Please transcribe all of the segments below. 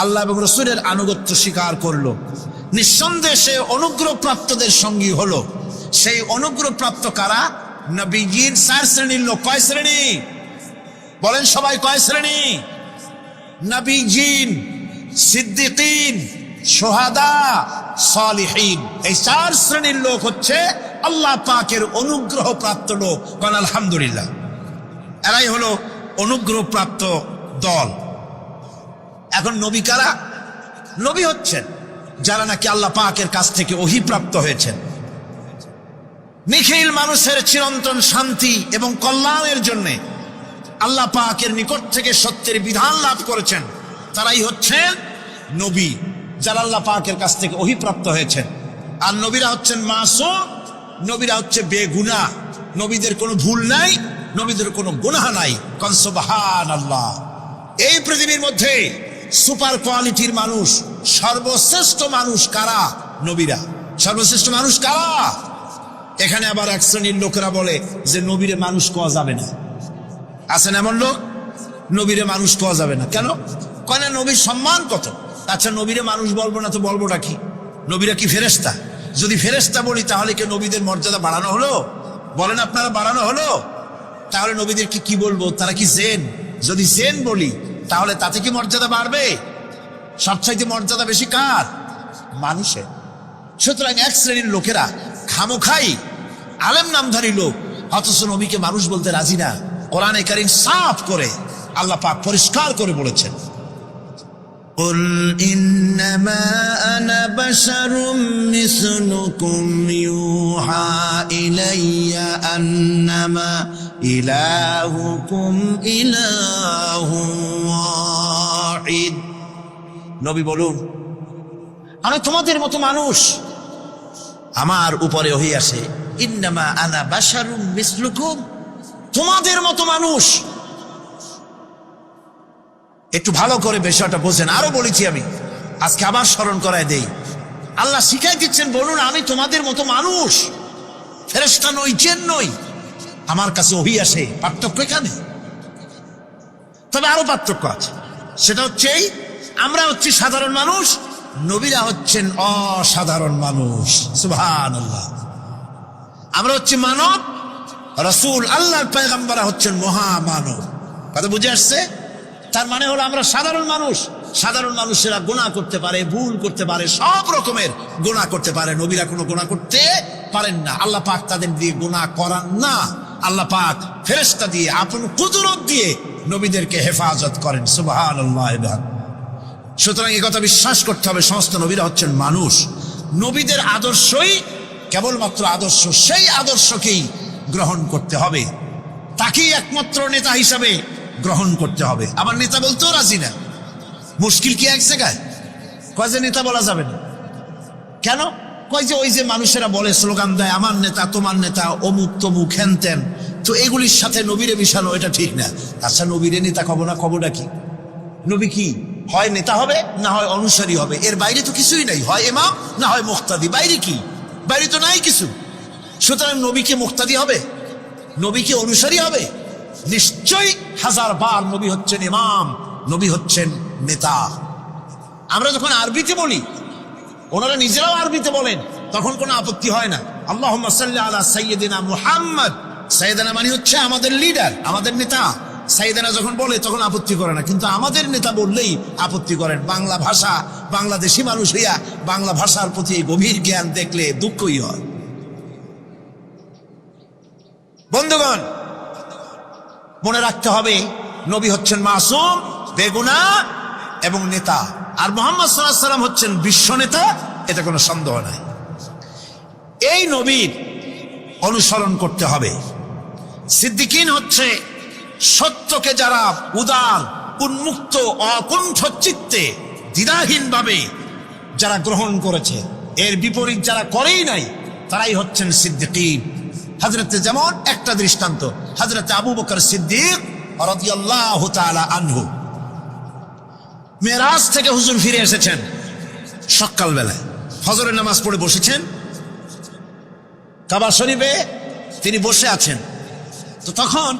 আল্লাহ এবং রাসূলের আনুগত্য স্বীকার করলো, নিঃসন্দেহে সে অনুগ্রহপ্রাপ্তদের সঙ্গী হলো। সেই অনুগ্রহপ্রাপ্ত কারা? নবীজির 4 শ্রেণীর লোক। কয় শ্রেণী বলেন সবাই, কয় শ্রেণী? নবীজিন, সিদ্দিকিন, শুহাদা, সালিহিন। এই 4 শ্রেণীর লোক হচ্ছে আল্লাহ পাকের অনুগ্রহপ্রাপ্ত লোক। কারণ আলহামদুলিল্লাহ, এরাই হলো অনুগ্রহপ্রাপ্ত দল। এখন নবী কারা? নবী হচ্ছেন যারা নাকি আল্লাহ পাকের কাছ থেকে ওহী প্রাপ্ত হয়েছেন, নিখিল মানুষের চিরন্তন শান্তি এবং কল্যাণের জন্য আল্লাহ পাকের নিকট থেকে সত্যের বিধান লাভ করেছেন। তারাই হচ্ছেন নবী, যারা আল্লাহ পাকের কাছ থেকে ওহী প্রাপ্ত হয়েছেন। আর নবীরা হচ্ছেন মাসুম, নবীরা হচ্ছে বেগুনাহ। নবীদের কোনো ভুল নাই, নবীদের কোনো গুনাহ নাই। কান সুবহানাল্লাহ। এই পৃথিবীর মধ্যে সুপার কোয়ালিটির মানুষ, সর্বশ্রেষ্ঠ মানুষ কারা? নবীরা। সর্বশ্রেষ্ঠ মানুষ কারা? এখানে আবার এক শ্রেণীর লোকেরা বলে যে নবীরে মানুষ কোয়া যাবে না। আছেন এমন লোক, নবীরে মানুষ কোয়া যাবে না। কেন? কয় না নবীর সম্মান কত। আচ্ছা, নবীরে মানুষ বলবো না তো বলবোটা কি? নবীরা কি ফেরেশতা? যদি ফেরেশতা বলি তাহলে কি নবীদের মর্যাদা বাড়ানো হলো? বলেন আপনারা, বাড়ানো হলো? তাহলে নবীদের কি বলবো? তারা কি জেন? যদি জেন বলি তাহলে তাতে কি মর্যাদা বাড়বে? সবচাইতে মর্যাদা বেশি কার? মানুষের। সুতরাং এক শ্রেণীর লোকেরা খামোখাই আলেম নামধারী লোক, অথচ নবীকে মানুষ বলতে রাজি না। কোরআনে কারীম সাফ করে আল্লাহ পাক পরিষ্কার করে বলেছেন, কুল ইন্নামা আনা বাশারুম মিসলুকুম ইউহা ইলাইয়া আন্নামা ইলাহুকুম ইলাহুন ওয়াহিদ। নবী বলুন, আমি তোমাদের মতো মানুষ, আমার উপরে ওহী আসে। ইন্নামা আনা বাশারুম মিসলুকুম, তোমাদের মতো মানুষ। একটু ভালো করে বিষয়টা বোঝেন। আরো বলেছি আমি, আজকে আবার স্মরণ করায় দেই। আল্লাহ শিখাই দিচ্ছেন, বলুন আমি তোমাদের মতো মানুষ, ফেরেশতা নই, জিন নই, আমার কাছে ওহী আসে। পার্থক্য এখানে। তবে আরো পার্থক্য আছে, সেটা হচ্ছে আমরা হচ্ছি সাধারণ মানুষ, নবীরা হচ্ছেন অসাধারণ মানুষ। সুবহানাল্লাহ। আমরা হচ্ছি মানব, রাসূল আল্লাহর পয়গম্বর হচ্ছেন মহামানব। কথা বুঝে আসছে? তার মানে হলো আমরা সাধারণ মানুষ। সাধারণ মানুষেরা গুনাহ করতে পারে, ভুল করতে পারে, সব রকমের গুনাহ করতে পারে। নবীরা কোনো গুনাহ করতে পারেন না। আল্লাহ পাক তাদের দিয়ে গুনাহ করান না। আল্লাহ পাক ফেরেশতা দিয়ে, আপন কুদরত দিয়ে নবীদেরকে হেফাজত করেন। সুবহানাল্লাহ। সুতরাং এই কথা বিশ্বাস করতে হবে, সমস্ত নবীরা হচ্ছেন মানুষ। নবীদের আদর্শই কেবলমাত্র আদর্শ, সেই আদর্শকেই গ্রহণ করতে হবে, তাকেই একমাত্র নেতা হিসাবে গ্রহণ করতে হবে। আবার নেতা বলতেও রাজি না। মুশকিল কি এক জায়গায়? কয় যে নেতা বলা যাবে না। কেন? কয় যে ওই যে মানুষেরা বলে, স্লোগান দেয়, আমার নেতা, তোমার নেতা, অমুক তমুক, হেন তেন, তো এগুলির সাথে নবীরে মিশানো এটা ঠিক না। আচ্ছা, নবীরে নেতা কব না, কবটা কি? নবী কি হয় নেতা হবে, না হয় অনুসারী হবে, এর বাইরে তো কিছুই নাই। হয় ইমাম, না হয় মুক্তাদি। বাইরে কি? বাইরে তো নাই কিছু। সুতরাং নবীকে মুক্তাদি হবে, নবীকে অনুসারী হবে? নিশ্চয়ই হাজার বার নবী হচ্ছেন ইমাম, নবী হচ্ছেন নেতা। আমরা যখন আরবিতে বলি, ওনারা নিজেরাও আরবিতে বলেন, তখন কোনো আপত্তি হয় না। আল্লাহুম্মা সাল্লি আলা সাইয়্যিদিনা মুহাম্মদ। সাইয়্যিদিনা মানে হচ্ছে আমাদের লিডার, আমাদের নেতা। সাইয়্যিদিনা যখন বলে তখন আপত্তি করে না, কিন্তু আমাদের নেতা বললেই আপত্তি করেন। বাংলা ভাষা, বাংলাদেশি মানুষ হইয়া বাংলা ভাষার প্রতি গভীর জ্ঞান দেখলে দুঃখই হয়। বন্ধুগণ, মনে রাখতে হবে, নবী হচ্ছেন মাসুম, বেগুনাহ এবং নেতা। আর মুহাম্মদ সাল্লাল্লাহু আলাইহি ওয়াসাল্লাম হচ্ছেন বিশ্ব নেতা, এতে কোনো সন্দেহ নাই। এই নবীর অনুসরণ করতে হবে। সিদ্দিকিন হচ্ছে সত্যকে যারা উদার, উন্মুক্ত, অকুণ্ঠ চিত্তে, দ্বিধাহীন ভাবে যারা গ্রহণ করেছে, এর বিপরীত যারা করেই নাই, তারাই হচ্ছেন সিদ্দিকিন। হযরতে, যেমন একটা দৃষ্টান্ত, হযরতে আবু বকর সিদ্দিক রাদিয়াল্লাহু তাআলা আনহু, মেরাজ থেকে হুজুর ফিরে এসেছেন সকালবেলায়, ফজরের নামাজ পড়ে বসেছেন কাবা শরীফে, তিনি বসে আছেন। তো তখন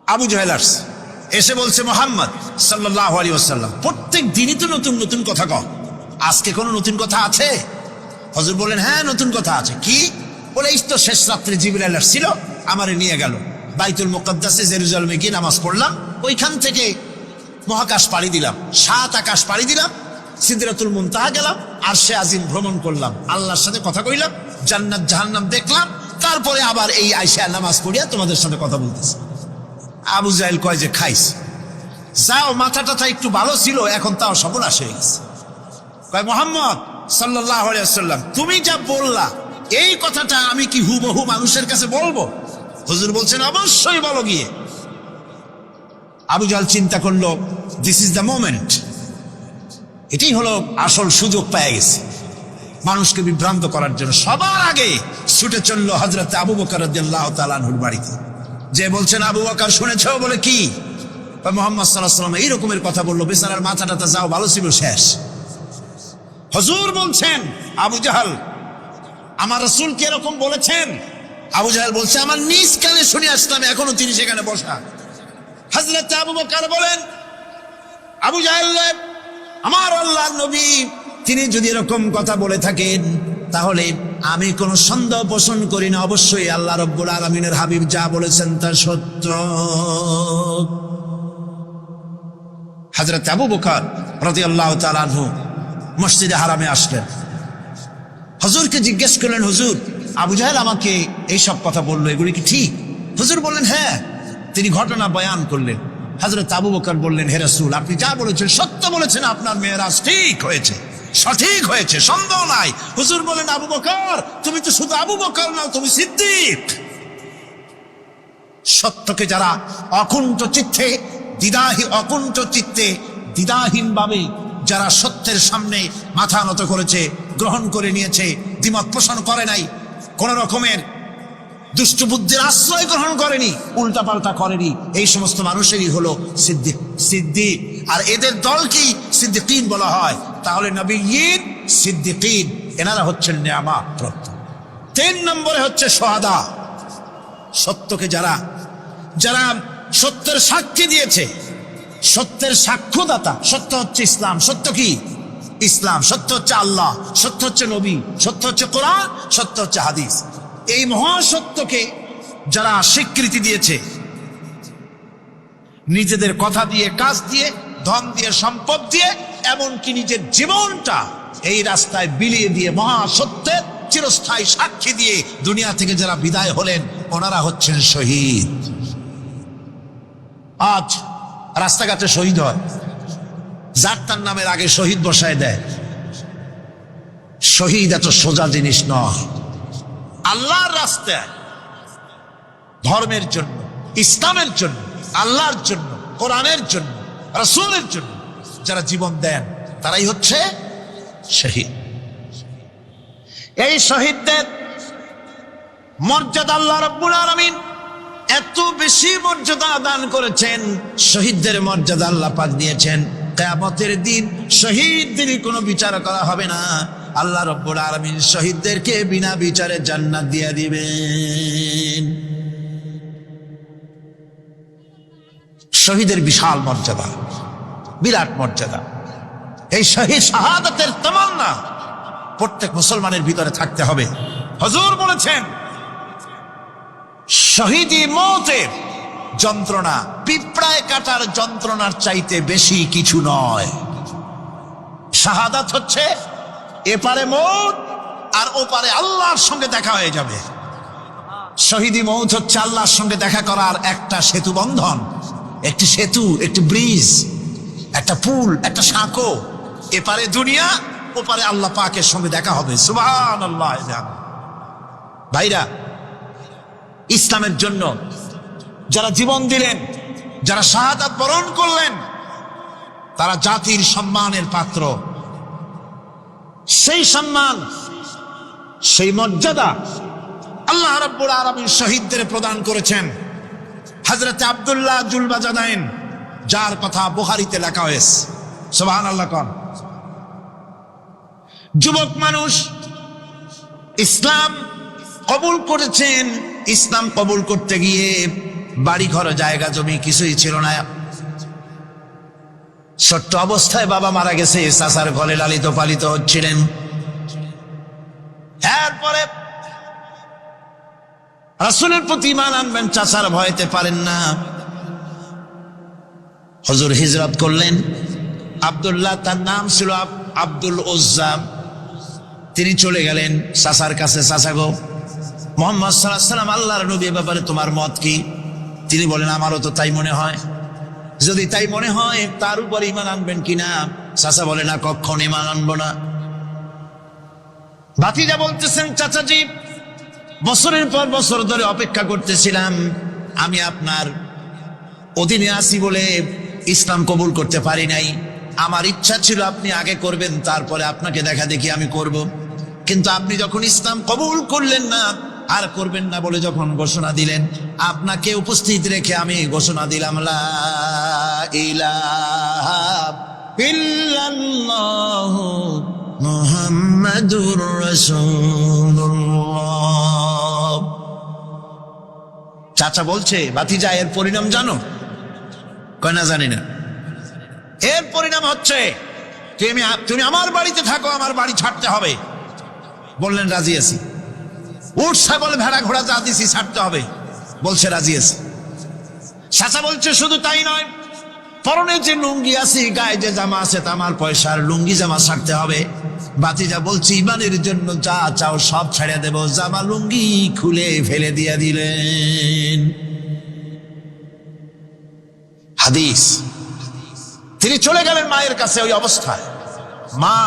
আবু জাহেল আসছে, এসে বলছে মুহাম্মদ সাল্লাল্লাহু আলাইহি ওয়াসাল্লাম প্রত্যেক দিনই তো নতুন নতুন কথা কও, আজকে কোনো নতুন কথা আছে? হুজুর বললেন হ্যাঁ নতুন কথা আছে। কি? বলে এই তো শেষ রাত্রে জিবরাইল আসছিল, আমারে নিয়ে গেল বাইতুল মুকাদ্দাসে, জেরুজালেমে গিয়ে নামাজ পড়লাম, ওইখান থেকে মহাকাশ পাড়ি দিলাম, 7 আকাশ পাড়ি দিলাম, সিদরাতুল মুনতাহা গেলাম, আরশে আজিম ভ্রমণ করলাম, আল্লাহর সাথে কথা কইলাম, জান্নাত জাহান্নাম দেখলাম, তারপরে আবার এই আইসা নামাজ পড়িয়া তোমাদের সাথে কথা বলতেছে। আবু জাহেল কয় যে খাইস, যাও মাথা টাথা একটু ভালো ছিল, এখন তাও সর্বনাশ হয়ে গেছে। কয় মুহাম্মদ সাল্লাল্লাহু আলাইহি ওয়াসাল্লাম তুমি যা বললা এই কথাটা আমি কি হুবহু মানুষের কাছে বলবো? হুজুর বলছেন অবশ্যই বলো গিয়ে। আবু জাহেল চিন্তা করলো দিস ইজ দ্য মোমেন্ট, এটাই হলো আসল সুযোগ পেয়ে গেছে মানুষকে বিভ্রান্ত করার জন্য। সবার আগে ছুটে চললো হযরত আবু বকর রাদিয়াল্লাহু তাআলা আনহুর বাড়িতে, যে বলছেন আবু বকর শুনেছ? বলে কি? মুহাম্মদ সাল্লাল্লাহু আলাইহি ওয়াসাল্লাম এইরকমের কথা বললো, বেচারার মাথা টাথা যাও ভালো ছিল শেষ। হুজুর বলছেন আবু জাহেল আমার রাসূল কি এরকম বলেছেন? আবু জাহেল বলছে আমার নিজ কানে শুনে আসলাম, এখনো তিনি সেখানে বসা। হযরত আবু বকর বলেন আবু জাহেল আমার আল্লাহর নবী তিনি যদি এরকম কথা বলে থাকেন তাহলে আমি কোনো সন্দেহ পোষণ করি না, অবশ্যই আল্লাহ রাব্বুল আলামিনের হাবিব যা বলেছেন তা সত্য। হযরত আবু বকর রাদিয়াল্লাহু তাআলা আনহু মসজিদে হারামে আসলেন, হুজুরকে জিজ্ঞেস করলেন হুজুর আবু জাহেল আমাকে এইসব কথা বললো, এগুলি কি ঠিক? হুজুর বললেন হ্যাঁ। তিনি ঘটনা বয়ান করলেন। হযরত আবু বকর বললেন হে রাসূল আপনি যা বলেছেন সত্য বলেছেন, আপনার মেয়েরাজ ঠিক হয়েছে, সঠিক হয়েছে, সন্দেহ নাই। হুজুর বলেন আবু বকর তুমি তো শুধু আবু বকর নাও, তুমি সিদ্দিক। সত্যকে যারা অকুণ্ঠ চিত্তে দ্বিধাহীন ভাবে যারা সত্যের সামনে মাথা নত করেছে, গ্রহণ করে নিয়েছে, দ্বিমত পোষণ করে নাই, কোন রকমের দুষ্ট বুদ্ধির আশ্রয় গ্রহণ করেনি, উল্টাপাল্টা করেনি, এই সমস্ত মানুষেরই হলো সিদ্দিক। আর এদের দলকেই সিদ্দিকিন বলা হয়। তাহলে নবিয়্যিন, সিদ্দিকিন এনারা হচ্ছেন নিয়ামত প্রাপ্ত। 3 নম্বরে হচ্ছে শুহাদা, সত্যকে যারা সত্যের সাক্ষী দিয়েছে, সত্যের সাক্ষ্যদাতা। সত্য হচ্ছে ইসলাম। সত্য কি? ইসলাম। সত্য হচ্ছে আল্লাহ, সত্য হচ্ছে নবী, সত্য হচ্ছে কোরআন, সত্য হচ্ছে হাদিস। এই মহাসত্যকে যারা স্বীকৃতি দিয়েছে, নিজেদের কথা দিয়ে, কাজ দিয়ে, ধন দিয়ে, সম্পদ দিয়ে, এমনকি নিজের জীবনটা এই রাস্তায় বিলিয়ে দিয়ে মহাসত্যের চিরস্থায়ী সাক্ষী দিয়ে দুনিয়া থেকে যারা বিদায় হলেন ওনারা হচ্ছেন শহীদ। আজ রাস্তাঘাটে শহীদ হয়, যার তার নামের আগে শহীদ বসায় দেয়। শহীদ এত সোজা জিনিস নয়। আল্লাহর রাস্তায় ধর্মের জন্য, ইসলামের জন্য, আল্লাহর জন্য, কোরআনের জন্য, রাসূলের জন্য যারা জীবন দেন তারাই হচ্ছে শহীদ। এই শহীদদের মর্যাদা আল্লাহ রাব্বুল আলামিন এত বেশি মর্যাদা দান করেছেন, শহীদদের মর্যাদা আল্লাহ পাক দিয়েছেন কিয়ামতের দিন শহীদদেরই কোনো বিচার করা হবে না। আল্লাহ রাব্বুল আলামিন শহীদদেরকে বিনা বিচারে জান্নাত দিয়ে দিবেন। শহীদের বিশাল মর্যাদা, বিরাট মর্যাদা। এই শহীদ শাহাদাতের তামান্না প্রত্যেক মুসলমানের ভিতরে থাকতে হবে। হুজুর বলেছেন শহীদি মওতের যন্ত্রণা পিঁপড়ায় কাটার যন্ত্রণার চাইতে বেশি কিছু নয়। শাহাদাত হচ্ছে এপারে মওত আর ওপারে আল্লাহর সঙ্গে দেখা হয়ে যাবে। শহীদি মওত হচ্ছে আল্লাহর সঙ্গে দেখা করার একটা সেতু বন্ধন, একটি সেতু, একটি ব্রিজ, একটা পুল, একটা সাঁকো। এপারে দুনিয়া, ওপারে আল্লাহ পাকের সঙ্গে দেখা হবে। সুবহানাল্লাহ। ভাইরা, ইসলামের জন্য যারা জীবন দিলেন, যারা শাহাদাত বরণ করলেন, তারা জাতির সম্মানের পাত্র। সেই সম্মান, সেই মর্যাদা আল্লাহ রাব্বুল আলামিন শহীদদের প্রদান করেছেন। হযরত আব্দুল্লাহ জুলবাজাদাইন, যার কথা বুখারীতে লেখা হয়েছে, সুবহানাল্লাহ কোন যুবক মানুষ ইসলাম কবুল করেছেন। ইসলাম কবুল করতে গিয়ে বাড়ি ঘর, জায়গা জমি কিছুই ছিল না, ছোট্ট অবস্থায় বাবা মারা গেছে, চাচার ঘরে লালিত পালিত হচ্ছিলেন। এরপরে রাসূলের প্রতি ঈমান আনবেন, চাচার ভয়তে পারেন না। হুজুর হিজরত করলেন। আব্দুল্লাহ তার নাম ছিল, আব্দুল উজ্জা। তিনি চলে গেলেন চাচার কাছে। চাচা গো, মুহাম্মদ সাল্লাল্লাহু আলাইহি ওয়াসাল্লাম আল্লাহর নবী, ব্যাপারে তোমার মত কি? তিনি বলেন, আমারও তো তাই মনে হয়। যদি তাই মনে হয় তার উপর ঈমান আনবেন কিনা? চাচা বলে, না, কখন ঈমান আনবো না। ভাতিজা বলতেছেন, চাচাজি, বছরের পর বছর ধরে অপেক্ষা করতেছিলাম, আমি আপনার অধীনে আছি বলে ইসলাম কবুল করতে পারি নাই। আমার ইচ্ছা ছিল আপনি আগে করবেন, তারপরে আপনাকে দেখা দেখি আমি করব। কিন্তু আপনি যখন ইসলাম কবুল করলেন না, আর করবেন না বলে যখন ঘোষণা দিলেন, আপনাকে উপস্থিত রেখে আমি ঘোষণা দিলাম, লা ইলাহা ইল্লাল্লাহু মুহাম্মাদুর রাসূলুল্লাহ। চাচা বলছে, ভাতিজা, এর পরিণাম জানো? কয়, না, জানি না। এর পরিণাম হচ্ছে তুমি আমার বাড়িতে থাকো, আমার বাড়ি ছাড়তে হবে। বললেন, রাজি আছি। উট ছাগল ভেড়া ঘোড়া যা দিছি ছাড়তে হবে। বলছে, রাজি আছি। চাচা বলছে, শুধু তাই নয়, পরনে যে লুঙ্গি আছে, গায়ে যে জামা আছে, তামার পয়সার লুঙ্গি জামা ছাড়তে হবে। ভাতিজা বলছে, ঈমানের জন্য যা চাও সব ছেড়ে দেব। জামা লুঙ্গি খুলে ফেলে দিয়ে দিলেন। হাদিস। তিনি চলে গেলেন মায়ের কাছে ওই অবস্থায়। মা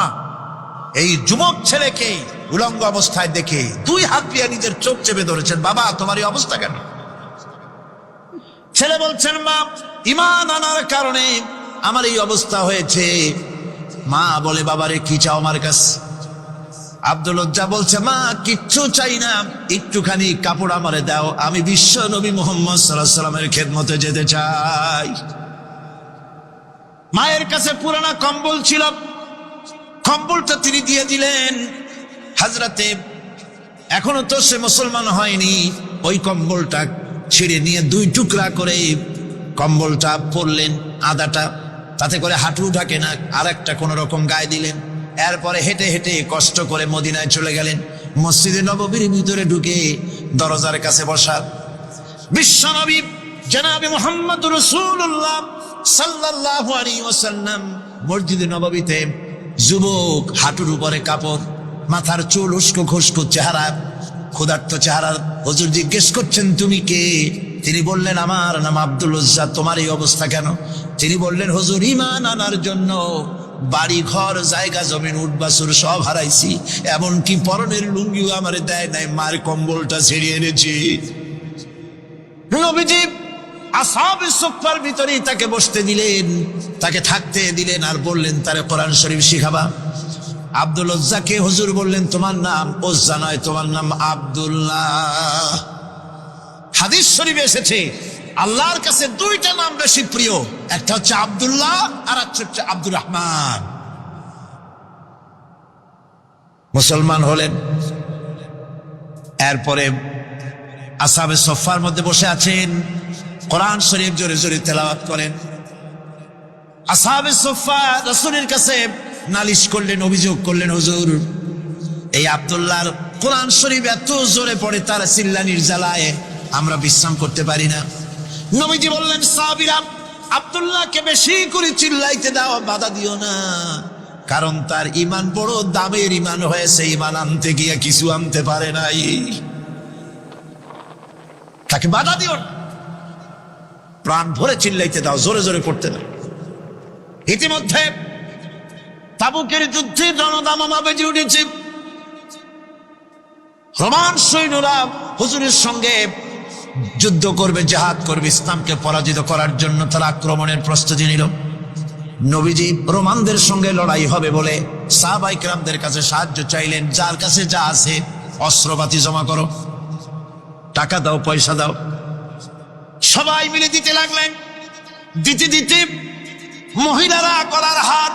এই যুবক ছেলেকে উলঙ্গ অবস্থায় দেখে 2 হাত দিয়ে নিজের চোখ চেপে ধরেছেন। বাবা, তোমার এই অবস্থা কেন? ছেলে বলছেন, মা, ঈমান আনার কারণে আমার এই অবস্থা হয়েছে। মা বলে, বাবারে, কি চাও আমার কাছে? আব্দুল উজ্জা বলছে, মা, কিচ্ছু চাই না, একটুখানি কাপড় আমারে দাও, আমি বিশ্ব নবী মুহাম্মদ সাল্লাল্লাহু আলাইহি ওয়াসাল্লামের খেদমতে যেতে চাই। মায়ের কাছে পুরানা কম্বল ছিল, কম্বলটা তিনি দিয়ে দিলেন। হযরতে, এখনো তো সে মুসলমান হয়নি, ওই কম্বলটা ছিঁড়ে নিয়ে 2 টুকরা করে কম্বলটা পরলেন, আদাটা, তাতে করে হাঁটু ঢাকে না, আর একটা কোন রকম গায়ে দিলেন। এরপরে হেঁটে হেঁটে কষ্ট করে মদিনায় চলে গেলেন। মসজিদে নববীর ভিতরে ঢুকে দরজার কাছে বসা বিশ্বনবী জনাবে মুহাম্মদুর রাসূলুল্লাহ সাল্লাল্লাহু আলাইহি ওয়াসাল্লাম মসজিদে নববীতে, যুবক, হাঁটুর উপরে কাপড়, মাথার চুল উস্কো খুস্কো চেহারা, ক্ষুধার্ত চেহারা। হুজুর জিজ্ঞেস করছেন, তুমি কে? তিনি বললেন, আমার নাম আব্দুল উজ্জা। তোমার এই অবস্থা কেন? তিনি বললেন, হুজুর, ঈমান আনার জন্য বাড়ি ঘর জায়গা জমিন উট বাছুর সব হারাইছি, এমনকি পরনের লুঙ্গিও আমারে দেয় নাই, মার কম্বলটা ছিঁড়িয়ে এনেছি। নবীজি আসহাবে সুফফার ভিতরেই তাকে বসতে দিলেন, তাকে থাকতে দিলেন, আর বললেন, তারে কোরআন শরীফ শিখাবা। আব্দুল উজ্জাকে হুজুর বললেন, তোমার নাম উজ্জা নয়, তোমার নাম আব্দুল্লাহ। হাদিস শরীফে এসেছে, আল্লাহর কাছে 2টা নাম বেশি প্রিয়, একটা হচ্ছে আব্দুল্লাহ আর একটা হচ্ছে আব্দুর রহমান। মুসলমান হলেন। এরপরে আসহাবে সুফফার মধ্যে বসে আছেন, কোরআন শরীফ জোরে জোরে তেলাওয়াত করেন। আসহাবে সুফফা রাসূলের কাছে নালিশ করলেন, অভিযোগ করলেন, হুজুর, এই আব্দুল্লাহর কোরআন শরীফ এত জোরে পড়ে, তার চিল্লানির জ্বালায় আমরা বিশ্রাম করতে পারি না। নবীজি বললেন, সাহাবীরা, আব্দুল্লাহকে বেশি করে চিল্লাইতে দাও, বাধা দিও না, কারণ তার ঈমান বড় দামের ঈমান হয়েছে, ঈমান আনতে গিয়ে কিছু আনতে পারে নাই, তাকে বাধা দিও না, প্রাণ ভরে চিল্লাইতে দাও, জোরে জোরে পড়তে দাও। ইতিমধ্যে তাবুকের যুদ্ধে রণদামামা বেজে উঠেছে। রোমান সৈন্যরা হুজুরের সঙ্গে যুদ্ধ করবে, জিহাদ করবে, ইসলামকে পরাজিত করার জন্য তারা আক্রমণের প্রস্তুতি নিল। নবীজি রোমানদের সঙ্গে লড়াই হবে বলে সাহাবায়ে কেরামদের কাছে সাহায্য চাইলেন, যার কাছে যা আছে অস্ত্রপাতি জমা করো, টাকা দাও, পয়সা দাও। সবাই মিলে দিতে লাগলেন। দিতে দিতে মহিলারা গলার হার,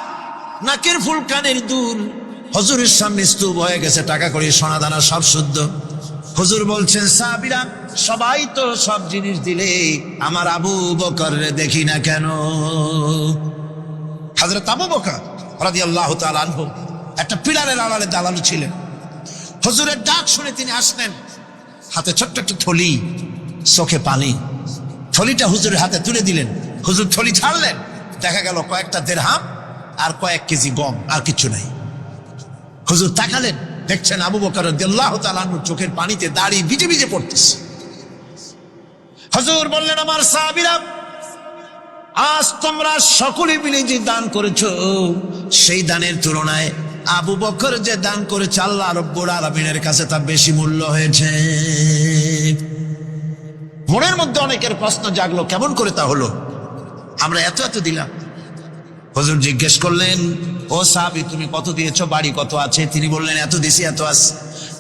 নাকের ফুল, কানের দুল হুজুরের সামনে স্তূপ হয়ে গেছে, টাকা কড়ি সোনা দানা সব শুদ্ধ। হুজুর বলছেন, সাহাবীরা, সবাই তো সব জিনিস দিলে, আমার আবু বকর দেখি না কেন? হযরত আবু বকর রাদিয়াল্লাহু তাআলা আনহু একটা পিলারের আড়ালে দাঁড়ানো ছিলেন। হুজুরের ডাক শুনে তিনি আসলেন, হাতে ছোট্ট একটা থলি, চোখে পানি। থলিটা হুজুরের হাতে তুলে দিলেন। হুজুর থলি ছাড়লেন, দেখা গেল কয়েকটা দিরহাম আর কয়েক কেজি গম, আর কিছু নাই। হুজুর তাকালেন, দেখছেন আবু বকর রাদিয়াল্লাহু তাআলা আনহু চোখের পানিতে দাড়ি ভিজে ভিজে পড়তেছে। হুজুর বললেন, আমার সাহাবীরা, আজ তোমরা সকলে মিলে যে দান করেছো, সেই দানের তুলনায় আবু বকর যে দান করেছে আল্লাহ রাব্বুল আলামিনের কাছে তা বেশি মূল্য হয়েছে। মনের মধ্যে অনেকের প্রশ্ন জাগলো, কেমন করে তা হলো? আমরা এত এত দিলাম। হুজুর জিজ্ঞেস করলেন, ও সাহাবী, তুমি কত দিয়েছো? বাড়ি কত আছে? তিনি বললেন, এত দিছি, এত আছে।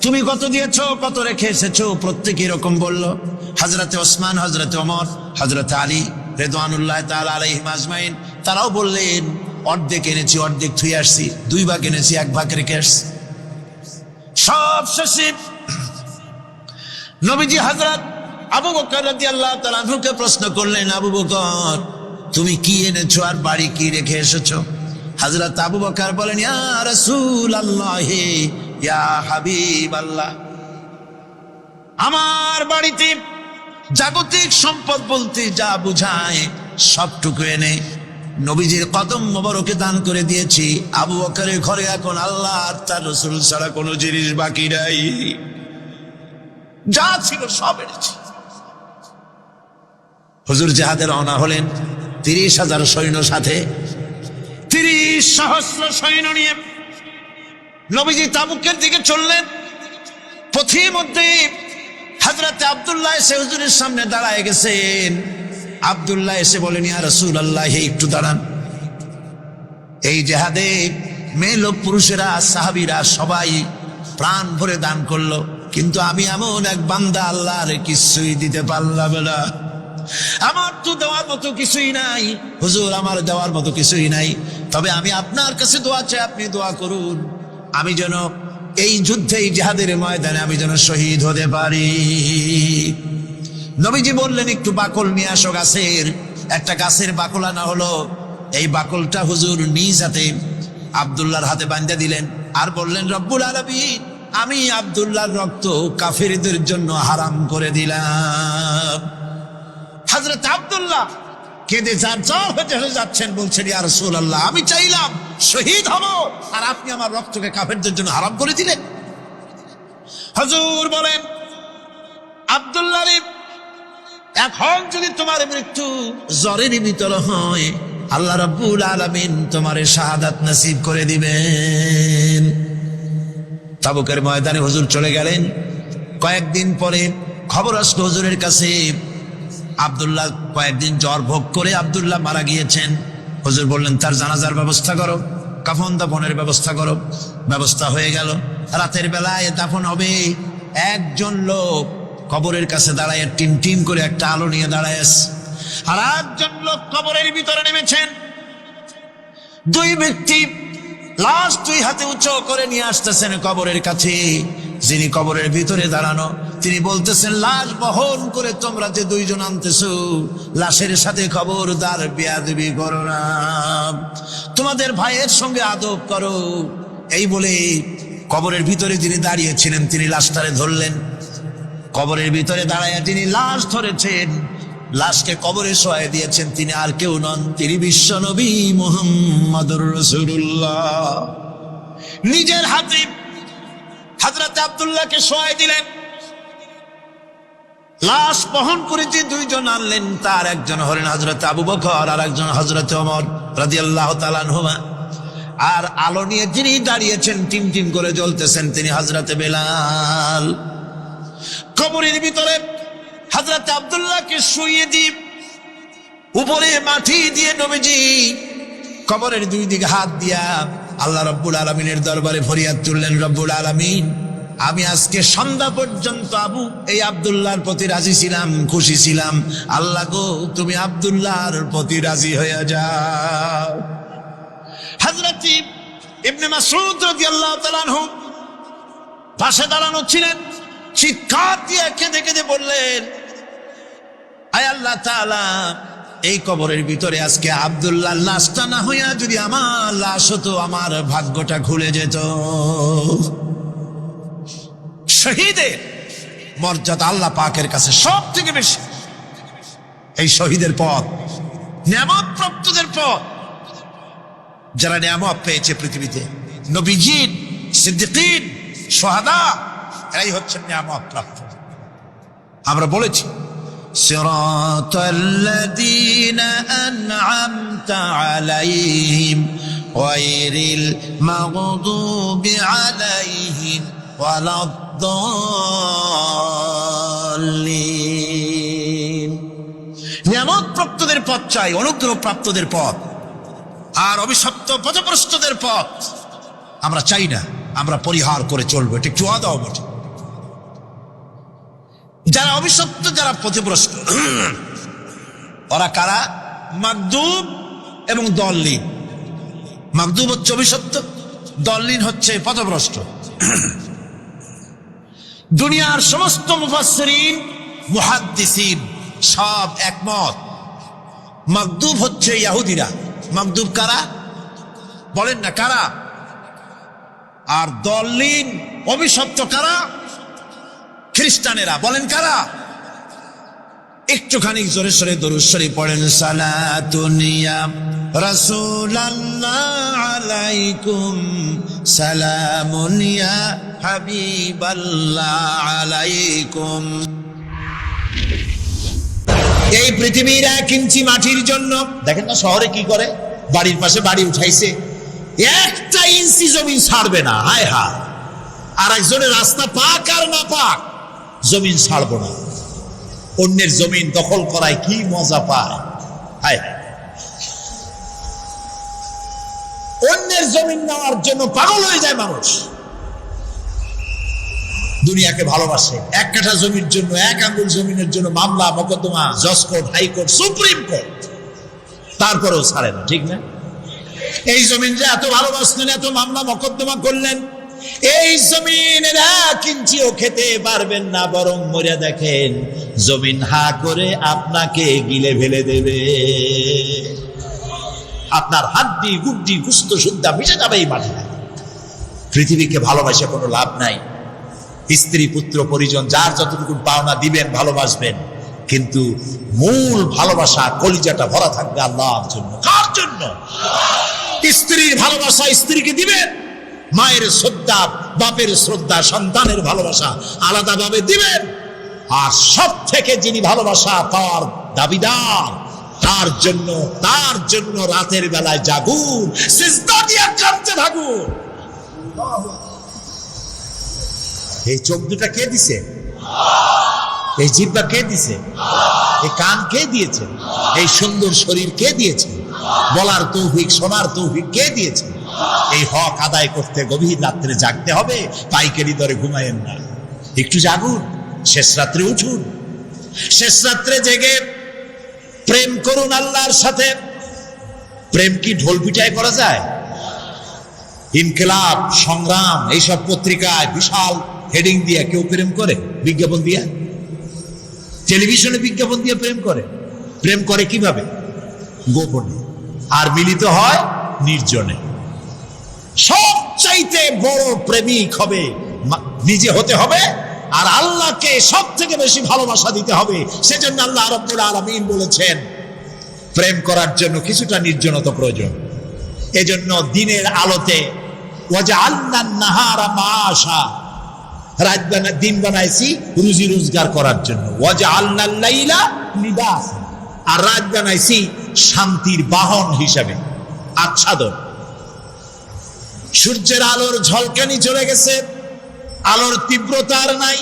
তুমি কত দিয়েছো? কত রেখে এসেছো? প্রত্যেকে এরকম বলল। হযরতে ওসমান, হযরতে ওমর, হযরতে আলী রিদওয়ানুল্লাহ তাআলা আলাইহিম আজমাইন, তারাও বললেন, অর্ধেক এনেছি, অর্ধেক থুই আসছি, 2 ভাগ এনেছি, 1 ভাগ রেখে আসছি। সব শেষে নবীজি হযরত আবু বকর রাদিয়াল্লাহু তাআলা আনহুকে প্রশ্ন করলেন, আবু বকর, তুমি কি এনেছো আর বাড়ি কি রেখে এসেছো? হযরত আবু বকর বলেন, ইয়া রাসূলুল্লাহ, ইয়া হাবিবাল্লাহ, আমার বাড়িতে জাগতিক সম্পদ বলতে যা বুঝায় সবটুকু এনে নবীজির কদম মোবারকে দান করে দিয়েছি। আবু বকরের ঘরে এখন আল্লাহ আর তার রাসূল ছাড়া কোনো জিনিস বাকি নাই, যা ছিল সব এনেছি। হুজুর জিহাদে রওনা হলেন 30,000 সৈন্য সাথে, 30 সহস্র সৈন্য নিয়ে নবীজি তাবুকের দিকে চললেন। পথের মধ্যে হযরত আব্দুল্লাহ এসে হুজুরের সামনে দাঁড়ায় গেছেন। আব্দুল্লাহ এসে বলেন, ইয়া রাসূলুল্লাহ, একটু দাঁড়ান। এই জিহাদে মেয়ে লোক পুরুষেরা সাহাবীরা সবাই প্রাণ ভরে দান করলো, কিন্তু আমি এমন এক বান্দা, আল্লাহর কিছুই দিতে পারলাম না। আমার তো দেওয়ার মতো কিছুই নাই হুজুর, আমার দেওয়ার মতো কিছুই নাই। তবে আমি আপনার কাছে দোয়া চাই, আপনি দোয়া করুন, আমি যেন এই যুদ্ধে, এই জিহাদের ময়দানে আমি যেন শহীদ হতে পারি। নবীজি বললেন, একটু বাকল নিয়ে আসো গাছের। একটা গাছের বাকল আনা হলো। এই বাকলটা হুজুর নিজ হাতে আব্দুল্লাহর হাতে বাঁধা দিলেন আর বললেন, রব্বুল আলামিন, আমি আব্দুল্লাহর রক্ত কাফেরদের জন্য হারাম করে দিলাম। হযরত আব্দুল্লাহ কেঁদে জারজার হয়ে যাচ্ছেন, বলছেন, ইয়া রাসূলুল্লাহ, আমি চাইলাম শহীদ হব, আর আপনি আমার রক্তকে কাফেরদের জন্য হারাম করে দিলেন। হুজুর বলেন, আব্দুল্লাহ রে, এখন যদি তোমার মৃত্যু জ্বরের ভিতরে হয়, আল্লাহ রাব্বুল আলামিন তোমারে শাহাদাত নসিব করে দিবেন। তাবুকের ময়দানে হুজুর চলে গেলেন। কয়েকদিন পরে খবর আসলো হুজুরের কাছে, আব্দুল্লাহ কয়েকদিন জ্বর ভোগ করে আব্দুল্লাহ মারা গিয়েছেন। হুজুর বললেন, তার জানাজার ব্যবস্থা করো, কাফন দাফনের ব্যবস্থা করো। ব্যবস্থা হয়ে গেল। রাতের বেলায় দাফন হবে। একজন লোক কবরের কাছে দাঁড়ায় টিম টিম করে একটা আলো নিয়ে দাঁড়ায় আছে, আর একজন লোক কবরের ভিতরে নেমেছেন। 2 ব্যক্তি লাশ 2 হাতে উঁচু করে নিয়ে আসতেছেন কবরের কাছে। যিনি কবরের ভিতরে দাঁড়ানো, তিনি বলতেছেন, লাশ বহন করে তোমরা যে 2 জন আনতেছো, লাশের সাথে খবরদার বেয়াদবি করো না, তোমাদের ভাইয়ের সঙ্গে আদব করো। এই বলে কবরের ভিতরে যিনি দাঁড়িয়েছিলেন, তিনি লাশটারে ধরলেন। কবরের ভিতরে দাঁড়াইয়া যিনি লাশ ধরেছেন, লাশকে কবরে শোয়াই দিয়েছেন, তিনি আর কেউ নন, তিনি বিশ্ব নবী মুহাম্মদুর রাসূলুল্লাহ। নিজের হাতে হযরত আব্দুল্লাহকে শোয়াই দিলেন। লাশ বহন করে যে 2 জন আনলেন, তার একজন হলেন হযরত আবু বকর, আর একজন হযরত ওমর রাদিয়াল্লাহু তাআলা আনহুমা। আর আলো নিয়ে যিনি দাঁড়িয়েছেন, টিম টিম করে জ্বলতেছেন, তিনি হযরত বেলাল। কবরের ভিতরে হযরত আব্দুল্লাহকে শুইয়ে দিয়ে উপরে মাটি দিয়ে নবীজি কবরের 2 দিকে হাত দিয়া আল্লাহ রাব্বুল আলামিনের দরবারে ফরিয়াদ তুললেন, রব্বুল আলামিন, আমি আজকে সন্ধ্যা পর্যন্ত এই আব্দুল্লাহর প্রতি রাজি ছিলাম, খুশি ছিলাম। আল্লাহ গো, তুমি আব্দুল্লাহর প্রতি রাজি হয়ে যাও। হযরত ইবনে মাসউদ রাদিয়াল্লাহু তাআলা আনহু পাশে দাঁড়ানো ছিলেন। চিৎকার দিয়ে কেঁদে কেঁদে বললেন, আয় আল্লাহ তাআলা, এই কবরের ভিতরে আজকে আব্দুল্লাহ লাশটা না হইয়া যদি আমার লাশ হতো, আমার ভাগ্যটা খুলে যেত। শহীদের মর্যাদা আল্লাহ পাকের কাছে সব থেকে বেশি। এই শহীদের পথ নিয়ামত প্রাপ্তদের পথ, যারা নিয়ামত পেয়েছে পৃথিবীতে, নবীজিন, সিদ্দিকিন, শুহাদা, এরাই হচ্ছে নিয়ামত প্রাপ্ত। আমরা বলেছি সিরাতাল্লাযীনা আন'আমতা আলাইহিম গায়রিল মাগদুবি আলাইহিম ওয়ালাদ-দাল্লিন। নিয়ামত প্রাপ্তদের পথ চাই, অনুগ্রহ প্রাপ্তদের পথ, আর অভিশপ্ত পথভ্রষ্টদের পথ আমরা চাই না। আমরা পরিহার করে চলবো, এটা একটু আদাও বটে। যারা অভিশপ্ত, যারা পথভ্রষ্ট, ওরা কারা? মাগদুব এবং দল্লিন। মাগদুব হচ্ছে অভিশপ্ত, দল্লিন হচ্ছে পথভ্রষ্ট। দুনিয়ার সমস্ত মুফাসসিরিন, মুহাদ্দিসিন সব একমত, মাগদুব হচ্ছে ইহুদিরা। মাগদুব কারা? বলেন না কারা? আর দল্লিন, অভিশপ্ত কারা? খ্রিস্টানেরা। বলেন কারা? একটুখানি জোরে সোরে দরুদ শরীফ পড়েন। সালাতুন ইয়া রাসূলুল্লাহ আলাইকুম, সালামুন ইয়া হাবিবাল্লাহ আলাইকুম। এই পৃথিবীর 1 ইঞ্চি মাটির জন্য, দেখেন না শহরে কি করে, বাড়ির পাশে বাড়ি উঠাইছে, 1 ইঞ্চি জমি ছাড়বে না। হায় হায়। আর একজনের রাস্তা পাক আর না পাক, জমিন ছাড়বো না। অন্যের জমিন দখল করায় কি মজা পায়। হায়, অন্যের জমিন নেওয়ার জন্য পাগল হয়ে যায় মানুষ। দুনিয়াকে ভালোবাসে। 1 কাঠা জমির জন্য, 1 আঙ্গুল জমিনের জন্য মামলা মোকদ্দমা, জজ কোর্ট, হাইকোর্ট, সুপ্রিম কোর্ট, তারপরেও ছাড়ে না। ঠিক না? এই জমিন যে এত ভালোবাসলেন, এত মামলা মোকদ্দমা করলেন, এই জমিনের 1 ইঞ্চিও খেতে পারবেন না, বরং মরে দেখেন জমিন হা করে আপনাকে গিলে ফেলে দেবে। আপনার হাড্ডি গুড্ডি গুস্ত সুদ্ধা মিশে যাবে এই মাটিতে। পৃথিবীকে ভালোবাসে কোনো লাভ নাই। স্ত্রী, পুত্র, পরিজন, যার যতটুকু পাওনা দিবেন, ভালোবাসবেন, কিন্তু মূল ভালোবাসা, কলিজাটা ভরা থাকবে আল্লাহর জন্য। কার জন্য? স্ত্রীর ভালোবাসা স্ত্রীকে দিবেন, মায়ের শ্রদ্ধা, বাপের শ্রদ্ধা, সন্তানের ভালোবাসা আলাদাভাবে দিবেন। আর সব থেকে যিনি ভালোবাসা পাওয়ার দাবিদার, তার জন্য রাতের বেলায় জাগুন, সিজদা দিয়ে কাঁদতে থাকুন। এই চোখ দুটা কে দিছে? এই জিহ্বা কে দিছে? এই কান কে দিয়েছে? এই সুন্দর শরীর কে দিয়েছে? বলার তৌফিক, শোনার তৌফিক কে দিয়েছে? এই হক আদায় করতে গভীর রাত্রে জাগতে হবে। পাইকারি দরে ঘুমায়েন না, একটু জাগুন। শেষ রাত্রে উঠুন, শেষ রাত্রে জেগে প্রেম করুন আল্লাহর সাথে। প্রেম কি ঢোল পিটায় করা যায়? ইনকিলাব, সংগ্রাম, এইসব পত্রিকায় বিশাল হেডিং দিয়ে কেউ প্রেম করে? বিজ্ঞাপন দিয়ে, টেলিভিশনে বিজ্ঞাপন দিয়ে প্রেম করে। প্রেম করে কিভাবে? গোপনে। আর মিলিত হয় নির্জনে। সবচাইতে বড় প্রেমিক হবে নিজে হতে হবে, আর আল্লাহকে সব থেকে বেশি ভালোবাসা দিতে হবে। সেজন্য আল্লাহ রাব্বুল আলামিন বলেছেন, প্রেম করার জন্য কিছুটা নির্জনতা প্রয়োজন। এজন্য দিনের আলোতে ওয়াজআলনান নাহারা মাআশা, রাত দিন বানাইছি রুজি রোজগার করার জন্য। ওয়াজআলনাল লাইলা লিবাসা, আর রাত বানাইছি শান্তির বাহন হিসাবে, আচ্ছাদন। সূর্যের আলোর ঝলকানি চলে গেছে, আলোর তীব্রতা আর নাই।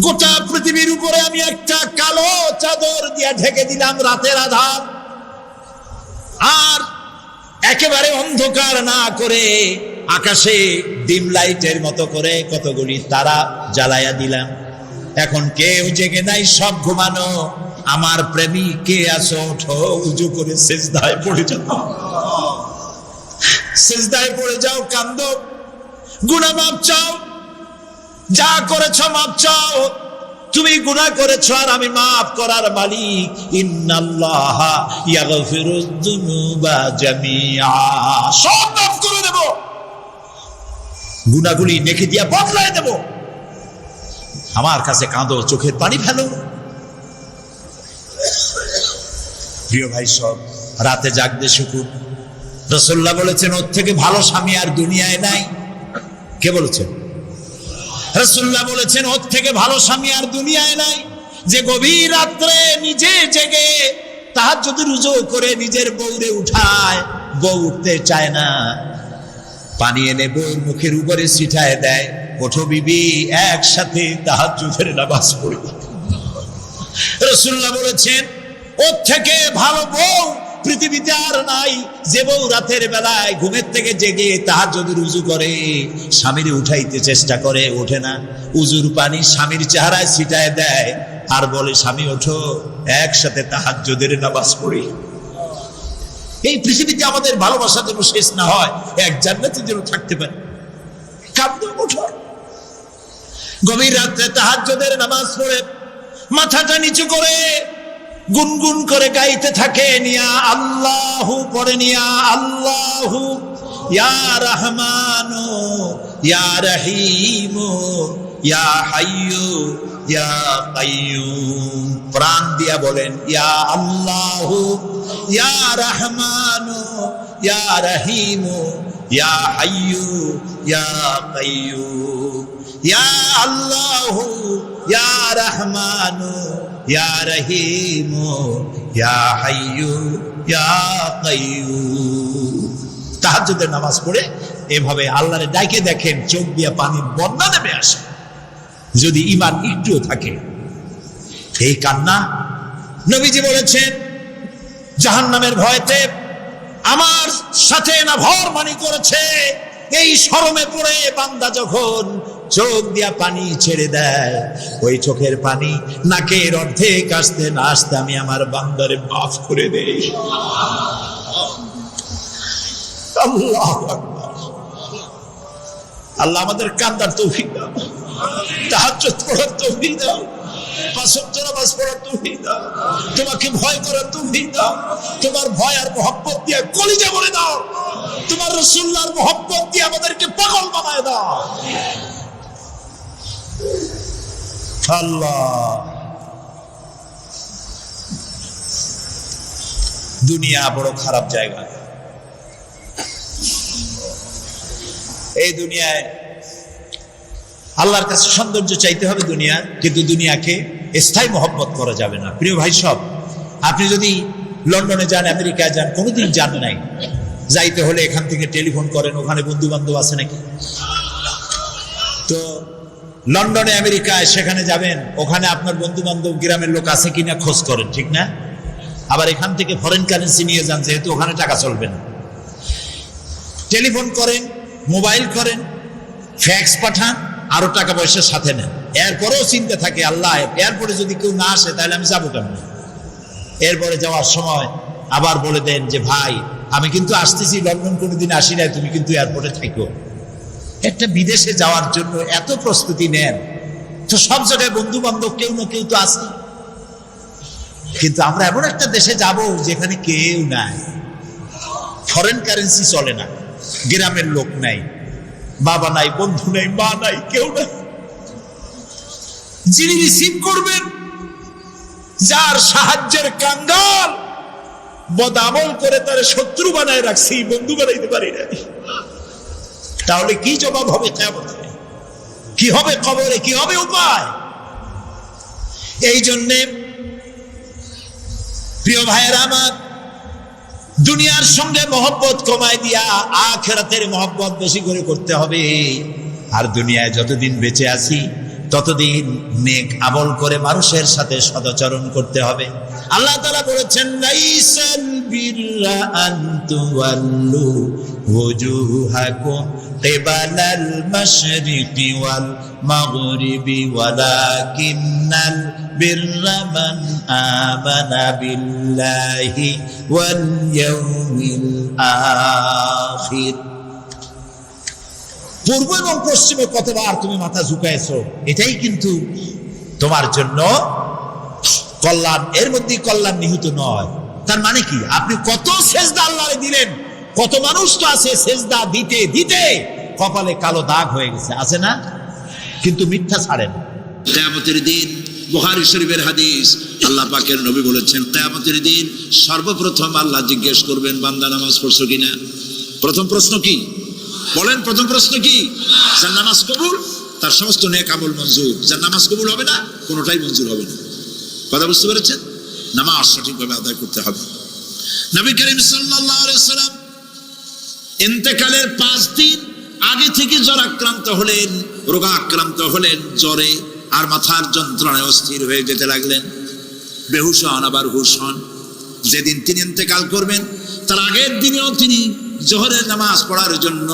গোটা পৃথিবীর উপরে আমি একটা কালো চাদর দিয়ে ঢেকে দিলাম রাতের আধার, আর একেবারে অন্ধকার না করে আকাশে ডিম লাইটের মতো করে কতগুলি তারা জ্বালাইয়া দিলাম। এখন কেউ জেগে নাই, সব ঘুমানো। আমার প্রেমিক কে আছো? ওঠো, উজু করে সিজদায় পড়ে যাও, সিজদায় পড়ে যাও, কান্দো, গুনাহ মাপ চাও, যা করেছ মাপ চাও। তুমি গুনাহ করেছো আর আমি মাফ করার মালিক। ইন্নাল্লাহা ইয়াগফিরুয যুনুবা জামিআ, সব মাফ করে দেব, গুনাহগুলি নেকি দিয়া বদলায় দেব। আমার কাছে কাঁদো, চোখের পানি ফেলো। প্রিয় ভাই, সব রাতে জাগতে শুকুন। রাসূলুল্লাহ বলেছেন ওর থেকে ভালো স্বামী আর দুনিয়ায় নাই। কে বলেছেন? রাসূলুল্লাহ বলেছেন ওর থেকে ভালো স্বামী আর দুনিয়ায় নাই, যে গভীর রাত্রে নিজে জেগে তাহাজ্জুদ রুজু করে নিজের বউরে উঠায়, বউ উঠতে চায় না, পানি এনে বউর মুখের উপরে ছিটায় দেয়, ওঠো বিবি একসাথে তাহাজ্জুদের নামাজ পড়ি। রাসূলুল্লাহ বলেছেন ওর থেকে ভালো বউ পৃথিবীতে আর নাই, যে বউ রাতের বেলায় ঘুমের থেকে জেগে তাহাজ্জুদের উযু করে, স্বামীর উঠাইতে চেষ্টা করে, ওঠে না, উযুর পানি স্বামীর চেহারায় ছিটায় দেয় আর বলে স্বামী ওঠো একসাথে তাহাজ্জুদের নামাজ পড়ি। এই পৃথিবীতে আমাদের ভালোবাসা যেন শেষ না হয়, এক জান্নাতে যেন থাকতে পারে। কাঁদো, ওঠো। গভীর রাত্রে তাহাজ্জুদের নামাজ পড়ে মাথাটা নিচু করে গুনগুন করে গাইতে থাকে, নিয়া আল্লাহু পড়ে, নিয়া আল্লাহু ইয়া রহমানু ইয়া রহিমু ইয়া হাইয়ু ইয়া কাইয়ুম। প্রাণ দিয়া বলেন ইয়া আল্লাহু ইয়া রহমানু ইয়া রহিমু ইয়া হাইয়ু ইয়া কাইয়ুম, ইয়া আল্লাহু ইয়া রহমানু ইয়া রহিমু ইয়া হাইয়ু ইয়া কাইয়ুম। তাহাজ্জুদের নামাজ পড়ে এভাবে আল্লাহরে ডাকে দেখেন, চোখ দিয়া পানির বন্যা নেমে আসে যদি ঈমান একটুও থাকে। এই কান্না নবীজি বলেছেন জাহান্নামের ভয়তে আমার সাথে না ভরমানি করেছে। এই শরমে পড়ে বান্দা যখন চোখ দিয়া পানি ছেড়ে দেয়, ওই চোখের পানি নাকের অর্ধেক আসতে না আসতে আমি আমার বান্দারে মাফ করে দেই। আল্লাহু আকবার। আল্লাহ আমাদের কান্দার তৌফিক দাও, তাহাজ্জুদ পড়ার তৌফিক দাও, পাঁচ ওয়াক্ত নামাজ পড়ার তৌফিক দাও, তোমাকে ভয় করার তৌফিক দাও, তোমার ভয় আর মহব্বত দিয়ে কলিজা ভরে দাও, তোমার রাসূলুল্লাহর মহব্বত দিয়ে আমাদেরকে পাগল বানায় দাও। আল্লাহ, দুনিয়া বড় খারাপ জায়গা। এই দুনিয়ায় আল্লাহর কাছে সৌন্দর্য চাইতে হবে দুনিয়া, কিন্তু দুনিয়াকে স্থায়ী মহব্বত করা যাবে না। প্রিয় ভাই, সব আপনি যদি লন্ডনে যান, আমেরিকায় যান, কোনোদিন যান নাই, যাইতে হলে এখান থেকে টেলিফোন করেন, ওখানে বন্ধু বান্ধব আছে নাকি? তো লন্ডনে আমেরিকায় সেখানে যাবেন, ওখানে আপনার বন্ধু বান্ধব গ্রামের লোক আছে কিনা খোঁজ করেন, ঠিক না? আবার এখান থেকে ফরেন কারেন্সি নিয়ে যান, যেহেতু ওখানে টাকা চলবে না। টেলিফোন করেন, মোবাইল করেন, ফ্যাক্স পাঠান, আরো টাকা পয়সার সাথে নেন। এরপরেও চিন্তা থাকে আল্লাহ এরপরে যদি কেউ না আসে তাহলে আমি যাবো কেমন। এরপরে যাওয়ার সময় আবার বলে দেন যে ভাই আমি কিন্তু আসতেছি, লন্ডন কোনোদিন আসি নাই, তুমি কিন্তু এয়ারপোর্টে থাকো। একটা বিদেশে যাওয়ার জন্য এত প্রস্তুতি নেন, তো সব জায়গায় বন্ধু বান্ধব কেউ না কেউ তো আছে, কিন্তু আমরা এমন একটা দেশে যাব যেখানে কেউ নাই, ফরেন কারেন্সি চলে না, গ্রামের লোক নাই, বাবা নাই, বন্ধু নাই, মা নাই, কেউ নাই। যিনি রিসিভ করবেন, যার সাহায্যের কাঙ্গাল, বদামল করে তার শত্রু বানায় রাখছি, বন্ধু বানাইতে পারি না, তাহলে কি জবাব হবে কিয়ামতে? কি হবে কবরে? কি হবে উপায়? এই জন্যে প্রিয় ভাইয়েরা আমার, দুনিয়ার সঙ্গে মহব্বত কমায় দিয়া আখিরাতের মহব্বত বেশি করে করতে হবে। আর দুনিয়ায় যতদিন বেঁচে আছি ততদিন নেক আমল করে মানুষের সাথে সদাচরণ করতে হবে। আল্লাহ তাআলা বলেছেন লাইসাল বিররা আন তুওয়াল্লু ওয়াজুহাকুম কিবালাল মাশরিকি ওয়াল মাগরিবি ওয়ালাকিন্নাল বিররা মান আমানা বিল্লাহি ওয়াল ইয়াউমিল আখির। পূর্ব এবং পশ্চিমে কতবার তুমি মাথা ঝুঁকাইছো, এটাই কিন্তু তোমার জন্য কল্যাণ, এর মধ্যে কল্যাণ নিহিত নয়। তার মানে কি, আপনি কত সেজদা আল্লাহরে দিলেন, কত মানুষ তো আছে সেজদা দিতে দিতে কপালে কালো দাগ হয়ে গেছে, আছে না? কিন্তু মিথ্যা ছাড়েন। কিয়ামতের দিন, বুখারী শরীফের হাদিস, আল্লাহ পাকের নবী বলেছেন কিয়ামতের দিন সর্বপ্রথম আল্লাহ জিজ্ঞেস করবেন, বান্দা নামাজ পড়ছো কিনা? প্রথম প্রশ্ন কি বলেন? প্রথম প্রশ্ন কি? যার নামাজ কবুল তার সমস্ত নেক আমল মঞ্জুর, যার নামাজ কবুল হবে না কোনোটাই মঞ্জুর হবে না। কথা বুঝতে পেরেছেন? নামাজ সঠিকভাবে আদায় করতে হবে। নবী করিম সাল্লাল্লাহু আলাইহি ওয়াসাল্লাম ইন্তেকালের 5 দিন আগে থেকে জ্বরাক্রান্ত হলেন, রোগাক্রান্ত হলেন, জ্বরে আর মাথার যন্ত্রণায় অস্থির হয়ে যেতে লাগলেন, বেহুশ হন আবার হুশ হন। যেদিন তিনি ইন্তেকাল করবেন তার আগের দিনেও তিনি জোহরের নামাজ পড়ার জন্য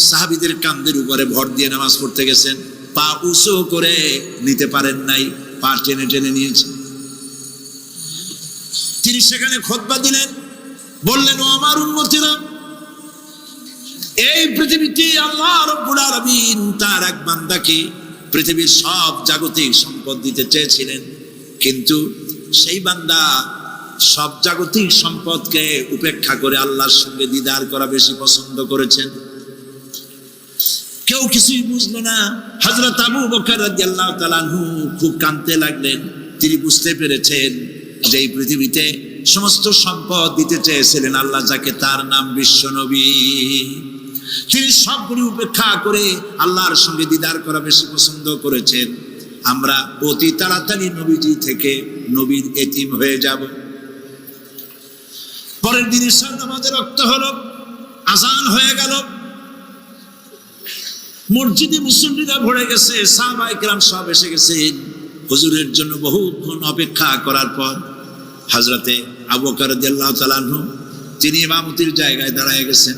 সাহাবীদের কাঁধের উপরে ভর দিয়ে নামাজ পড়তে গেছেন, পা উঁচু করে নিতে পারেন নাই, পা টেনে টেনে নিয়েছেন। তিনি সেখানে খুতবা দিলেন, বললেন, ও আমার উম্মতেরা, এই পৃথিবীতে আল্লাহ রাব্বুল আলামিন তার এক বান্দাকে পৃথিবীর সব জাগতিক সম্পদ দিতে চেয়েছিলেন, কিন্তু সেই বান্দা সব জাগতিক সম্পদকে উপেক্ষা করে আল্লাহর সঙ্গে দিদার করা বেশি পছন্দ করেছেন। কেউ কিছুই বুঝলো না। হযরত আবু বকর রাদিয়াল্লাহু তাআলা আনহু খুব কাঁদতে লাগলেন। তিনি বুঝতে পেরেছেন যে এই পৃথিবীতে সমস্ত সম্পদ দিতে চেয়েছিলেন আল্লাহ যাকে, তার নাম বিশ্বনবী। তিনি সবগুলি উপেক্ষা করে আল্লাহর সঙ্গে দিদার করা বেশি পছন্দ করেছেন। আমরা অতি তাড়াতাড়ি নবীজি থেকে নবীর এতিম হয়ে যাব। পরের দিন ঈশার নামাজের রক্ত হলো, আজান হয়ে গেল, মসজিদে মুসল্লিরা ভরে গেছে, সাহাবায়ে কেরাম সব এসে গেছেন। হুজুরের জন্য বহুক্ষণ অপেক্ষা করার পর হযরতে আবু বকর রাদিয়াল্লাহু তাআলা আনহু তিনি ইমামতির জায়গায় দাঁড়ায় গেছেন।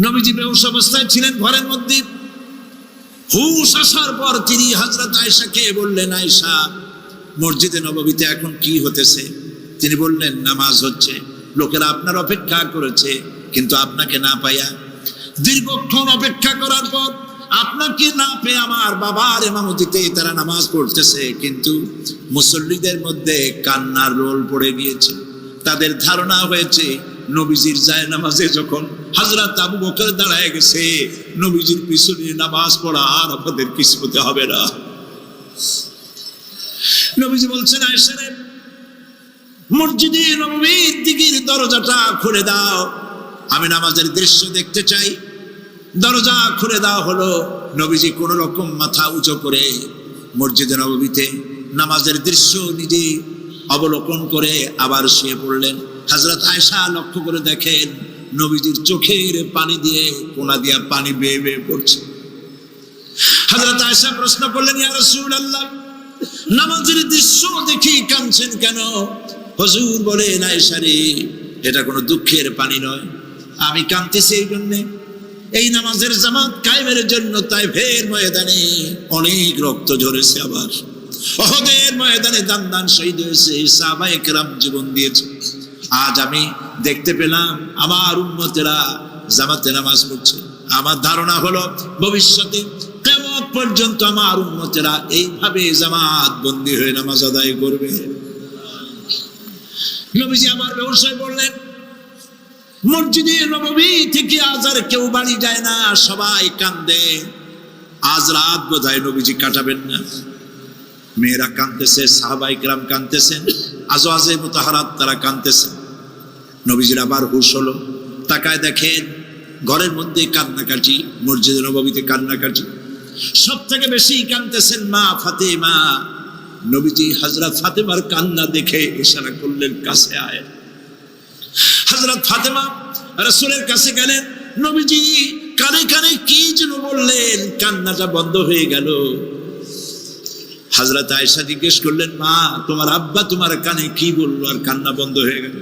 নবীজি বেহুশ অবস্থায় ছিলেন ঘরের মধ্যে। হুশ আসার পর তিনি হযরত আয়েশাকে বললেন, আয়েশা, মসজিদে নববীতে এখন কি হতেছে? তিনি বললেন, নামাজ হচ্ছে, লোকেরা আপনার অপেক্ষা করেছে, কিন্তু আপনাকে না পাইয়া দীর্ঘক্ষণ অপেক্ষা করার পর আপনাকে না পেয়ে আমার বাবার ইমামতিতে তারা নামাজ পড়তেছে, কিন্তু মুসল্লিদের মধ্যে কান্নার রোল পড়ে গিয়েছে। তাদের ধারণা হয়েছে নবীজির জায়নামাজে যখন হযরত আবু বকর দাঁড়ায় গেছে, নবীজির পিছনে নামাজ পড়া আর আমাদের কিসমতে হবে না। নবীজি বলছেন, আয়েশা রে, মসজিদে নববীর দিকের দরজাটা খুলে দাও, আমি নামাজের দৃশ্য দেখতে চাই। দরজা খুলে দেওয়া হলো। নবীজি কোন রকম মাথা উঁচু করে মসজিদে নববীতে নামাজের দৃশ্য নিজে অবলোকন করে আবার শুয়ে পড়লেন। হযরত আয়েশা লক্ষ্য করে দেখেন নবীজির চোখের পানি দিয়ে কোনা দিয়া পানি বেয়ে বেয়ে পড়ছে। হযরত আয়েশা প্রশ্ন করলেন, ইয়া রাসূলুল্লাহ, নামাজের দৃশ্য দেখি কাঁদছেন কেন? হুজুর বলেন, আয়েশা রে, এটা কোনো দুঃখের পানি নয়, আমি কাঁদতেছি এই জন্যে, এই নামাজের জামাত কায়েমের জন্য তাইফের ময়দানে অনেক রক্ত ঝরেছে, আবার উহুদের ময়দানে দান দান শহীদ হয়েছে, সাহাবায়ে কেরাম জীবন দিয়েছে। আজ আমি দেখতে পেলাম আমার উম্মতেরা জামাতে নামাজ পড়ছে। আমার ধারণা হলো ভবিষ্যতে কিয়ামত পর্যন্ত আমার উম্মতেরা এইভাবে জামাত বন্দী হয়ে নামাজ আদায় করবে। নবীজি আমার ব্যবসায় বললেন, মসজিদে নববী থেকে আজ আর কেউ বাড়ি যায় না, সবাই কান্দে। আজ রাত বোধহয় নবীজি কাটাবেন না। মেয়েরা কাঁদতেছে, সাহাবায়ে কেরাম কাঁদতেছেন, আজওয়াজে মুতাহারাত তারা কাঁদতেছেন। নবীজির আবার হুশ হলো, তাকায় দেখেন ঘরের মধ্যে কান্নাকাটি, মসজিদে নববীতে কান্নাকাটি। সব থেকে বেশি কাঁদতেছেন মা ফাতেমা। নবীজি হযরত ফাতেমার কান্না দেখে ইশারা করলেন, কাছে আয়। হযরত ফাতেমা রাসূলের কাছে গেলেন। নবীজি কানে কানে কি যেন বললেন, কান্নাটা বন্ধ হয়ে গেল। হযরত আয়েশা জিজ্ঞেস করলেন, মা, তোমার আব্বা তোমার কানে কি বললো আর কান্না বন্ধ হয়ে গেল?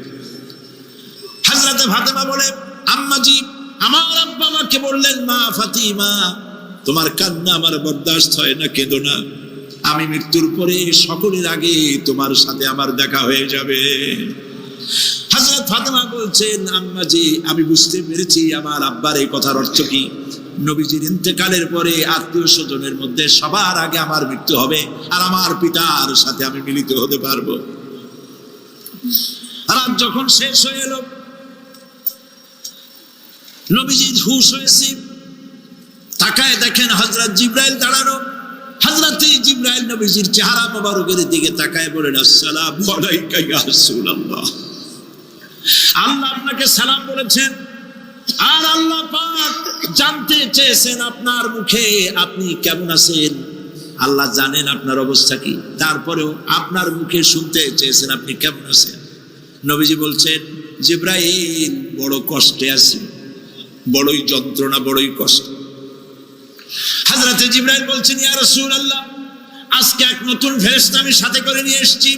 হযরত ফাতেমা বলে, আম্মাজি, আমার আব্বা আমাকে বললেন, মা ফাতিমা, তোমার কান্না আমার বরদাস্ত হয় না, কেঁদো না, আমি মৃত্যুর পরে সকলের আগে তোমার সাথে আমার দেখা হয়ে যাবে। হযরত ফাতেমা বলছেন, আম্মাজি, আমি বুঝতে পেরেছি আমার আব্বার এই কথার অর্থ কি। নবীজির ইন্তেকালের পরে আত্মীয় স্বজনের মধ্যে সবার আগে আমার মৃত্যু হবে, আর আমার পিতার সাথে আমি মিলিত হতে পারবো। রাত যখন শেষ হয়ে এলো, নবীজি হুঁশ হয়েছে, তাকায় দেখেন হযরত জিবরাইল দাঁড়ানো। হযরত জিবরাইল নবীজির চেহারা মোবারকের দিকে তাকায় বলেন, আসসালামু আলাইকা ইয়া রাসূলুল্লাহ। আল্লাহ আপনাকে সালাম বলেছেন, আর আল্লাহ পাক জানতে চেয়েছেন আপনার মুখে আপনি কেমন আছেন। আল্লাহ জানেন আপনার অবস্থা কি, তারপরেও আপনার মুখে শুনতে চেয়েছেন আপনি কেমন আছেন। নবীজি বলছেন, জিবরাইল বড় কষ্টে আছি, বড়ই যন্ত্রণা, বড়ই কষ্ট। হযরত জিবরাইল বলছেন, ইয়া রাসূলুল্লাহ, আজকে এক নতুন ফেরেশতা আমি সাথে করে নিয়ে এসেছি।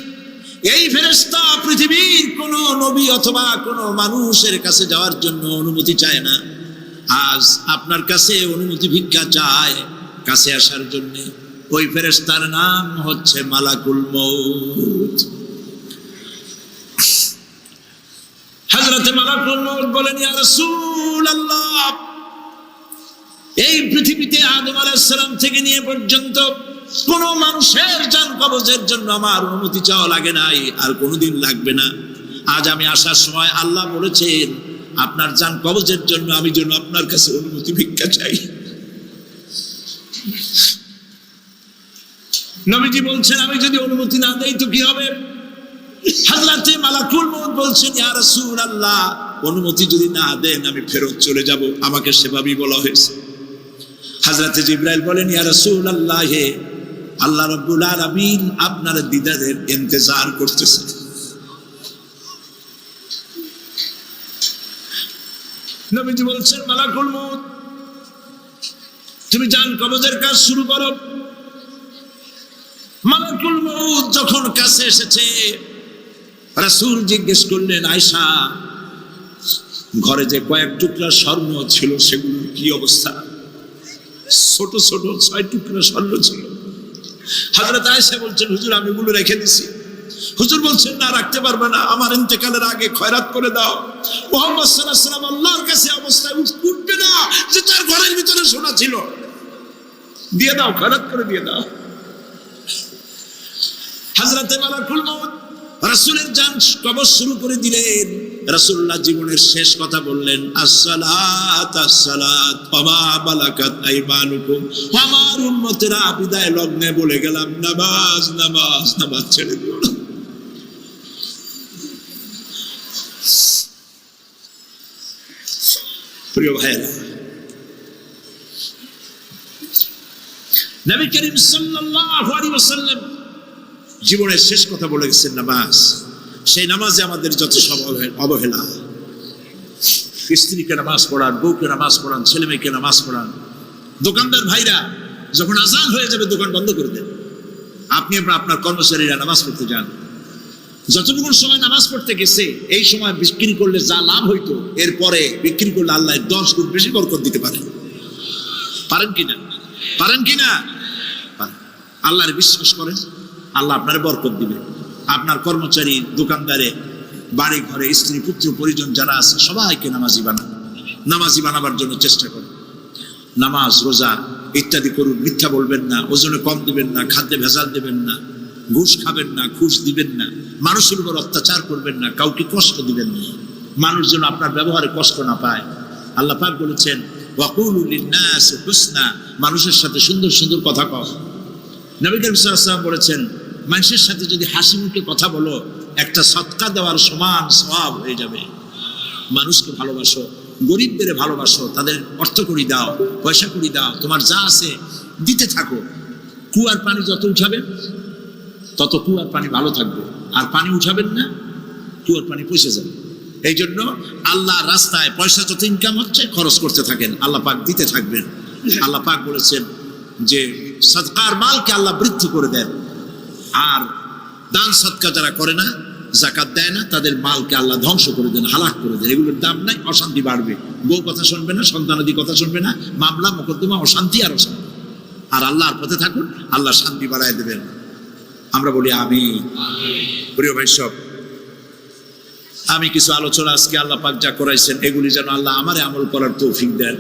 এই ফেরেশতা পৃথিবীর কোন নবী অথবা কোন মানুষের কাছে যাওয়ার জন্য অনুমতি চায় না, আজ আপনার কাছে অনুমতি ভিক্ষা চায় কাছে আসার জন্য। ওই ফেরেশতার নাম হচ্ছে মালাকুল মউত। হযরত মালাকুল মউত বলেন, ইয়া রাসূলুল্লাহ, এই পৃথিবীতে আদম আলাইহিস সালাম থেকে নিয়ে পর্যন্ত কোন মানুষের জান কবজের জন্য আমার অনুমতি চাওয়া লাগে নাই, আর কোনোদিন লাগবে না। আজ আমি আসার সময় আল্লাহ বলেছেন আপনার জান কবজের জন্য আমি যেন আপনার কাছে অনুমতি ভিক্ষা চাই। নবীজি বলছেন, আমি যদি অনুমতি না দেই তো কি হবে? হযরত মালাকুল মউত বলছেন, ইয়া রাসূলুল্লাহ, অনুমতি যদি না দেন আমি ফেরত চলে যাব, আমাকে সেভাবেই বলা হয়েছে। হযরত জিবরাইল বলেন, ইয়া রাসূলুল্লাহ, আল্লাহ রাব্বুল আলামিন আপনার দিদারের ইন্তজার করতেছে। নবীজি বলছেন, মালাকুল মউত, তুমি জান কবজের কাজ শুরু করো। মালাকুল মউত যখন কাছে এসেছে, রাসূল জিজ্ঞেস করলেন, আয়েশা, ঘরে যে কয়েক টুকরা স্বর্ণ ছিল সেগুলোর কি অবস্থা? ছোট ছোট 6 টুকরা স্বর্ণ ছিল। হযরত আয়েশা বলছেন, হুজুর আমি এগুলো রেখে দিছি। হুজুর বলছেন, না, রাখতে পারবে না, আমার ইন্তেকালের আগে খয়রাত করে দাও। মুহাম্মদ সাল্লাল্লাহু আলাইহি ওয়াসাল্লাম আল্লাহর কাছে অবস্থায় উঠবে না যে তার ঘরের ভিতরে সোনা ছিল, দিয়ে দাও, খয়রাত করে দিয়ে দাও। হযরত মালাকুল মউত রাসূলের জান কবজ শুরু করে দিলেন। রাসূলুল্লাহ জীবনের শেষ কথা বললেন, আসসালাত আসসালাত ওয়া মা বালাকাত আইমানুকুম। আমার উম্মতেরা বিদায় লগ্নে বলে গেলাম, নামাজ নামাজ নামাজ ছেড়ে দিও না। প্রিয় ভাইরা, নবী করিম সাল্লাল্লাহু আলাইহি ওয়াসাল্লাম জীবনের শেষ কথা বলে গেছেন নামাজ। সেই নামাজে আমাদের যত সব অবহেলা, স্ত্রীকে নামাজ পড়ান, বউকে নামাজ পড়ান, ছেলে মেয়েকে নামাজ পড়ান। দোকানদার ভাইরা যখন আজান হয়ে যাবে দোকান বন্ধ করে দেন, আপনি আপনার কর্মচারীরা নামাজ পড়তে যান। যতটুকু সময় নামাজ পড়তে গেছে এই সময় বিক্রি করলে যা লাভ হইতো, এরপরে বিক্রি করলে আল্লাহ 10 গুণ বেশি বরকত দিতে পারেন। পারেন কিনা? পারেন কিনা? আল্লাহর বিশ্বাস করেন, আল্লাহ আপনার বরকত দিবে। আপনার কর্মচারী, দোকানদারে, বাড়ি ঘরে স্ত্রী পুত্র পরিজন যারা আছে সবাইকে নামাজি বানান। নামাজি বানাবার জন্য চেষ্টা করুন। নামাজ রোজা ইত্যাদি করুন। মিথ্যা বলবেন না, ওজনে কম দিবেন না, খাদ্যে ভেজাল দেবেন না, ঘুষ খাবেন না, ঘুষ দিবেন না, মানুষের উপর অত্যাচার করবেন না, কাউকে কষ্ট দিবেন না, মানুষ যেন আপনার ব্যবহারে কষ্ট না পায়। আল্লাহ পাক বলেছেন, ওয়াকুলু লিন-নাসি হুসনা, মানুষের সাথে সুন্দর সুন্দর কথা কও। নবী করিম সাল্লাল্লাহু আলাইহি ওয়াসাল্লাম বলেছেন, মানুষের সাথে যদি হাসি মুখে কথা বলো একটা সদকা দেওয়ার সমান সওয়াব হয়ে যাবে। মানুষকে ভালোবাসো, গরিবদের ভালোবাসো, তাদের অর্থ করি দাও, পয়সা করি দাও, তোমার যা আছে দিতে থাকো। কুয়ার পানি যত উঠাবেন তত কুয়ার পানি ভালো থাকবে, আর পানি উঠাবেন না কুয়ার পানি পয়সা যাবে। এই জন্য আল্লাহর রাস্তায় পয়সা যত ইনকাম হচ্ছে খরচ করতে থাকেন, আল্লাহ পাক দিতে থাকবেন। আল্লাহ পাক বলেছেন যে সদকার মালকে আল্লাহ বৃদ্ধি করে দেন, আর দান সদকা যারা করে না, যাকাত দেয় না, তাদের মালকে আল্লাহ ধ্বংস করে দেন, হালাক করে দেন। এগুলোর দাম নাই, অশান্তি বাড়বে। বউ কথা শুনবে না, সন্তানাদি কথা শুনবে না, মামলা মোকদ্দমা, অশান্তি আর অশান্তি। আর আল্লাহর পথে থাকুন, আল্লাহ শান্তি বাড়ায় দেবেন। আমরা বলি আমিন। প্রিয় ভাই সব, আমি কিছু আলোচনা আজকে আল্লাহ পাক যা করাইছেন এগুলি যেন আল্লাহ আমারে আমল করার তৌফিক দেন।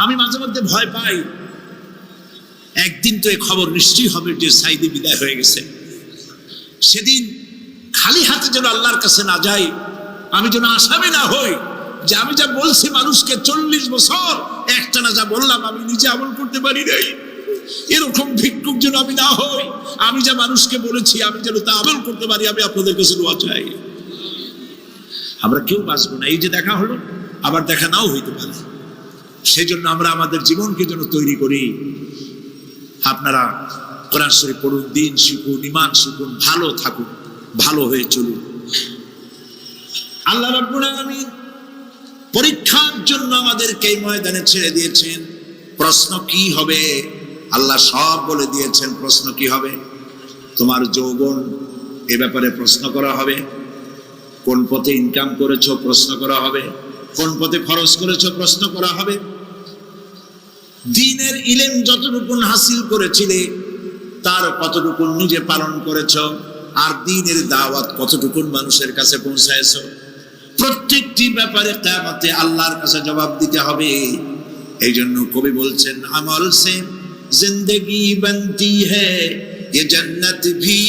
আমি মাঝে মধ্যে ভয় পাই, একদিন তো এই খবর নিশ্চয়ই হবে যে সাইদি বিদায় হয়ে গেছে। সেদিন খালি হাতে যেন আল্লাহর কাছে না যাই, আমি যেন আসামি না হই যে আমি যা বলছি মানুষকে 40 বছর একটানা যা বললাম আমি নিজে আমল করতে পারি নাই। এরকম ভিক্ষুক যেন আমি না হই, আমি যা মানুষকে বলেছি আমি যেন তা আমল করতে পারি। আমি আপনাদের কাছে দোয়া চাই। আমরা কেউ বাঁচবো না, এই যে দেখা হলো আবার দেখা নাও হইতে পারে। সেই জন্য আমরা আমাদের জীবনকে যেন তৈরি করি। আপনারা কোরআন শরীফ পড়ুন, দিন শিখুন, ঈমান শিখুন, ভালো থাকুন, ভালো হয়ে চলুন। আল্লাহ রাব্বুল আলামিন পরীক্ষার জন্য আমাদেরকে এই ময়দানে ছেড়ে দিয়েছেন। প্রশ্ন কি হবে আল্লাহ সব বলে দিয়েছেন। প্রশ্ন কি হবে? তোমার যৌবন, এ ব্যাপারে প্রশ্ন করা হবে। কোন পথে ইনকাম করেছো প্রশ্ন করা হবে। কোন পথে খরচ করেছো প্রশ্ন করা হবে। দ্বীনের ইলম যতটুকু হাসিল করেছিলে তার কতটুকু নিজে পালন করেছো, আর দ্বীনের দাওয়াত কতটুকু মানুষের কাছে পৌঁছায়ছো। প্রত্যেকটি ব্যাপারে কিয়ামতে আল্লাহর কাছে জবাব দিতে হবে। এই জন্য কবি বলছেন, আমল সে জিন্দেগি বনতি হ্যায়, ये जन्नत भी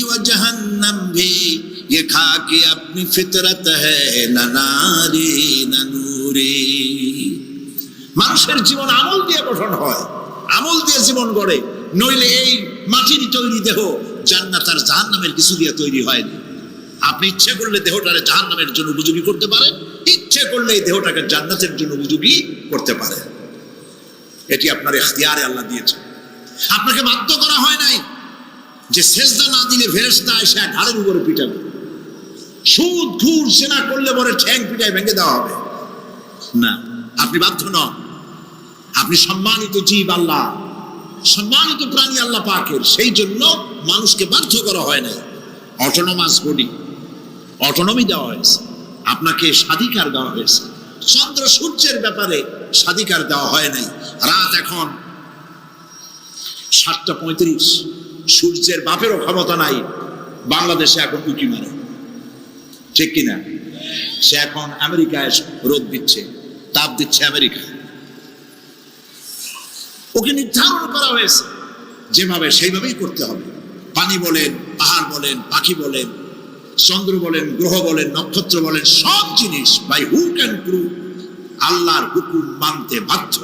व जहन्नम भी, ये खाके अपनी फितरत है, ना नारी ना नूरी। মানুষের জীবন আমল দিয়ে গঠন হয়, আমল দিয়ে জীবন গড়ে। নইলে এই মাটির তৈরি দেহ জান্নাত আর জাহান্নামের কিছু দিয়ে তৈরি হয়নি। আপনি ইচ্ছে করলে দেহটাকে জাহান্নামের জন্য উপযোগী করতে পারেন, ইচ্ছে করলে এই দেহটাকে জান্নাতের জন্য উপযোগী করতে পারেন। এটি আপনার ইখতিয়ারে আল্লাহ দিয়েছে। আপনাকে বাধ্য করা হয় নাই যে সেজদা না দিলে ফেরেশতা এসে ঘাড়ের উপরে পিটাবে, সুদ ঘুর সেনা করলে পরে ঠ্যাং পিটায় ভেঙে দেওয়া হবে না। আপনি বাধ্য নন। আপনি সম্মানিত জীব, আল্লাহ সম্মানিত প্রাণী আল্লাহ পাকের। সেই জন্য মানুষকে বাধ্য করা হয় নাই। অটোনোমাস বডি, অটোনমি দেওয়া হয়েছে, আপনাকে স্বাধিকার দেওয়া হয়েছে। চন্দ্র সূর্যের ব্যাপারে স্বাধিকার দেওয়া হয় নাই। রাত এখন 7:35, সূর্যের বাপেরও ক্ষমতা নাই বাংলাদেশে এখন উঁকি মারে, ঠিক কিনা? সে এখন আমেরিকায় রোদ দিচ্ছে, তাপ দিচ্ছে আমেরিকায়। ওকে নির্ধারণ করা হয়েছে যেভাবে, সেইভাবেই করতে হবে। পানি বলেন, পাহাড় বলেন, পাখি বলেন, চন্দ্র বলেন, গ্রহ বলেন, নক্ষত্র বলেন, সব জিনিস বাই হুক অ্যান্ড ক্রুক আল্লাহর হুকুম মানতে বাধ্য।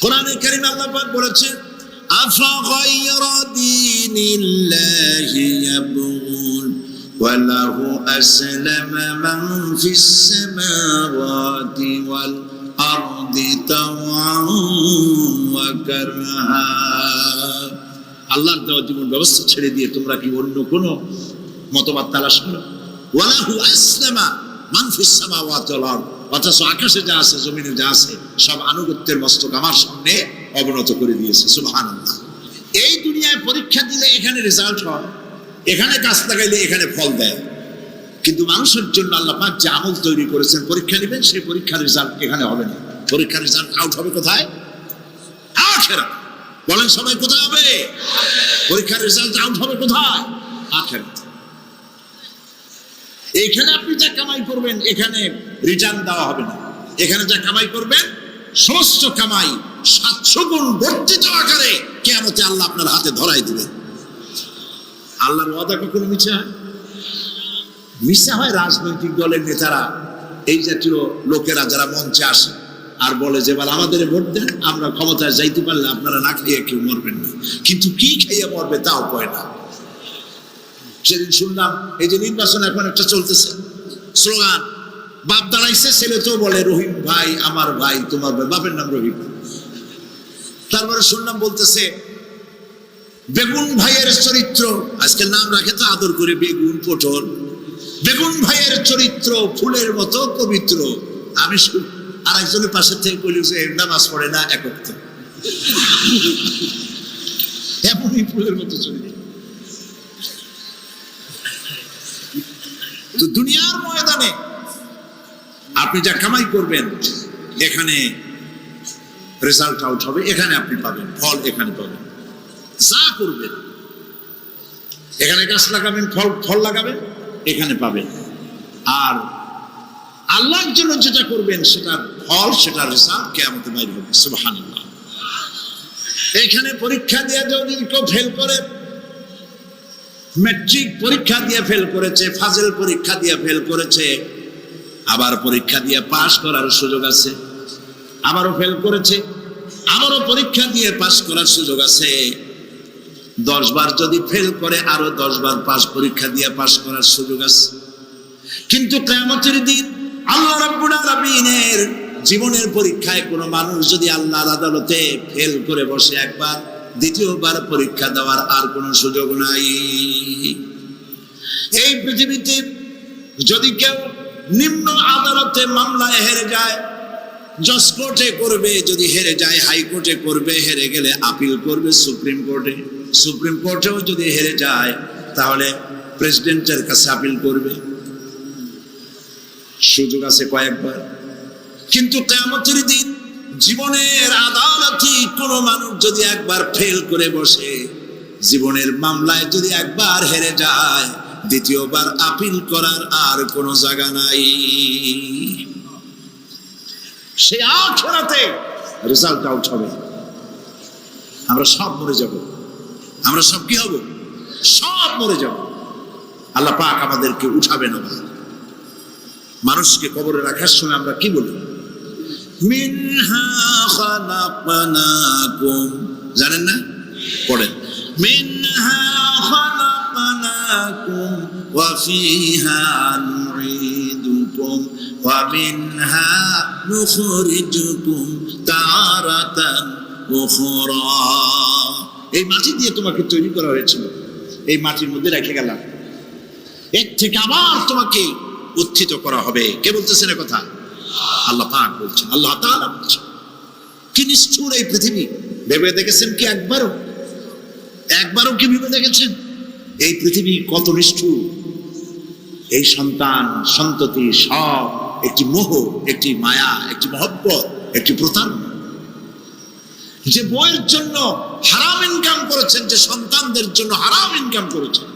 কোরআনে কারীমে আল্লাহ পাক বলেছেন, আফাগায়রা দীনিল্লাহি ইয়াবগুন ওয়া লাহু আসলামা মান ফিস সামাওয়াতি ওয়াল আরদি তাওআন ওয়া কারহা। আল্লাহর দেওয়া জীবন ব্যবস্থা ছেড়ে দিয়ে তোমরা কি অন্য কোনো মতবাদ তালাশ করো? ওয়া লাহু আসলামা মান ফিস সামাওয়াতি ওয়াল আরদ, অথচ আকাশে যা আছে জমিনে যা আছে সব আনুগত্যের মস্তক আমার সামনে অবনত করে দিয়েছে। সুবহানাল্লাহ। এই দুনিয়ায় পরীক্ষা দিলে এখানে রেজাল্ট হয়, এখানে গাছ লাগাইলে এখানে ফল দেয়। কিন্তু মানুষের জন্য আল্লাহ পাক যে আমল তৈরি করেছেন, পরীক্ষা নেবেন, সেই পরীক্ষার রেজাল্ট এখানে হবে না। পরীক্ষার রেজাল্ট আউট হবে কোথায়? আখিরাত। বলেন সবাই, কোথায় হবে? পরীক্ষার রেজাল্ট আউট হবে কোথায়? আখিরাত। এইখানে আপনি যা কামাই করবেন এখানে রিটার্ন দেওয়া হবে না। এখানে যা কামাই করবেন সমস্ত কামাই 700 গুণ বর্ধিত আকারে কিয়ামতে আল্লাহ আপনার হাতে ধরাই দিবেন। আল্লাহর ওয়াদা কখনো মিথ্যা হয়? মিথ্যা হয় রাজনৈতিক দলের নেতারা, এই জাতীয় লোকেরা যারা মঞ্চে আসে আর বলে যে বল আমাদের ভোট দেন, আমরা ক্ষমতায় যাইতে পারলে আপনারা না খেয়ে কেউ মরবেন না। কিন্তু কি খেয়ে মরবে তাও কয় না। সেদিন শুনলাম এই যে নির্বাচন এখন একটা চলতেছে, স্লোগান বাপ দাঁড়াইছে, ছেলে তো বলে রহিম ভাই আমার ভাই, তোমার ভাই, বাপের নাম রহিম। তারপরে শুনলাম বলতেছে বেগুন ভাইয়ের চরিত্র, আজকে নাম রাখে তো আদর করে বেগুন, পটল। বেগুন ভাইয়ের চরিত্র ফুলের মতো পবিত্র। আমি আর একজনের পাশের থেকে বলি যে নামাজ পড়ে না, একক তো এমনই ফুলের মতো চরিত্র। তো দুনিয়ার ময়দানে আপনি যা কামাই করবেন এখানে রেজাল্ট আউট হবে, এখানে আপনি পাবেন ফল, এখানে পাবেন। যা করবেন এখানে গাছ লাগাবেন, ফল লাগাবেন, এখানে পাবেন। আর আল্লাহর জন্য যেটা করবেন সেটার ফল, সেটার রেজাল্ট কিয়ামতে বাইর হবে। সুবহানাল্লাহ। এখানে পরীক্ষা দিয়ে যদি কেউ ফেল করে, ম্যাট্রিক পরীক্ষা দিয়ে ফেল করেছে, ফাজিল পরীক্ষা দিয়ে ফেল করেছে, আবার পরীক্ষা দিয়ে পাস করার সুযোগ আছে, আবারও ফেল করেছে, আবারও পরীক্ষা দিয়ে পাস করার সুযোগ আছে। 10 বার যদি ফেল করে আরো 10 বার পাস পরীক্ষা দিয়ে পাস করার সুযোগ আছে। কিন্তু কিয়ামতের দিন আল্লাহ রাব্বুল আলামিনের জীবনের পরীক্ষায় কোনো মানুষ যদি আল্লাহর আদালতে ফেল করে বসে একবার, দ্বিতীয়বার পরীক্ষা দেওয়ার আর কোনো সুযোগ নাই। এই পৃথিবীতে যদি কেউ নিম্ন আদালতে মামলায় হেরে যায়, জজ কোর্টে করবে, যদি হেরে যায় হাইকোর্টে করবে, হেরে গেলে আপিল করবে সুপ্রিম কোর্টে, সুপ্রিম কোর্টেও যদি হেরে যায় তাহলে প্রেসিডেন্টের কাছে আপিল করবে। সুযোগ আছে কয়েকবার। কিন্তু কিয়ামতের দিন জীবনের আদালতে কোনো মানুষ যদি একবার ফেল করে বসে, জীবনের মামলায় যদি একবার হেরে যায়, দ্বিতীয়বার আপিল করার আর কোনো জায়গা নাই। সে আখিরাতে রেজাল্ট আউট হবে। আমরা সব মরে যাব, আমরা সব কি হব? সব মরে যাব। আল্লাহ পাক আমাদেরকে উঠাবে না। মানুষকে কবরে রাখার সময় আমরা কি বলি? মিনহা খালাকনাকুম, জানেন না? পড়েন, মিনহা খালাকনাকুম ওয়া ফিহা নুঈদুকুম ওয়া মিনহা নুখরিজুকুম তারাতান উখরা। এই মাটি দিয়ে তোমাকে তৈরি করা হয়েছিল, এই মাটির মধ্যে রেখে গেলাম, এর থেকে আবার তোমাকে উত্থিত করা হবে। কে বলতেছেন এ কথা? আল্লাহ পাক বলছেন, আল্লাহ তাআলা বলছেন। কি নিষ্ঠুর এই পৃথিবী! ভেবে দেখেছেন কি একবারও? একবারও কি ভেবে দেখেছেন এই পৃথিবী কত নিষ্ঠুর? এই সন্তান সন্ততি সব একটি মোহ, একটি মায়া, একটি মহব্বত, একটি প্রতারণা। যে বইয়ের জন্য হারাম ইনকাম করেছেন, যে সন্তানদের জন্য হারাম ইনকাম করেছেন,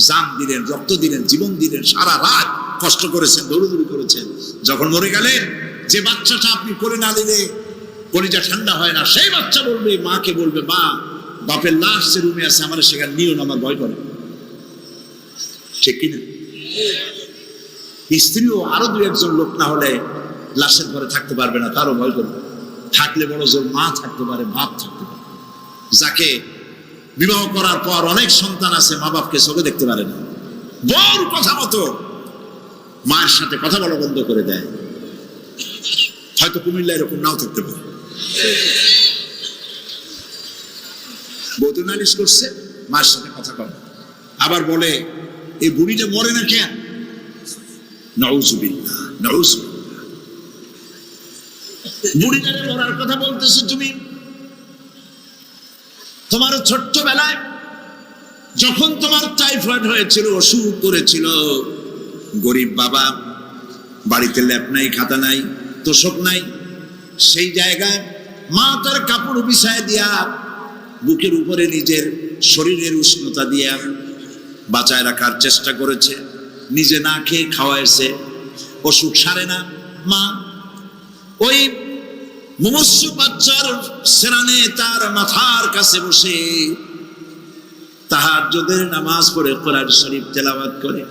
জান দিলেন, রক্ত দিলেন, জীবন দিলেন, সারা রাত কষ্ট করেছেন, দৌড়দৌড়ি করেছেন, যখন মরে গেলেন, যে বাচ্চাটা আপনি করে না দিলে কলিজা ঠান্ডা হয় না, সেই বাচ্চা বলবে, মাকে বলবে, মা বাপের লাশ যে রুমে আছে আমার সেখানে নিও না, আমার ভয় করে। ঠিক কিনা? স্ত্রীও আরো 2-1 লোক না হলে লাশের ঘরে থাকতে পারবে না, তারও ভয় করবে। থাকলে বড় জোর মা থাকতে পারে, বাপ থাকতে পারে। যাকে বিবাহ করার পর অনেক সন্তান আছে, মা বাপকে চোখে দেখতে পারে না, বউর কথা মতো মায়ের সাথে কথা বলা বন্ধ করে দেয়। হয়তো কুমিল্লা এরকম নাও থাকতে পারে। বউ তো নালিশ করছে, মায়ের সাথে কথা বলে, আবার বলে এই বুড়িটা মরে না কেন? নাউযুবিল্লাহ, নাউযুবিল্লাহ। বুড়িটারে মরার কথা বলতেছো তুমি। তোমার ছোট্টবেলায় যখন তোমার টাইফয়েড হয়েছিল, অসুখ করেছিল, গরিব বাবা, বাড়িতে ল্যাপ নাই, খাতা নাই, তোষক নাই, সেই জায়গায় মা তার কাপড় বিছায় দিয়া বুকের উপরে নিজের শরীরের উষ্ণতা দিয়া বাঁচায় রাখার চেষ্টা করেছে, নিজে না খেয়ে খাওয়াইছে, অসুখ সারে না। মা ওই মুমূর্ষু বাচ্চার সেরানে তার মাথার কাছে বসে তাহাজ্জুদের নামাজ পড়ে কোরআন শরীফ তেলাওয়াত করে,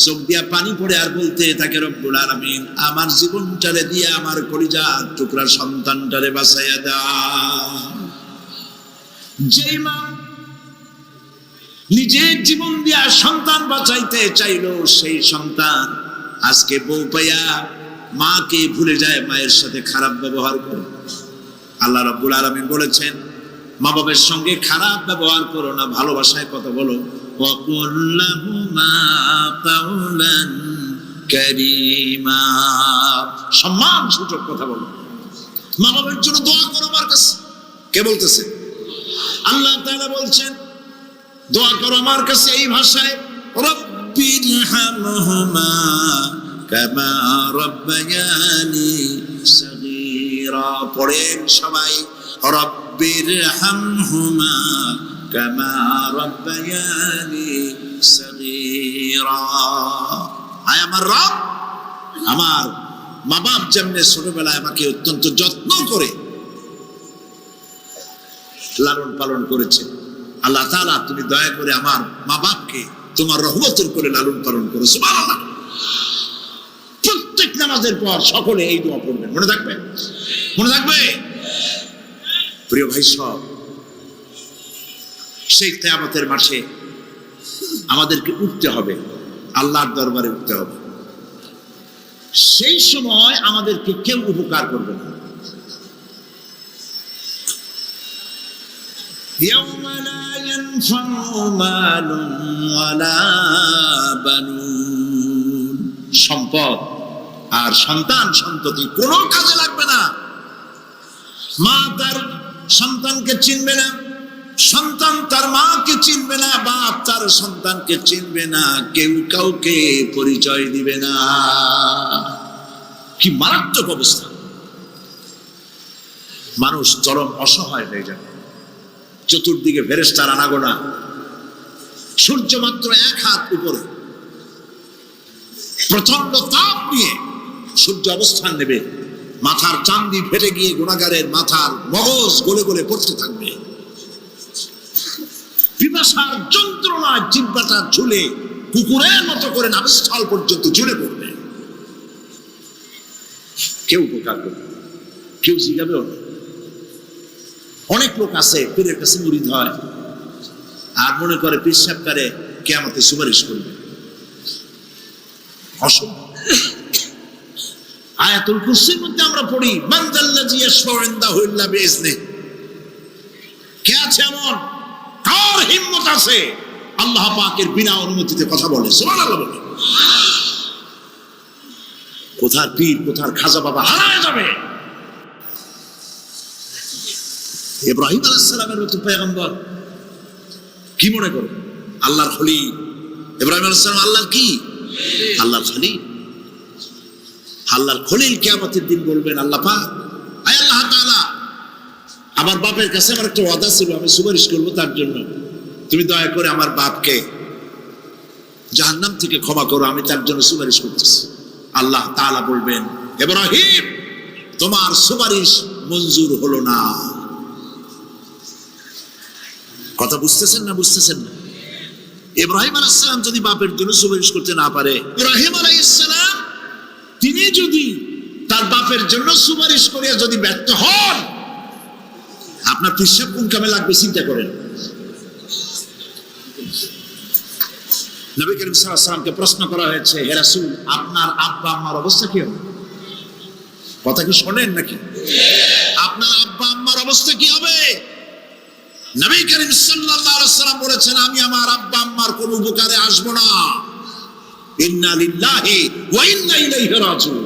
চোখ দিয়া পানি পড়ে আর বলতে থাকে, রব্বুল আলামিন আমার জীবনটারে দিয়ে আমার কলিজার টুকরা সন্তানটারে বাঁচাইয়া দাও। যেই মা নিজের জীবন দিয়া সন্তান বাঁচাইতে চাইলো, সেই সন্তান আজকে বউ পাইয়া মাকে ভুলে যায়, মায়ের সাথে খারাপ ব্যবহার করে। আল্লাহ রাব্বুল আলামিন বলেছেন, মা বাবার সঙ্গে খারাপ ব্যবহার করো না, ভালোবাসায় কথা বলো। ওয়াকুল লাহুমা কাওলান কারীমা, সম্মান সূচক কথা বলো। মা বাবার জন্য দোয়া করো আমার কাছে। কে বলতেছে? আল্লাহ তাআলা বলছেন, দোয়া করো আমার কাছে এই ভাষায়, রব্বিরহামহুমা কামা রাব্বায়ানি সাগীরা। পড়েন সবাই, রব্বিরহামহুমা কামা রাব্বায়ানি সাগীরা। আয় আমার রব, আমার মা বাপ যেমনি ছোটবেলায় আমাকে অত্যন্ত যত্ন করে লালন পালন করেছে, আল্লাহ তাআলা তুমি দয়া করে আমার মা বাপকে তোমার রহমতের করে লালন পালন করো। সুবহানাল্লাহ। প্রত্যেক নামাজের পর সকলে এই দোয়া পড়বেন, মনে থাকবে? মনে থাকবে? প্রিয় ভাই সব, সেই কিয়ামতের মাঠে আমাদেরকে উঠতে হবে, আল্লাহর দরবারে উঠতে হবে। সেই সময় আমাদেরকে কেউ উপকার করবে না। يوم لا ينفع مال ولا بنون, সম্পদ আর সন্তান সন্ততি কোনো কাজে লাগবে না। মা তার সন্তানকে চিনবে না, সন্তান তার মাকে চিনবে না, বাপ তার সন্তানকে চিনবে না, কেউ কাউকে পরিচয় দিবে না। কি মারাত্মক অবস্থা! মানুষ চরম অসহায় হয়ে যাবে। চতুর্দিকে ফেরেশতার আনাগোনা, সূর্য মাত্র 1 হাত উপরে, প্রচন্ড তাপ নিয়ে সূর্য অবস্থান নেবে, মাথার চান্দি ফেটে গিয়ে গুনাহগারের মাথার মগজ গলে গলে পড়তে থাকবে। পিপাসার যন্ত্রণায় জিহ্বাটা ঝুলে কুকুরের মতো করে নাভিস্থল পর্যন্ত ঝুলে পড়বে। কেউ উপকার করবে, কেউ জিজ্ঞাবেও না। অনেক লোক আছে পীরের কাছে মুরিদ হয় আর মনে করে পীর সাহেব কারে কিয়ামতে সুপারিশ করবে। অসম্ভব। আয়াতুল কুরসির মধ্যে আমরা পড়ি, মান যাল্লাযী ইয়াশফাউ ইনদাহু ইল্লা বিইজনিহি। কে আছে এমন, কার হিম্মত আছে আল্লাহ পাকের বিনা অনুমতিতে কথা বলে? সুবহানাল্লাহ বলে। কোথার পীর কোথার খাজা বাবা হারায় যাবে। ইব্রাহিম আলাইহিস সালামের মতো পয়গম্বর কি মনে করে? আল্লাহর খলিল। ইব্রাহিম আলাইহিস সালাম আল্লাহর কি? আল্লাহর খলিল। আল্লাহর খলিল কিয়ামতের দিন বলবেন, আল্লাহ পাক, আয় আল্লাহ তাআলা, আমার বাপের কাছে আমার একটা ওয়াদা ছিল, আমি সুপারিশ করবো তার জন্য, তুমি দয়া করে আমার বাপকে জাহান্নাম থেকে ক্ষমা করো, আমি তার জন্য সুপারিশ করতেছি। আল্লাহ তাআলা বলবেন, ইব্রাহিম, তোমার সুপারিশ মঞ্জুর হলো না। কথা বুঝতেছেন না? বুঝতেছেন না? ইব্রাহিম আলাইহিস সালাম যদি বাপের জন্য সুপারিশ করতে না পারে, ইব্রাহিম আলাইহিস সালাম তিনি যদি তার বাপের জন্য সুপারিশ করে যদি ব্যর্থ হন, আপনার পিসাব কোন কামে লাগবে চিন্তা করেন। নবী করিম সাল্লাল্লাহু আলাইহি ওয়াসাল্লামকে প্রশ্ন করা হয়েছে, হে রাসূল, আপনার আব্বা আম্মার অবস্থা কি হবে? কথা কি শোনেন নাকি? আপনার আব্বা আম্মার অবস্থা কি হবে? নবী করিম সাল্লাল্লাহু আলাইহি ওয়াসাল্লাম বলেছেন, আমি আমার আব্বা আম্মার কোনো উপকারে আসবো না। ইন্না লিল্লাহি ওয়া ইন্না ইলাইহি রাজিউন।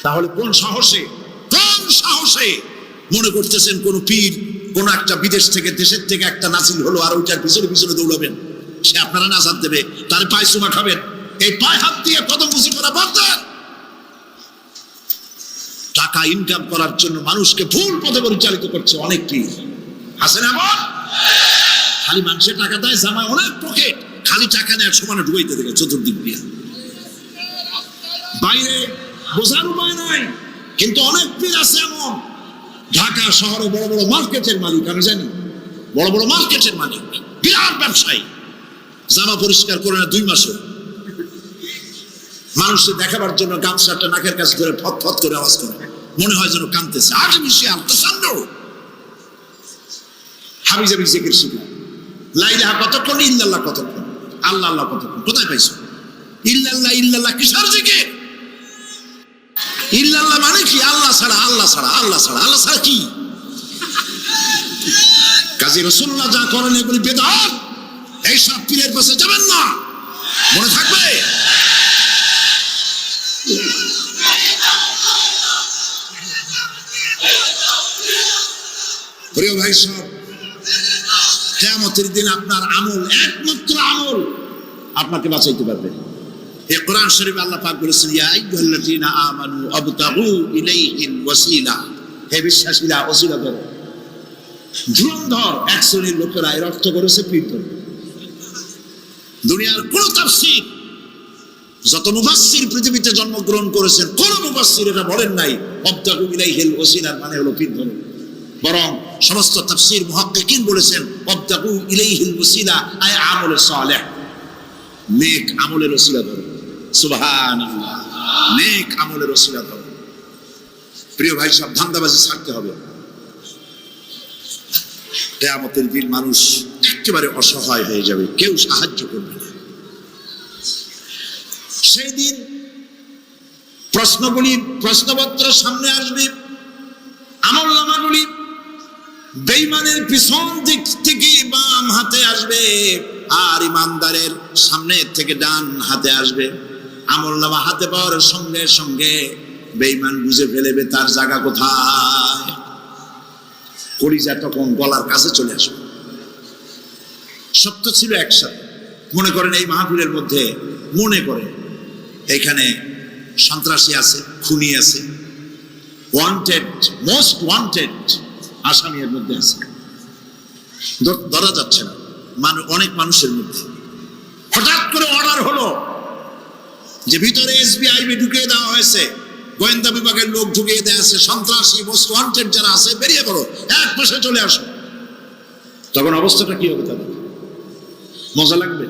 তাহলে কোন সাহসে মনে করতেছেন কোন পীর কোন একটা বিদেশ থেকে দেশের থেকে একটা নাসিল হলো আর ওইটার পিছনে পিছনে দৌড়াবেন, সে আপনারা নাজাত দেবে, তার পায়ে চুমা খাবেন? এই পায়ে হাত দিয়ে কদম বুঝি করা বাদ দেন। টাকা ইনকাম করার জন্য মানুষকে ভুল পথে পরিচালিত করছে অনেক পীর। আছে না? খালি মানুষের টাকা দেয়, জামায় অনেক পকেট, খালি টাকা নেয় সমানে ঢুকাইতে দেখে চতুর্দিক দিয়ে। বাইরে বোঝার উপায় নাই, কিন্তু অনেক পীর আছে এমন, ঢাকা শহরে বড় বড় মার্কেটের মালিক, আমি জানি, বড় বড় মার্কেটের মালিক, বিরাট ব্যবসায়ী, জামা পরিষ্কার করে না 2 মাসও, মানুষকে দেখাবার জন্য গামছাটা নাকের কাছে ধরে ফত ফত করে আওয়াজ করে, মনে হয় যেন কাঁদতেছে। আজ মিশিয়ে আলতাসান্ড হাবিজাবি জিকির শিখা, লা ইলাহা কতক্ষণ, ইল্লাল্লাহ কতক্ষণ, আল্লাহ আল্লাহ কতক্ষণ, কোথায় পাইছো? ইল্লাল্লাহ ইল্লাল্লাহ কিসের জিকির? ইল্লাল্লাহ মানে কি? আল্লাহ ছাড়া, আল্লাহ ছাড়া, আল্লাহ ছাড়া, আল্লাহ ছাড়া কি? কাজী রাসূলুল্লাহ যা করেন এগুলি বেদাত। এইসব পীরের পাশে যাবেন না, মনে থাকবে। প্রিয় ভাই সব, কিয়ামতের দিন আপনার আমল, একমাত্র আমল আপনাকে বাঁচাইতে পারবে। এই কোরআন শরীফে আল্লাহ পাক বলেছেন, ইয়া আইয়ুহাল্লাযীনা আমানু আবতাগু ইলাইহিল ওয়াসিলা, হে বিশ্বাসীরা ওসিলা করো। ধুরন্ধর এক শ্রেণীর লোকেরা এর অর্থ করেছে পীর। দুনিয়ার কোন তাফসীর যত মুফাসসির পৃথিবীতে জন্মগ্রহণ করেছেন, কোন মুফাসসির এটা বলেন নাই ওয়াবতাগু ইলাইহিল ওয়াসিলার মানে হলো পীর ধরো, বরং সমস্ত তাফসীর মুহাক্কিকিন বলেছেন ওয়াবতাগু ইলাইহিল ওয়াসিলা আয় আমল সালেহ, নেক আমলের ওসিলা ধরো। সুবহানাল্লাহ, নেক আমলের ওসিলা ধরো। প্রিয় ভাই সব ধান্দাবাজি ছাড়তে হবে। কিয়ামতের দিন মানুষ একেবারে অসহায় হয়ে যাবে, কেউ সাহায্য করবে না। সেই দিন প্রশ্নপত্র সামনে আসবে, আমলনামাগুলি বেঈমানের পিছন দিক থেকে বাম হাতে আসবে, আর ইমানদারের সামনে থেকে ডান হাতে আসবে। আমলনামা হাতে পাওয়ার সঙ্গে সঙ্গে বেঈমান বুঝে ফেলবে তার জায়গা কোথায়। কলিজা তখন গলার কাছে চলে আসবে। সত্য ছিল একসাথে। মনে করেন এই মাহফিলের মধ্যে মনে করে এইখানে সন্ত্রাসী আছে, খুনি আছে, ওয়ান্টেড, মোস্ট ওয়ান্টেড আসামি এর মধ্যে আছে, ধরা যাচ্ছে না অনেক মানুষের মধ্যে। হঠাৎ করে অর্ডার হলো যে ভিতরে এসবিআইবি ঢুকিয়ে দেওয়া হয়েছে, গোয়েন্দা বিভাগের লোক ঢুকিয়ে দেওয়া আছে, সন্ত্রাসী মোস্ট ওয়ান্টেড যারা আছে বেরিয়ে পড়ো, এক পাশে চলে আসো। তখন অবস্থাটা কি হবে তাদের? মজা লাগবে?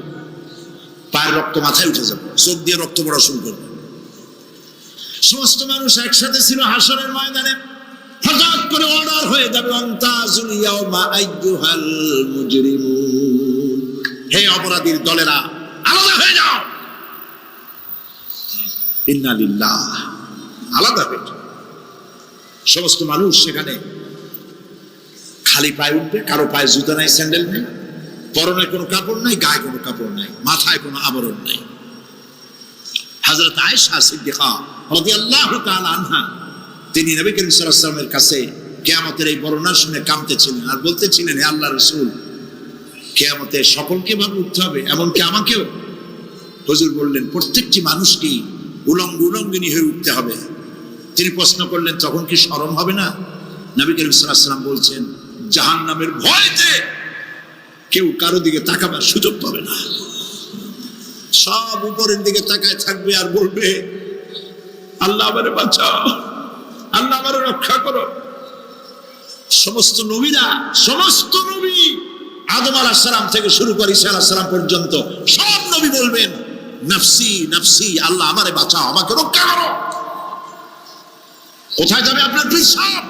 পায়ের রক্ত মাথায় উঠে যাবে, চোখ দিয়ে রক্ত পড়া শুরু করবে। সমস্ত মানুষ একসাথে ছিল হাসরের ময়দানে। হঠাৎ করে অর্ডার হয়ে যাবে আনতাজুল ইয়াউমা আইয়ুহাল মুজরিমুন, হে অপরাধীর দলেরা আলাদা হয়ে যাও। ইন্না লিল্লাহ, আলাদা হয়ে যাও। সমস্ত মানুষ সেখানে খালি পায়ে উঠবে, কারো পায়ে জুতা নাই, স্যান্ডেল নেই, পরনে কোনো কাপড় নাই, গায়ে কোনো কাপড় নাই, মাথায় কোনো আবরণ নাই। হযরত আয়েশা সিদ্দিকা রাদিয়াল্লাহু তাআলা আনহা তিনি নবী করিম সাল্লাল্লাহু আলাইহি ওয়াসাল্লামের কাছে কিয়ামতের এই বর্ণনা শুনে কাঁদতেছিলেন আর বলতেছিলেন, হে আল্লাহর রাসূল, কিয়ামতে সকলকে ভাবে উঠতে হবে, এমনকি আমাকেও? হুজুর বললেন, প্রত্যেকটি মানুষকে উলঙ্গিনী হয়ে উঠতে হবে। তিনি প্রশ্ন করলেন, তখন কি শরম হবে না? নবী করিম সাল্লাল্লাহু আলাইহি ওয়াসাল্লাম বলছেন, জাহান্নামের ভয়তে কেউ কারো দিকে তাকাবার সুযোগ পাবে না। সব উপরের দিকে তাকায় থাকবে আর বলবে, আল্লাহ আমারে বাঁচাও, আল্লাহ আমারে রক্ষা করো। সমস্ত নবীরা, সমস্ত নবী আদম আলাইহিস সালাম থেকে শুরু করে ঈসা আলাইহিস সালাম পর্যন্ত সব নবী বলবেন, নফসি নফসি, আল্লাহ আমারে বাঁচাও, আমাকে রক্ষা করো। কোথায় যাবে আপনার পিছাব?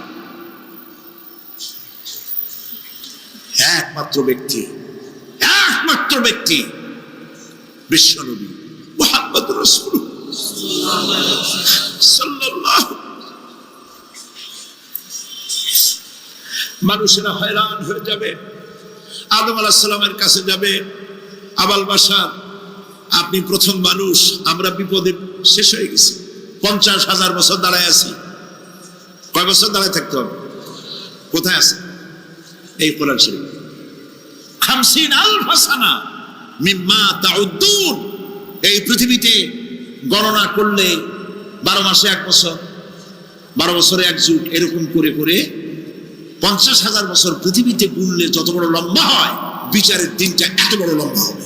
একমাত্র ব্যক্তি বিশ্বনবী মুহাম্মদুর রাসূলুল্লাহ সাল্লাল্লাহু। মানুষেরা হয়রান হয়ে যাবে। আদম আলাইহিস সালামের কাছে যাবে, আবাল বাশার, আপনি প্রথম মানুষ, আমরা বিপদে শেষ হয়ে গেছি, 50,000 বছর দাঁড়ায় আছি। কয় বছর দাঁড়ায় থাকতে হবে? কোথায় আছে? এই কোরআন শরীফ, 50,000 সানা মিম্মা তাউদ্দুন। এই পৃথিবীতে গণনা করলে 12 মাসে 1 বছর, 12 বছরে 1 যুগ, এরকম করে করে 50,000 বছর পৃথিবীতে গুনলে যত বড় লম্বা হয়, বিচারের দিনটা এত বড় লম্বা হবে।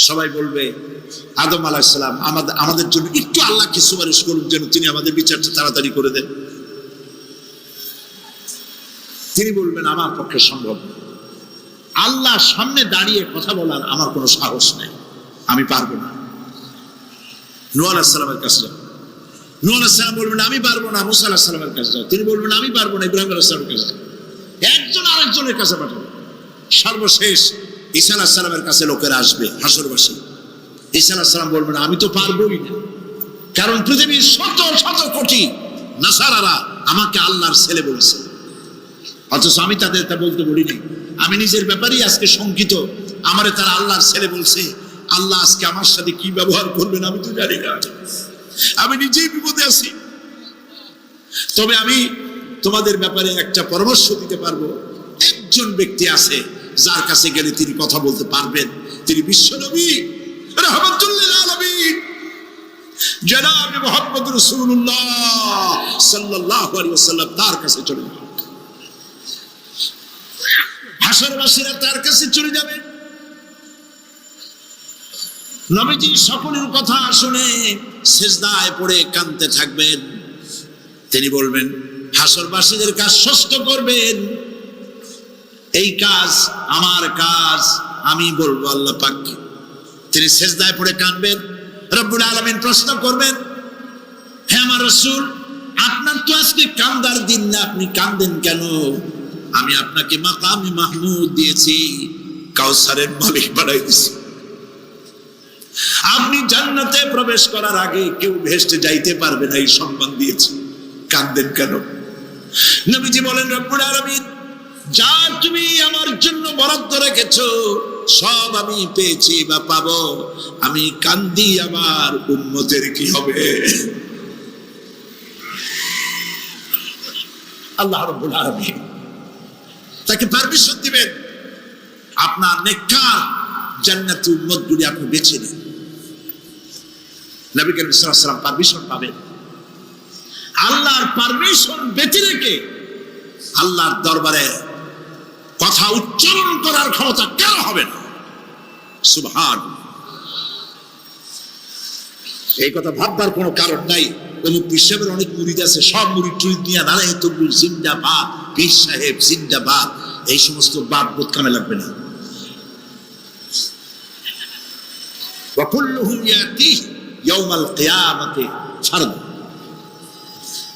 সবাই বলবে, আদম আলাইহিস সালাম আমাদের জন্য একটু আল্লাহকে সুপারিশ করুন যেন তিনি আমাদের বিচারটা তাড়াতাড়ি করে দেন। তিনি বলবেন, আমার পক্ষে সম্ভব না, আল্লাহর সামনে দাঁড়িয়ে কথা বলার আমার কোনো সাহস নেই, আমি পারবো না। নূহ আলাইহিস সালামের কাছে যাও, নূহ আলাইহিস সালাম বলবেন, আমি পারবো না। মুসা আলাইহিস সালামের কাছে যাও, তিনি বলবেন, আমি পারবো না। ইব্রাহিম আলাইহিস সালামের কাছে যাও, একজন আরেকজনের কাছে পাঠাবো। সর্বশেষ ঈসা আলাইহিস সালামের কাছে লোকেরা আসবে, হাসরবাসী। ঈসা আলাইহিস সালাম বলবেন, আমি তো পারবোই না, কারণ পৃথিবীর শত শত কোটি নাসারারা আমাকে আল্লাহর ছেলে বলেছে, অথচ আমি তাদের তা বলতে বলিনি। আমি নিজের ব্যাপারেই আজকে শঙ্কিত, আমারে তারা আল্লাহর ছেলে বলছে। আল্লাহ আজকে আমার সাথে কি ব্যবহার করবেন আমি তো জানি না, আমি নিজেই বিপদে আছি। তবে আমি তোমাদের ব্যাপারে একটা পরামর্শ দিতে পারবো। একজন ব্যক্তি আছে যার কাছে গেলে তিনি কথা বলতে পারবেন, তিনি বিশ্বনবী রাহমাতুল লিল আলামিন জনাব মুহাম্মদ রাসূলুল্লাহ সাল্লাল্লাহু আলাইহি ওয়াসাল্লাম। তার কাছে চলে যাবেন, হাসরবাসীরা তার কাছে চলে যাবেন। নবীজি সকলের কথা শুনে সিজদায় পড়ে কাঁদতে থাকবেন। তিনি বলবেন, হাসরবাসীদের কাজ ষষ্ঠ করবেন, এই কাজ আমার কাজ, আমি বলবো আল্লাহ পাককে। তিনি সিজদায় পড়ে কাঁদবেন। রব্বুল আলামিন প্রশ্ন করবেন, হে আমার রাসূল, আপনার তো আজকে কান্দার দিন না, আপনি কাঁদেন কেন? আমি আপনাকে মাকামে মাহমুদ দিয়েছি, কাউসারের মালিক বানাই দিয়েছি। আপনি জান্নাতে প্রবেশ করার আগে কেউ ভেস্টে যাইতে পারবে না, এই সম্মান দিয়েছি, কাঁদেন কেন? নবীজি বলেন, রব্বুল আলামিন, যা তুমি আমার জন্য বরাদ্দ রেখেছো সব আমি পেয়েছি বা পাবো, আমি কান্দি, আমার উম্মতের কি হবে? আল্লাহ রাব্বুল আলামিন তাকে পারমিশন দিবেন, আপনার নেককার জান্নাতি উম্মতগুলি আপনি বেছে নিন। নবী করিম সাল্লাল্লাহু আলাইহি ওয়াসাল্লাম পারমিশন পাবেন। আল্লাহর পারমিশন ব্যতি রেখে আল্লাহর দরবারে কথা উচ্চারণ করার ক্ষমতা কেন হবে না? সুবহানাল্লাহ। এই কথা ভাববার কোনো কারণ নাই। অমুক বিশ্বের অনেক মুরিদ আছে, সব মুরিদ টুরিদ নিয়ে নারায়ে তাকবীর জিন্দাবাদ, পীর সাহেব জিন্দাবাদ, এই সমস্ত বাদ বোধ কামে লাগবে না। ওয়া কুল্লুহুম ইয়াতি ইয়াউমাল কিয়ামাতি ফারদা।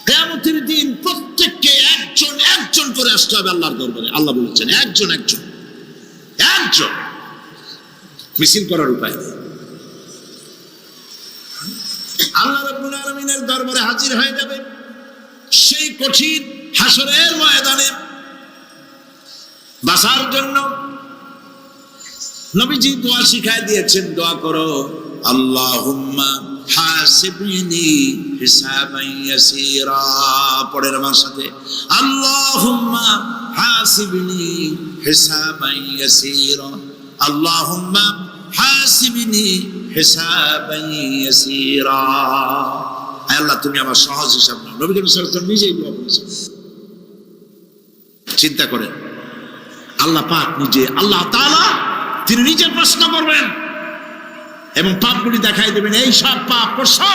কিয়ামতের দিন প্রত্যেককে একজন একজন করে আসতে হবে আল্লাহর দরবারে। আল্লাহ বলেছেন, একজন একজন একজন, মিছিল করার উপায় নেই। আল্লাহ রাব্বুল আলামিনের দরবারে হাজির হয়ে যাবে সেই কঠিন হাসরের ময়দানে বাঁচার জন্য। নবীজি দোয়া শিখায় দিয়েছেন, দোয়া করো, আল্লাহুম্মা হাসিবনি হিসাবান ইয়াসীরা। পড়েন আমার সাথে, আল্লাহুম্মা হাসিবনি হিসাবান ইয়াসীরা, আল্লাহুম্মা হাসিবনি হিসাবান ইয়াসীরা। আল্লাহ তুমি আমার সহজ হিসাব নাও। নবী করিম সাল্লাল্লাহু আলাইহি ওয়াসাল্লাম নিজেই দোয়া করেছেন। চিন্তা করেন, আল্লাহ পাক নিজে, আল্লাহ তাআলা তিনি নিজে প্রশ্ন করবেন এবং পাপগুলি দেখাই দেবেন, এই সব পাপ করছো।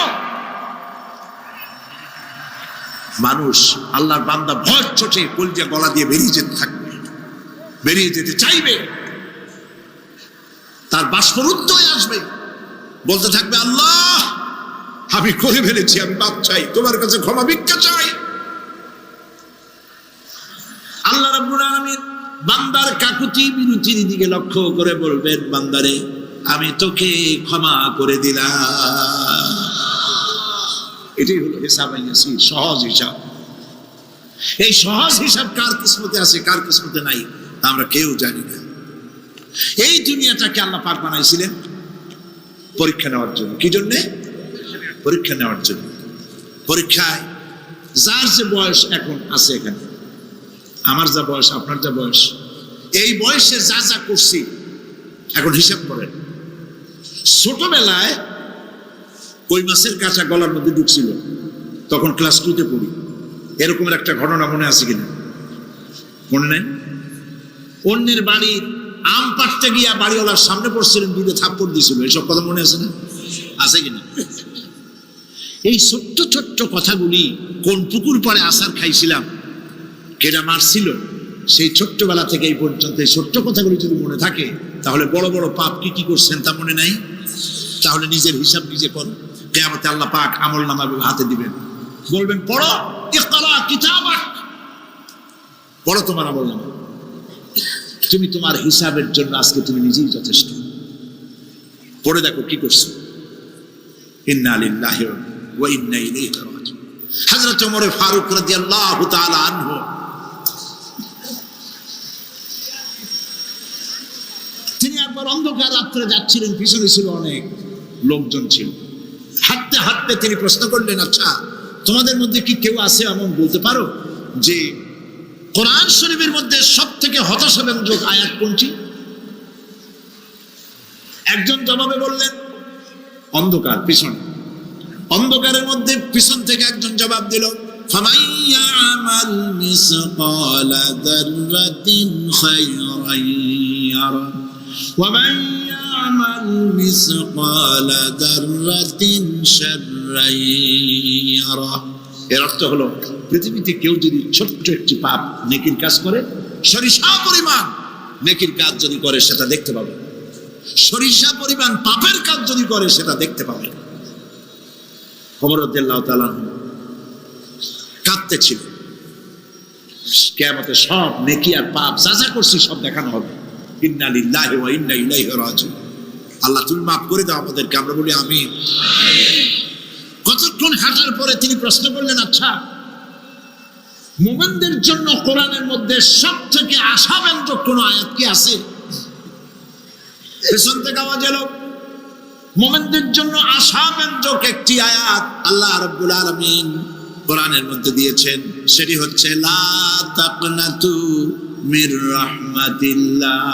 মানুষ, আল্লাহর বান্দা ভয় চোটে কলজা গলা দিয়ে বেরিয়ে যেতে থাকবে, বেরিয়ে যেতে চাইবে, তার বাষ্পরুদ্ধ হয়ে আসবে, বলতে থাকবে, আল্লাহ আমি করে ফেলেছি, আমি মাপ চাই, তোমার কাছে ক্ষমা ভিক্ষা চাই। আল্লাহ রাব্বুল আলামিন বান্দার কাকুতি বিরুচির দিকে লক্ষ্য করে বলবেন, বান্দারে আমি তোকে ক্ষমা করে দিলাম। এটাই হলো হিসাব, সহজ হিসাব। এই সহজ হিসাব কার কিসমতে আছে, কার কিসমতে নাই, আমরা কেউ জানি না। এই দুনিয়াটাকে আল্লাহ পাক বানাইছিলেন পরীক্ষা নেওয়ার জন্য। কি জন্যে? পরীক্ষা নেওয়ার জন্য। পরীক্ষায় যার যে বয়স এখন আছে, এখানে আমার যা বয়স, আপনার যা বয়স, এই বয়সে যা যা করছি এখন হিসাব করেন। ছোটবেলায় কই মাছের কাঁচা গলার মধ্যে ঢুকছিল, তখন ক্লাস 2-তে পড়ি। এরকমের একটা ঘটনা মনে আছে কিনা? মনে নাই? অন্যের বাড়ির আম পাড়তে গিয়া বাড়িওয়ালার সামনে পড়ছিলেন, 2টা থাপ্পড় দিয়েছিল। এইসব কথা মনে আছে না? আছে কিনা? এই ছোট্ট ছোট্ট কথাগুলি, কোন পুকুর পাড়ে আসার খাইছিলাম, কেডা মারছিল, সেই ছোট্টবেলা থেকে এই পর্যন্ত এই ছোট্ট কথাগুলি যদি মনে থাকে, তাহলে বড় বড় পাপ কি কি করছেন তা মনে নাই। তাহলে নিজের হিসাব নিজে করো। কিয়ামতে আল্লাহ পাক আমলনামা হাতে দিবেন, বলবেন, পড়ো, ইকরা কিতাবাক, পড়ো তোমার আমলনামা। তুমি তোমার হিসাবের জন্য আজকে তুমি নিজেই যথেষ্ট। পড়ে দেখো কি করছো। ইন্না লিল্লাহি ওয়া ইন্না ইলাইহি রাজিউন। হযরত ওমর ফারুক রাদিয়াল্লাহু তাআলা আনহু তিনি একবার অন্ধকার রাত্রে যাচ্ছিলেন, পিছনে ছিল অনেক লোকজন ছিল। হাঁটতে হাঁটতে তিনি প্রশ্ন করলেন, আচ্ছা তোমাদের মধ্যে কি কেউ আছে এমন বলতে পারো যে কোরআন শরীফের মধ্যে সব থেকে হতাশাব্যঞ্জক আয়াত কোনটি? একজন জবাবে বললেন, অন্ধকার, পিছনে অন্ধকারের মধ্যে পিছন থেকে একজন জবাব দিল, ফামান ইয়ামাল মিসকালা যাররাতিন খায়রান ইয়ারা ওয়া মান يعمل مثقال ذرة شرا يره। এর অর্থ হলো পৃথিবীতে কেউ যদি ছোট্ট একটি পাপ নেকির কাজ করে, সরিষা পরিমাণ নেকির কাজ যদি করে সেটা দেখতে পাবে, সরিষা পরিমাণ পাপের কাজ যদি করে সেটা দেখতে পাবে। ওমর রাদিয়াল্লাহু তাআলা কাঁদতেছিল, কিয়ামতে সব নেকি আর পাপ যা যা করছি সব দেখানো হবে। ইন্না লিল্লাহি ওয়া ইন্না ইলাইহি রাজিউন। আল্লাহ তুমি মাফ করে দাও আমাদেরকে, আমরা বলি আমিন। কতক্ষণ হাঁটার পরে তিনি প্রশ্ন করলেন, আচ্ছা মুমিনদের জন্য কোরআনের মধ্যে সবথেকে আশাব্যঞ্জক কোন আয়াত কি আছে? পেছন থেকে আওয়াজ এলো, মুমিনদের জন্য আশাব্যঞ্জক একটি আয়াত আল্লাহ রাব্বুল আলামিন কোরআনের মধ্যে দিয়েছেন, সেটি হচ্ছে লা তাকনাতু মির রাহমাতিল্লাহ।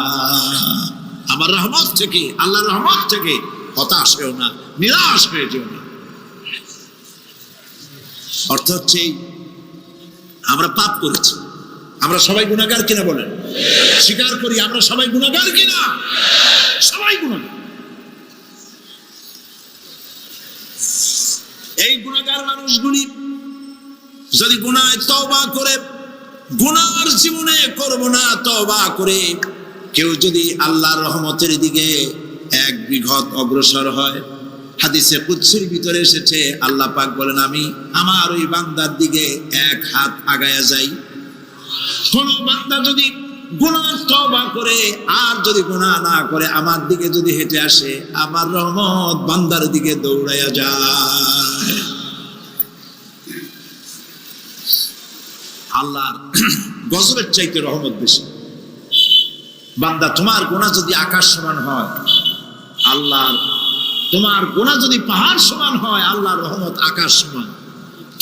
আমার রহমত থেকে, আল্লাহর রহমত থেকে হতাশ হয়েও না, নিরাশ হয়ে যেও না। অর্থ হচ্ছে আমরা পাপ করেছি, আমরা সবাই গুনাহগার কিনা বলেন? স্বীকার করি আমরা সবাই গুনাহগার কিনা? সবাই গুনাহগার। এই গুনাহগার মানুষগুলি যদি গুনাহে তওবা করে, গুনার জীবনে করব না তওবা করে কেউ যদি আল্লাহর রহমতের দিকে এক বিঘত অগ্রসর হয়, হাদিসে কুদসির ভিতরে এসেছে আল্লাহ পাক বলেন আমি আমার ওই বান্দার দিকে এক হাত আগায়া যাই। কোন বান্দা যদি গুনাহ তওবা করে আর যদি গুনাহ না করে আমার দিকে যদি হেঁটে আসে, আমার রহমত বান্দার দিকে দৌড়াইয়া যায়। আল্লাহর গজবের চাইতে রহমত বেশি। বান্দা তোমার গুনাহ যদি আকাশ সমান হয়, আল্লাহর তোমার গুনাহ যদি পাহাড় সমান হয়, আল্লাহর রহমত আকাশ সমান।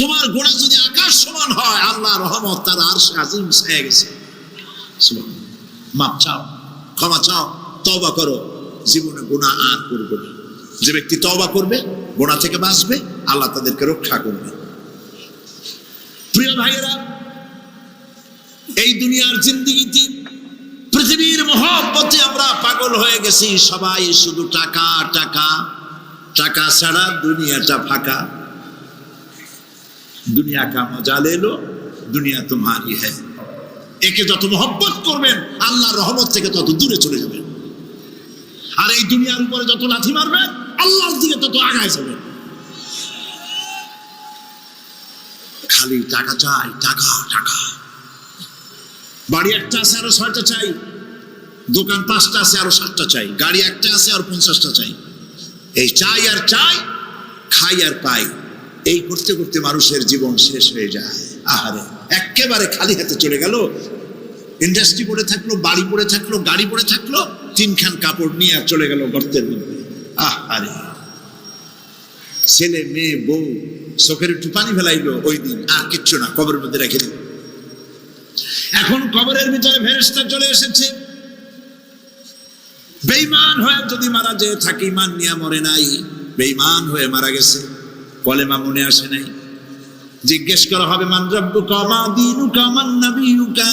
তোমার গুনাহ যদি আকাশ সমান হয়, আল্লাহর রহমত তার আরশে আজিম ছেয়ে গেছে। সুবহানাল্লাহ। মাপ চাও, ক্ষমা চাও, তওবা করো, জীবনে গুনাহ আর করবে না। যে ব্যক্তি তওবা করবে, গুনাহ থেকে বাঁচবে, আল্লাহ তাদেরকে রক্ষা করবে। প্রিয় ভাইয়েরা, এই দুনিয়ার জিন্দেগিতে পৃথিবীর মহব্বতে আমরা পাগল হয়ে গেছি। সবাই শুধু টাকা টাকা, টাকা ছাড়া দুনিয়াটা ফাঁকা। দুনিয়া কা মজা লে লো, দুনিয়া তোমারি হ্যায়। একে যত মহব্বত করবেন আল্লাহর রহমত থেকে তত দূরে চলে যাবেন, আর এই দুনিয়ার উপরে যত লাথি মারবেন আল্লাহর দিকে তত আগায় যাবেন। খালি টাকা চাই, টাকা টাকা। বাড়ি একটা আছে আরো 6টা চাই, দোকান 5টা আছে আরো 7টা চাই, গাড়ি একটা আছে আর 50টা চাই। এই চাই আর চাই, খাই আর পাই, এই করতে করতে মানুষের জীবন শেষ হয়ে যায়। আহারে, একেবারে খালি হাতে চলে গেল। ইন্ডাস্ট্রি পড়ে থাকলো, বাড়ি পড়ে থাকলো, গাড়ি পড়ে থাকলো, 3খান কাপড় নিয়ে আর চলে গেল গর্তের মধ্যে। আহারে, ছেলে মেয়ে বউ চোখের একটু পানি ফেলাইলো ওই দিন, আর কিচ্ছু না, কবরের মধ্যে রেখে দিল। এখন কবরের ভিতরে ফেরেশতা চলে এসেছে। বেঈমান হয়ে যদি মারা যেয়ে থাকে, ঈমান নিয়ে মরে নাই, বেঈমান হয়ে মারা গেছে, কলেমা মনে আসে নাই, জিজ্ঞেস করা হবে মান রাব্বুকা মা দীনুকা মান নাবিয়ুকা,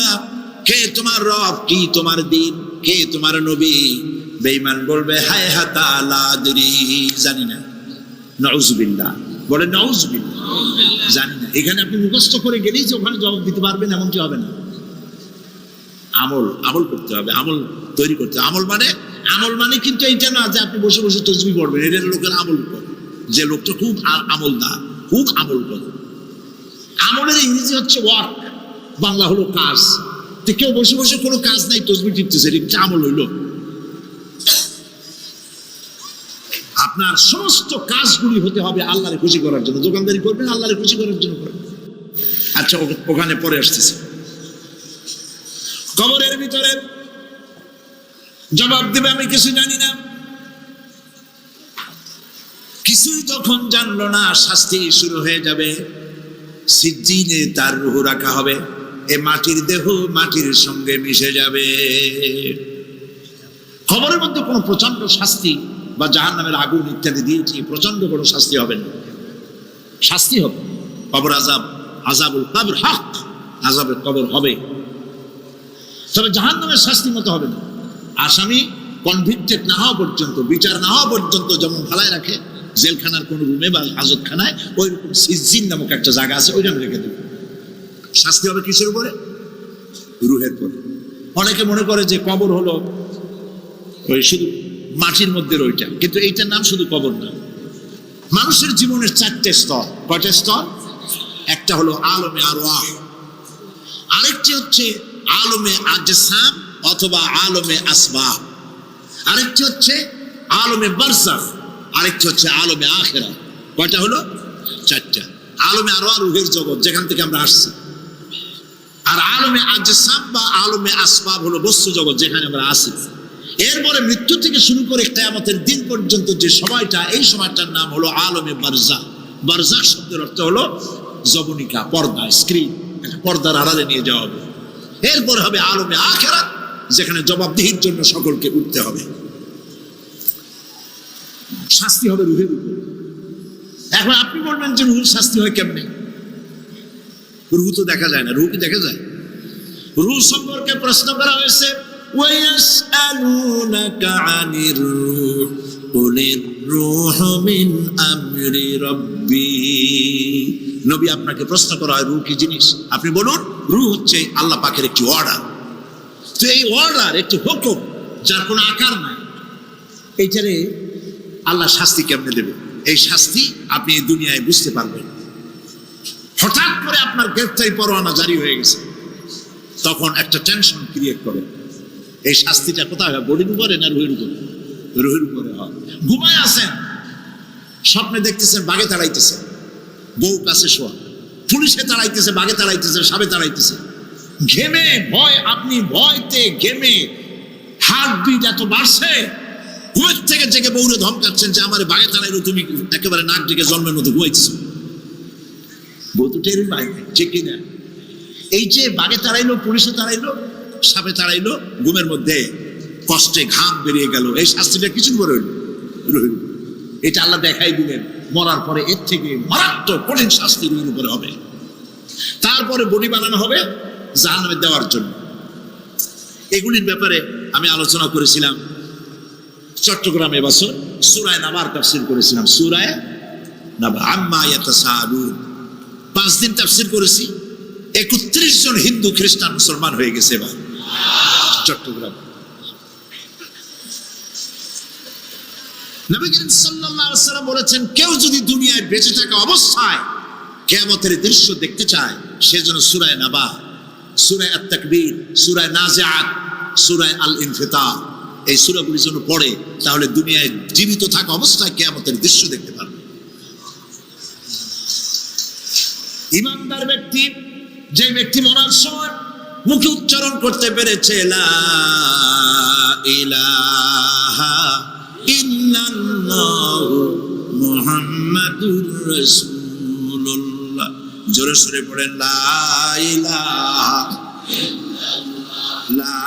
কে তোমার রব, কি তোমার দিন, কে তোমার নবী? বেঈমান বলবে হায় হাতা লা আদরি, জানি না। নাউযুবিল্লাহ, বলে নাউযুবিল্লাহ, জানি না। এখানে আপনি মুখস্থ করে গেলেই যে ওখানে জবাব দিতে পারবেন এমনটি হবে না। আমল আমল করতে হবে, আমল তৈরি করতে হবে। আমল মানে কিন্তু এইটা না যে আপনি বসে বসে তসবিহ পড়বেন, এটা লোকের আমল করে। যে লোকটা খুব আমলদার, খুব আমল করে। আমলের ইংরেজি হচ্ছে ওয়ার্ক, বাংলা হলো কাজ। তো কেউ বসে বসে কোনো কাজ নাই, তসবিহ টিপতেছে, এটা আমল হইল? আপনার সমস্ত কাজগুলি হতে হবে আল্লাহরে খুশি করার জন্য। দোকানদারি করবেন আল্লাহরে খুশি করার জন্য করবেন। আচ্ছা, ওখানে পরে আসতেছে। কবরের ভিতরে জবাব দেবে আমি কিছু জানি না। কিছুই যখন জানলো না, শাস্তি শুরু হয়ে যাবে। সিজ্জিনে তার রূহ রাখা হবে, এ মাটির দেহ মাটির সঙ্গে মিশে যাবে। কবরের মধ্যে কোনো প্রচন্ড শাস্তি বা জাহান্নামের আগুন ইত্যাদি দিয়েছি, প্রচন্ড কোনো শাস্তি হবে না। শাস্তি হবে কবর আযাব, আযাবুল কবর হক, আযাবের কবর হবে, তবে জাহান্নামের শাস্তি মতো হবে না। আসামি কনভিক্টেড না হওয়া পর্যন্ত, বিচার না হওয়া পর্যন্ত যেমন ফালায় রাখে জেলখানার কোন রুমে বা হাজতখানায়, ওই রকম সিজিন নামক একটা জায়গা আছে, ওইখানে রেখে দেবে। শাস্তি হবে কিসের উপরে? রুহের পরে। অনেকে মনে করে যে কবর হলো ওই শুধু মাটির মধ্যে ওইটা, কিন্তু এইটার নাম শুধু কবর না। মানুষের জীবনের 4টে স্তর। কয়টা স্তর? একটা হলো আলমে আরওয়াহ, আরেকটি হচ্ছে আলমে আজসাম অথবা আলমে আসবাহ, আরেকটি হচ্ছে আলমে বারজাখ, আরেকটি হচ্ছে আলমে আখিরাত। কয়টা হলো? 4টা। আলমে আরওয়াহ রুহের জগৎ, যেখান থেকে আমরা আসছি। আর আলমে আজসাম বা আলমে আসবাব হলো বস্তু জগৎ, যেখানে আমরা আছি। এরপরে মৃত্যু থেকে শুরু করে কিয়ামতের দিন পর্যন্ত যে সময়টা, এই সময়টার নাম হলো আলমে বারজাখ। বারজাখ শব্দের অর্থ হলো জবনিকা, পর্দা, স্ক্রিন, একটা পর্দার আড়ালে নিয়ে যাওয়া হবে। এরপরে হবে আলমে আখিরাত, যেখানে জবাবদিহির জন্য সকলকে উঠতে হবে। শাস্তি হবে রুহের উপর। এখন আপনি বলবেন যে রুহের শাস্তি হয় কেমনে? রুহ তো দেখা যায় না। রুহ কি দেখা যায়? রুহ সম্পর্কে প্রশ্ন করা হয়েছে, ওয়ায়াসআলুনাকা আনির রূহ কুলির রূহু মিন আমরি রাব্বি। নবী, আপনাকে প্রশ্ন করা হয় রূহ কি জিনিস, আপনি বলুন রূহ হচ্ছে আল্লাহ পাকের একটি অর্ডার। তো এই অর্ডার, একটি হুকুম, যার কোনো আকার নাই, এইটারে আল্লাহ শাস্তি কেমনে দেবে? এই শাস্তি আপনি এই দুনিয়ায় বুঝতে পারবেন। হঠাৎ করে আপনার গ্রেফতারি পরোয়ানা জারি হয়ে গেছে, তখন একটা টেনশন ক্রিয়েট করে। এই শাস্তিটা কোথায় হয়? বডির উপরে না রুহের উপরে? রুহের উপরে হয়। ঘুমায় আছেন, স্বপ্নে দেখতেছেন বাঘে তাড়াইতেছে, বউ কাছে শোয়া, পুলিশে তাড়াইতেছে, বাঘে তাড়াইতেছে, সাপে তাড়াইতেছে, ঘেমে ভয়, আপনি ভয়তে ঘেমে হার্টবিট এত বাড়ছে, ঘুমের থেকে জেগে বউরে ধমকাচ্ছেন যে আমার বাঘে তাড়াইলো, তুমি একেবারে নাক ডেকে জন্মের মতো ঘুমাইতেছো। বউ তো টের পায়, ঠিক কিনা? এই যে বাঘে তাড়াইলো, পুলিশে তাড়াইলো, সাপে তাড়াইলো, ঘুমের মধ্যে কষ্টে ঘাম বেরিয়ে গেল, এই শাস্তিটা কিছু করে রইল। এটা আল্লাহ দেখাই দিলেন, মরার পরে এর থেকে মারাত্মক কঠিন শাস্তি রুহের উপরে হবে। তারপরে বডি বানানো হবে জাহান্নামে দেওয়ার জন্য। এগুলির ব্যাপারে আমি আলোচনা করেছিলাম চট্টগ্রামে বছর, সূরায়ে নাবার তাফসীর করেছিলাম। সূরায়ে নাবা, আম্মা ইয়াতাসাআলুন, 5 দিন তাফসীর করেছি। 31 জন হিন্দু খ্রিস্টান মুসলমান হয়ে গেছে এবার চট্টগ্রাম। নবী করিম সাল্লাল্লাহু আলাইহি ওয়াসাল্লাম বলেছেন, কেউ যদি দুনিয়ায় বেঁচে থাকা অবস্থায় কিয়ামতের দৃশ্য দেখতে চায়, সেজন্য সূরায়ে নাবা, সূরায়ে আত-তাকবীর, সূরায়ে নাজিআত, সূরায়ে আল-ইনফিতার, এই সূরাগুলি যেন পড়ে, তাহলে দুনিয়ায় জীবিত থাকা অবস্থায় কিয়ামতের দৃশ্য দেখতে পারবে। ঈমানদার ব্যক্তি, যে ব্যক্তি মরার সময় মুখে উচ্চারণ করতে পেরেছে লা ইলাহা ইল্লাল্লাহু মুহাম্মাদুর রাসূলুল্লাহ, জোরে সোরে পড়েন লা ইলাহা ইল্লাল্লাহ, লা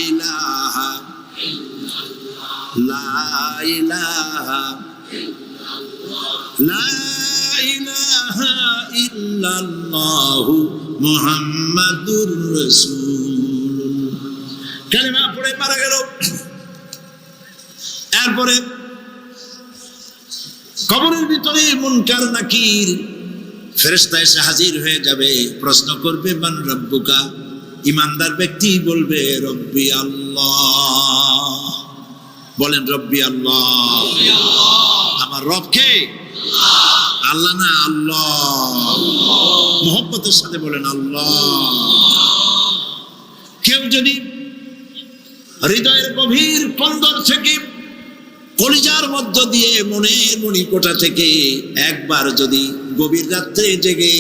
ইলাহা ইল্লাল্লাহ, লা ইলাহা ইল্লাল্লাহ, লা ইলাহা ইল্লাল্লাহু মুহাম্মাদুর রাসূলুল্লাহ। কালিমা পড়ে মারা গেল। এরপরে কবরের ভিতরে মুনকার নাকির ফেরেশতা এসে হাজির হয়ে যাবে, প্রশ্ন করবে মান রব্বুকা। ঈমানদার ব্যক্তি বলবে রব্বি আল্লাহ। বলেন রব্বি আল্লাহ। আমার রব কে? আল্লাহ না, আল্লাহ। মোহব্বতের সাথে বলেন আল্লাহ। কেউ যদি হৃদয়ের গভীর কন্দর থেকে, কলিজার মধ্য দিয়ে, মনের মণিকোঠা থেকে একবার যদি গভীর রাত্রে জেগে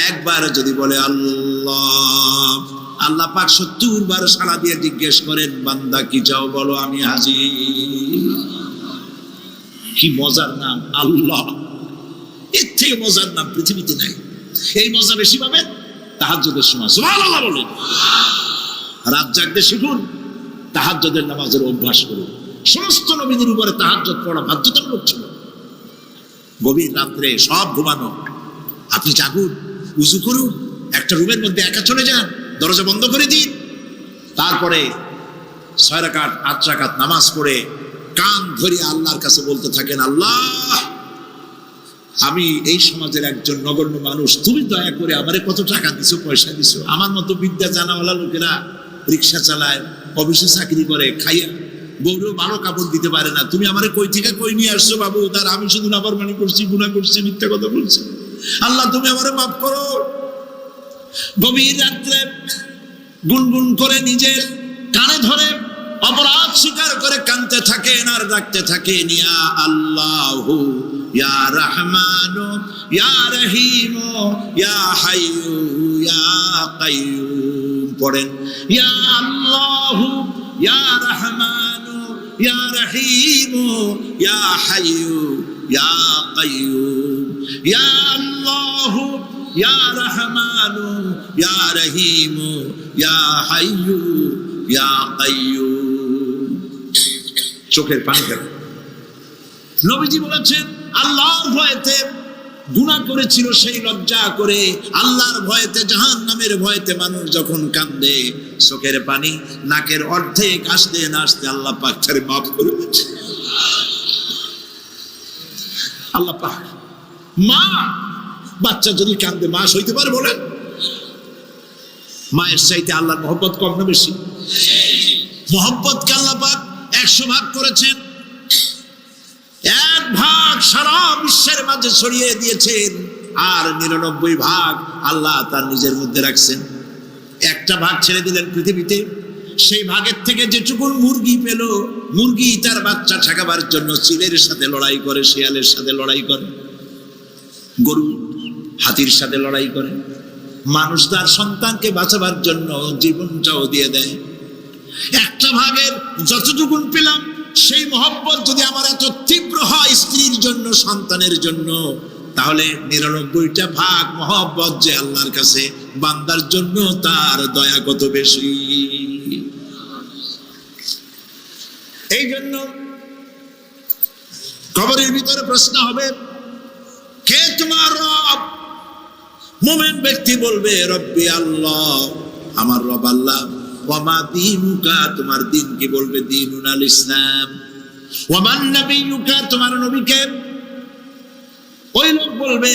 একবার যদি বলে আল্লাহ, আল্লাহ পাক 70 বার সাড়া দিয়ে জিজ্ঞেস করেন, বান্দা কি চাও বলো, আমি হাজির। কি মজার নাম আল্লাহ! এর থেকে মজার নাম পৃথিবীতে নাই। এই মজা বেশি পাবেন তাহাজ্জুদের সময়। সুবহানাল্লাহ বলেন। রাত জাগতে শিখুন, তাহাজ্জুদের নামাজের অভ্যাস করুন। সমস্ত নবীদের উপরে তাহাজ্জুদ পড়া বাধ্যতামূলক ছিল। গভীর রাত্রে সব ঘুমানো, আপনি জাগুন, উযু করুন, একটা রুমের মধ্যে একা চলে যান, দরজা বন্ধ করে দিন, তারপরে 6 রাকাত 8 রাকাত নামাজ পড়ে কান ধরে আল্লাহর কাছে বলতে থাকেন, আল্লাহ আমি এই সমাজের একজন নগণ্য মানুষ, তুমি দয়া করে আমারে কত টাকা দিছো, পয়সা দিছো, আমার মতো বিদ্যা জানাওয়ালা লোকেরা রিক্সা চালায়, অফিসে চাকরি করে, খাইয়া বউরেও ভালো কাপড় দিতে পারে না, তুমি আমারে কই থেকে কই নিয়ে আসছো বাবু, তার আমি শুধু নাফরমানি করছি, গুনাহ করছি, মিথ্যা কথা বলছি, আল্লাহ তুমি আমারে মাফ করো। গভীর রাত্রে গুনগুন করে নিজের কানে ধরে অপরাধ স্বীকার করে কাঁদতে থাকেন আর ডাকতে থাকেন, ইয়া আল্লাহু ইয়া রহমানু ইয়া রহিমু ইয়া হাইয়ু ইয়া কাইয়ুম। পড়েন, ইয়া আল্লাহু ইয়া রহমানু ইয়া রহিমু ইয়া হাইয়ু ইয়া কাইয়ুম, ইয়া আল্লাহু ইয়া রহমানু ইয়া রহিমু ইয়া হাইয়ু ইয়া কাইয়ুম। চোখের পানি ফেলে। নবীজি বলেছেন, আল্লাহর ভয়েতে গুনাহ করেছিল সেই লজ্জা করে, আল্লাহর ভয়েতে, জাহান্নামের ভয়েতে মানুষ যখন কান্দে, চোখের পানি নাকের অর্ধেক আসতে না আসতে আল্লাহ পাক তারে মাফ করে দিয়েছে। আল্লাহ পাক, মা বাচ্চা যদি কান্দে মা সইতে পারে বলেন? মায়ের চাইতে আল্লাহর মহব্বত কম না বেশি? মহব্বতকে আল্লাহ পাক 100 ভাগ করেছেন, 1 ভাগ সারা বিশ্বের মাঝে ছড়িয়ে দিয়েছেন, আর 99 ভাগ আল্লাহ তার নিজের মধ্যে রাখছেন। 1টা ভাগ ছেড়ে দিলেন পৃথিবীতে, সেই ভাগের থেকে যেটুকু মুরগি পেল, মুরগি তার বাচ্চা ঠেকাবার জন্য চিলের সাথে লড়াই করে, শিয়ালের সাথে লড়াই করে, গরু হাতির সাথে লড়াই করে, মানুষ তার সন্তানকে বাঁচাবার জন্য জীবনটাও দিয়ে দেয়। 1টা ভাগের যতটুকু পেলাম, সেই মহব্বত যদি আমার এত তীব্র হয় স্ত্রীর জন্য, সন্তানের জন্য, তাহলে 99টা ভাগ মহব্বত যে আল্লাহর কাছে বান্দার জন্য, তার দয়া কত বেশি। এই জন্য কবরের ভিতরে প্রশ্ন হবে, কে তোমার রব? মুমিন ব্যক্তি বলবে, রব্বি আল্লাহ, আমার রব আল্লাহ। ওয়ামা দীনুকা, তোমার দিন কি? বলবে, দীনুন আল ইসলাম। ওয়ামান নবিয়ুকা, তোমার নবীকে? ওই লোক বলবে,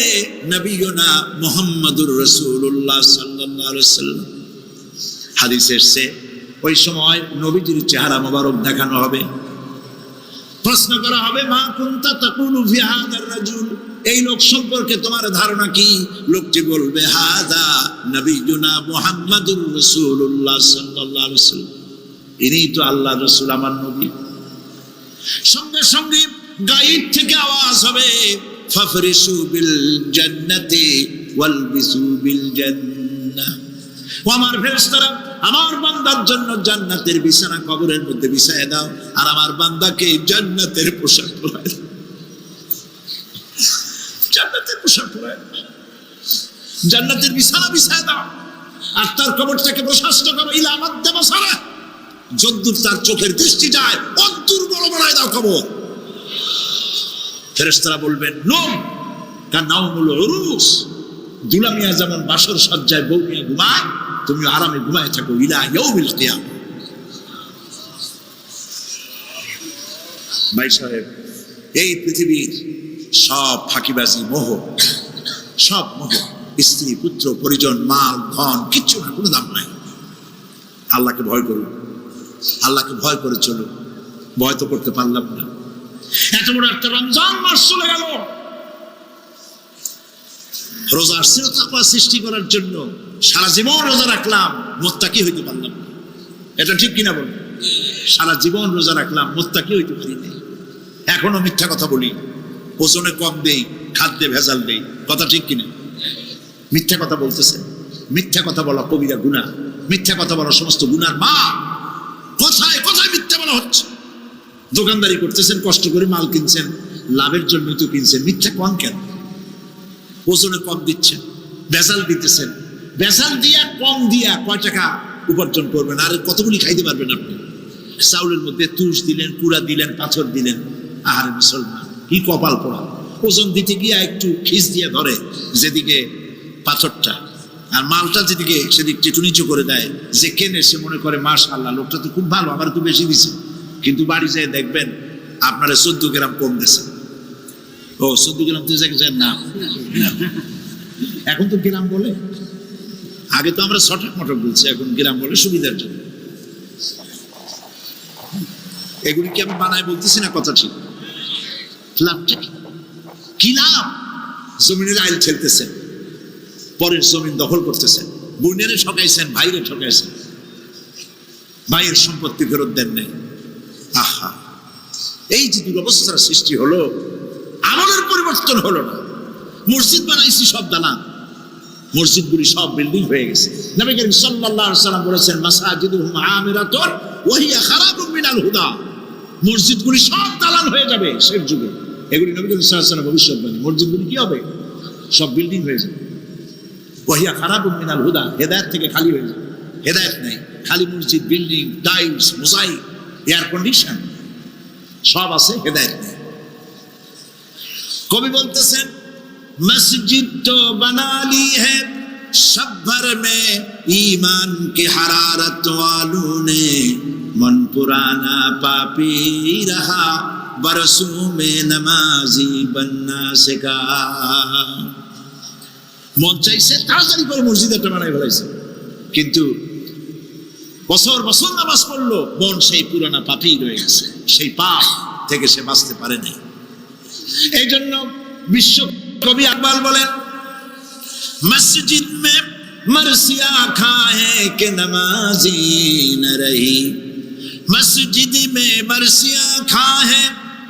নবিয়ুনা মুহাম্মাদুর রাসূলুল্লাহ সাল্লাল্লাহু আলাইহি ওয়াসাল্লাম। হাদিসে এসেছে, ওই সময় নবীজির চেহারা মোবারক দেখানো হবে, প্রশ্ন করা হবে, মা কুনতা তাকুলু ফি হাযার রাজুল, এই লোক সম্পর্কে তোমার ধারণা কি? লোকটি বলবে, হাযা নবিয়ুনা মুহাম্মাদুর রাসূলুল্লাহ সাল্লাল্লাহু আলাইহি ওয়াসাল্লাম, ইনি তো আল্লাহর রাসূল, আমার নবী। সঙ্গে সঙ্গে গায়েব থেকে আওয়াজ হবে, ফাফরিসু বিল জান্নাতি ওয়ালবিসু বিল জান্নাহ। ও আমার ফেরেশতারা, আমার বান্দার জন্য জান্নাতের বিছানা কবরের মধ্যে বিছায় দাও, আর আমার বান্দাকে জান্নাতের পোশাক পরায় দাও। জান্নাতের পোশাক পরায় দাও, জান্নাতের বিছানা বিছায় দাও, আর তার কবরটাকে প্রশস্ত করো, ইলা মাদ্দা বাসারা, যদ্দূর তার চোখের দৃষ্টি যায় অদ্দূর বড় বানায় দাও কবর। ফেরেশতারা বলবেন, নূম কানাউমুল উরুস, দুলামিয়া যেমন বাসর সজ্জায় বউ নিয়ে ঘুমায়, তুমি আরামে ঘুমায় থাকো, ইলা ইয়াউমিল কিয়ামা। ভাই সাহেব, এই পৃথিবীর সব ফাঁকিবাজি, মোহ, সব মোহ, স্ত্রী, পুত্র, পরিজন, মাল, ধন, কিচ্ছু না, কোনো দাম নাই। আল্লাহকে ভয় করুন, আল্লাহকে ভয় করে চলুন। ভয় তো করতে পারলাম না, এত বড় একটা রমজান মাস চলে গেল, রোজা আসছিল তাকওয়া সৃষ্টি করার জন্য, সারা জীবন রোজা রাখলাম, মুত্তাকি হইতে পারলাম না। এটা ঠিক কিনা বলুন? সারা জীবন রোজা রাখলাম, মুত্তাকি হইতে পারি নাই। এখনো মিথ্যা কথা বলি, ওজনে কম দেই, খাদ্যে ভেজাল দেই, কথা ঠিক কিনা? মিথ্যা কথা বলতেছে, মিথ্যা কথা বলা কবিরা গুনাহ, মিথ্যা কথা বলা সমস্ত গুনার মা। কোথায় কোথায় মিথ্যা বলা হচ্ছে? দোকানদারি করতেছেন, কষ্ট করে মাল কিনছেন, লাভের জন্যই তো কিনছেন, মিথ্যা কম কেন? ওজনে কম দিচ্ছেন, ভেজাল দিতেছেন, ভেজাল দিয়া কম দিয়া কয় টাকা উপার্জন করবেন? আর কতগুলি খাইতে পারবেন আপনি? চাউলের মধ্যে তুষ দিলেন, কুড়া দিলেন, পাথর দিলেন। আহারে মুসলমান, কি কপাল পোড়া! ওজন দিতে গিয়া একটু খিস দিয়ে ধরে যেদিকে পাথরটা, আর মালটা যেদিকে সেদিক একটু নিচু করে দেয়, যে কেনে সে মনে করে মাশাআল্লাহ লোকটা তো খুব ভালো, আমার তো বেশি দিছে। কিন্তু বাড়ি যেয়ে দেখবেন আপনারা 14 গ্রাম কম দিছে। ও 14 গ্রাম তো না, এখন তো গ্রাম বলে, আগে তো আমরা ছটক মটক বলছি, এখন গ্রাম বলে সুবিধার জন্য। এগুলি কি আমি বানায় বলতেছি না, কথা ঠিক। লাভটা কি লাভ? জমিনের আইল ঠেলতেছেন, পরের জমিন দখল করতেছেন, বোনেরে ঠকাইছেন, ভাইরে ঠকাইছেন, ভাইয়ের সম্পত্তি ফেরত দেন নাই। আহা, এই যে দুরবস্থার সৃষ্টি হলো, আমলের পরিবর্তন হলো না। মসজিদ বানাইছি সব দালান, মসজিদগুলি সব বিল্ডিং হয়ে গেছে। নবী করিম সাল্লাল্লাহু আলাইহি ওয়াসাল্লাম বলেছেন মাসাজিদুহুম আমিরাতুন ওয়া হিয়া খারাবুম মিনাল হুদা। মসজিদগুলি সব দালান হয়ে যাবে শেষ যুগে। এগুলি নবী করিম সাল্লাল্লাহু আলাইহি ওয়াসাল্লাম ভবিষ্যৎবাণী। মসজিদগুলি কি হবে? সব বিল্ডিং হয়ে যাবে। ওয়া হিয়া খারাবুম মিনাল হুদা, হেদায়েত থেকে খালি হয়ে যাবে। হেদায়েত নাই, খালি মসজিদ, building, tiles, mosaic, air condition সব আছে, হেদায়েত নেই। কবি বলতেছেন मस्जिद तो बना ली है सब भर में ईमान की हरारत वालों ने, मन पुराना पापी रहा बरसों में नमाजी बनना सिखा। মন চাইছে তাড়াতাড়ি করে মসজিদ একটা বানাই ফেলাইছে, কিন্তু বছর বছর নামাজ পড়লো, মন সেই পুরানা পাপী রয়ে গেছে, সেই পাপ থেকে সে বাঁচতে পারে নাই। এই জন্য বিশ্ব কবি আকবাল বলেন মসজিদ মে মরসিয়া খায়ে কে নমাজি ন রহি, মসজিদ মে মরসিয়া খায়ে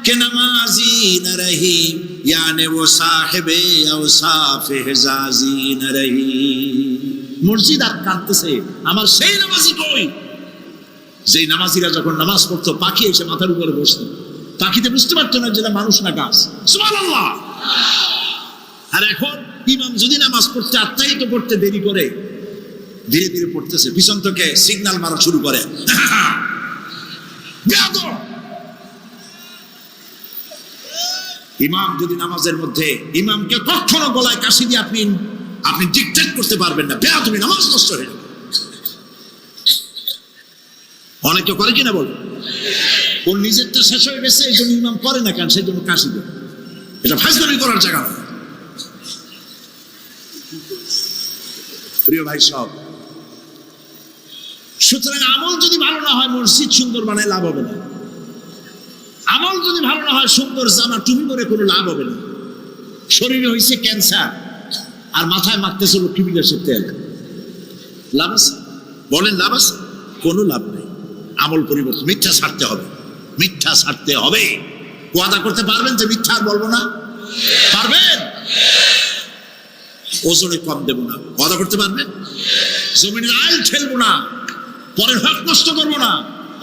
কে নমাজি ন রহি, यानी वो साहिबे औसाफ हिजाजी न रही। মসজিদ আর কাঁদতেছে, আমার সেই নামাজি কই? যেই নামাজিরা যখন নামাজ পড়তো পাখি এসে মাথার উপরে বসতো, পাখিতে বুঝতে পারতো না যেটা মানুষ না গাছ। সুবহানাল্লাহ। আর এখন ইমাম যদি নামাজ পড়তে আত্মাহিত করতে দেরি করে, ধীরে ধীরে পড়তেছে, পিছন থেকে সিগন্যাল মারা শুরু করে, ইমাম যদি নামাজের মধ্যে, ইমামকে কখনো গলায় কাশি দিয়ে আপনি ডিকটেট করতে পারবেন না, বেয়াদবি, নামাজ নষ্ট হয়ে যাবে। অনেকে করে কিনা বল, ওর নিজেরটা শেষ হয়ে গেছে, এই জন্য ইমাম করে না কেন, সেই জন্য কাশি দেয়। এটা ফাজলামি করার জায়গা না। প্রিয় ভাই সব, সুতরাং আমল যদি ভালো না হয়, মসজিদ সুন্দর বানায় লাভ হবে না। আমল যদি ভালো না হয়, সুন্দর জামা টুপি পরে কোনো লাভ হবে না। শরীরে হয়েছে ক্যান্সার আর মাথায় মারতেছে লক্ষ্মীবিলাসের তেল, লাভ আছে? বলেন লাভ আছে? কোনো লাভ নেই। আমল পরিবর্তন, মিথ্যা ছাড়তে হবে, মিথ্যা ছাড়তে হবে। ওয়াদা করতে পারবেন যে মিথ্যা আর বলবো না? পারবেন? ওজনে কম দেব না, ওয়াদা করতে পারবেন? জমিনের আইল ঠেলবো না, পরের হক নষ্ট করবো না,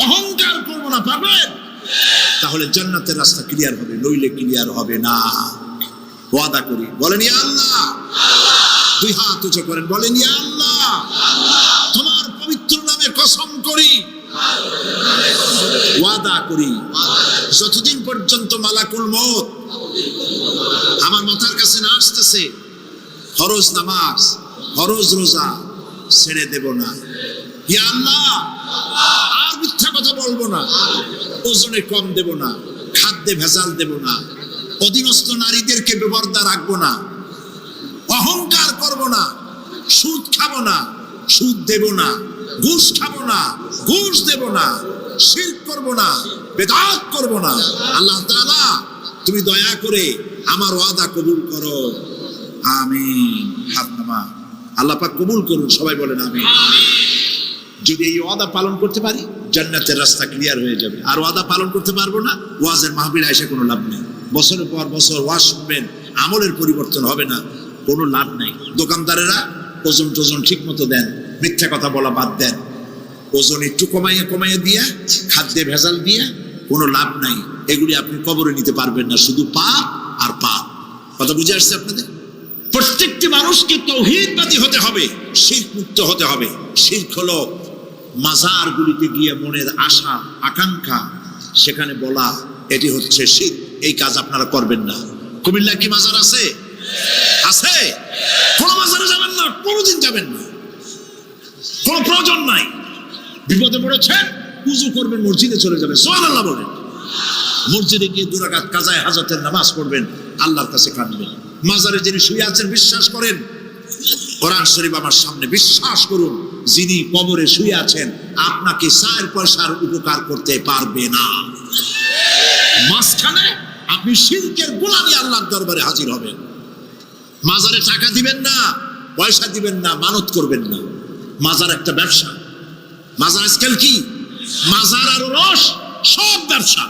অহংকার করবো না, পারবেন? তাহলে জান্নাতের রাস্তা ক্লিয়ার হবে, নইলে ক্লিয়ার হবে না। ওয়াদা করি, বলেন ইয়া আল্লাহ। দুই হাত উঁচু করেন, বলেন ইয়া আল্লাহ, তোমার পবিত্র নামে কসম করি, ওয়াদা করি, যতদিন পর্যন্ত মালাকুল মউত আমার মাথার কাছে না আসতেছে, ফরজ নামাজ, ফরজ রোজা ছেড়ে দেব না। ইয়া আল্লাহ, আর মিথ্যা কথা বলবো না, ওজনে কম দেব না, খাদ্যে ভেজাল দেব না, অধীনস্থ নারীদেরকে বেপরদা রাখবো না, অহংকার করব না, সুদ খাবো না, সুদ দেব না, ঘুষ খাবো না, ঘুষ দেব না, শিরক করব না, বেদাত করব না। আল্লাহ তাআলা তুমি দয়া করে আমার ওয়াদা কবুল করো, আমিন। হাত নামা, আল্লাহ পাক কবুল করুন, সবাই বলেন আমিন। যদি এই ওয়াদা পালন করতে পারি, জান্নাতের রাস্তা ক্লিয়ার হয়ে যাবে। আর ওয়াদা পালন করতে পারবো না, ওয়াজের মাহফিলে এসে কোনো লাভ নেই। বছরের পর বছর ওয়াজ শুনবেন, আমলের পরিবর্তন হবে না, কোনো লাভ নেই। দোকানদারেরা ওজন টোজন ঠিক মতো দেন, মিথ্যা কথা বলা বাদ দেন, ওজন একটু কমাইয়ে দিয়া, খাদ্যে ভেজাল দিয়া কোনো লাভ নাই। এগুলি আপনি কবরে নিতে পারবেন না, শুধু পাপ আর পাপ। কথা বুঝে আসছে আপনাদের? প্রত্যেকটি মানুষকে তাওহীদবাদী হতে হবে, শিরক মুক্ত হতে হবে। শিরক হলো মাজারগুলিতে গিয়ে মনের আশা আকাঙ্ক্ষা সেখানে বলা, এটি হচ্ছে শিরক। এই কাজ আপনারা করবেন না। কুমিল্লা কি মাজার আছে? আছে? কোন মাজারে যাবেন না, কোনদিন যাবেন না, কোন প্রয়োজন নাই। বিপদে পড়েছেন, উযু করবেন, মসজিদে চলে যাবেন, সুবহানাল্লাহ বলেন। মসজিদে গিয়ে 2 রাকাত কাজায়ে হাজাতের নামাজ পড়বেন, আল্লাহর কাছে কাঁদবেন। মাজারে যিনি শুয়ে আছেন বিশ্বাস করেন, কোরআন শরীফ আমার সামনে, বিশ্বাস করুন, যিনি কবরে শুয়ে আছেন আপনাকে 4 পয়সার উপকার করতে পারবে না। মাঝখানে আপনি শিরকের গোলামি আল্লাহর দরবারে হাজির হবেন। মাজারে টাকা দিবেন না, পয়সা দিবেন না, মানত করবেন না। মাজার একটা ব্যবসা। মাজার আজকাল কি? মাজার আর রস সব ব্যবসা।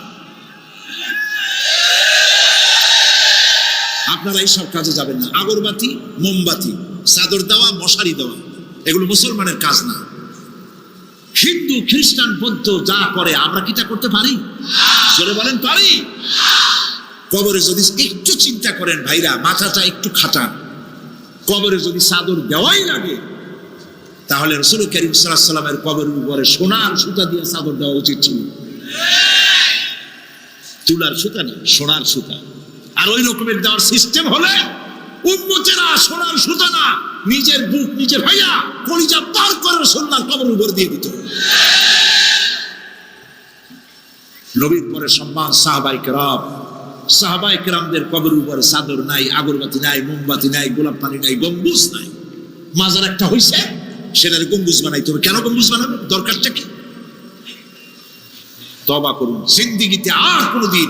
আপনারা এইসব কাজে যাবেন না। আগরবাতি, মোমবাতি, চাদর দেওয়া, মশারি দেওয়া, এগুলো মুসলমানের কাজ না। হিন্দু, খ্রিস্টান, বৌদ্ধ যা করে আমরা কি তা করতে পারি? জোরে বলেন, পারি? কবরে যদি একটু চিন্তা করেন ভাইরা, মাথাটা একটু খাটান, কবরে যদি চাদর দেওয়াই লাগে তাহলে রাসূল করিম সাল্লাল্লাহু আলাইহি ওয়াসাল্লামের কবরের উপরে সোনার সুতা দিয়ে চাদর দেওয়া উচিত ছিল। তুলার সুতা না, সোনার সুতা। আর ওই রকমের দেওয়ার সিস্টেম হলে উম্মতেরা সোনার সুতা না, নিজের বুক নিজে ভাইয়া কলিজা পার করে রাসূলুল্লাহর কবরের উপর দিয়ে দিত। নবীর পরে সম্মান সাহাবায়ে কেরামদের কবরের উপরে চাদর নাই, আগরবাতি নাই, মোমবাতি নাই, গোলাপ পানি নাই, গম্বুজ নাই। মাজার একটা হইছে, সেটার গম্বুজ বানাইতে হবে। কেন গম্বুজ বানাবে? দরকারটা কি? তওবা করুন, জিন্দেগিতে আর কোনোদিন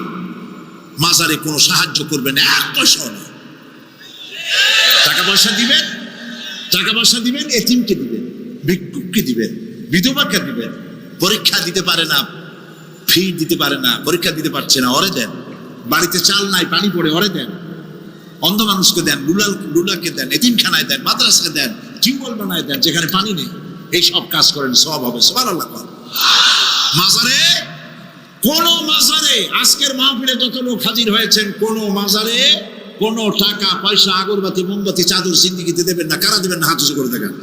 মাজারে কোনো সাহায্য করবেন না, 1 পয়সাও না। টাকা পয়সা দিবেন, টাকা পয়সা দিবেন, এতিমকে দিবেন, ভিক্ষুককে দিবেন, বিধবাকে দিবেন। পরীক্ষা দিতে পারে না, ফি দিতে পারে না, পরীক্ষা দিতে পারছে না, ওরে দেন। বাড়িতে চাল নাই, পানি পড়ে, ওরে দেন। অন্ধ মানুষকে দেন, লুলাকে দেন, এতিমখানায় দেন, মাদ্রাসাকে দেন, টিউবওয়েল বানায় দেন যেখানে পানি নেই। এই সব কাজ করেন, সব হবে। সুবহানাল্লাহ। মাজারে, কোন মাজারে, আজকের মাহফিলে যত লোক হাজির হয়েছেন, কোন মাজারে কোন টাকা পয়সা, আগরবাতি, মোমবাতি, চাদর জিন্দেগিতে দেবেন না। কারা দেবেন না? হাত উঁচু করে দেখেন।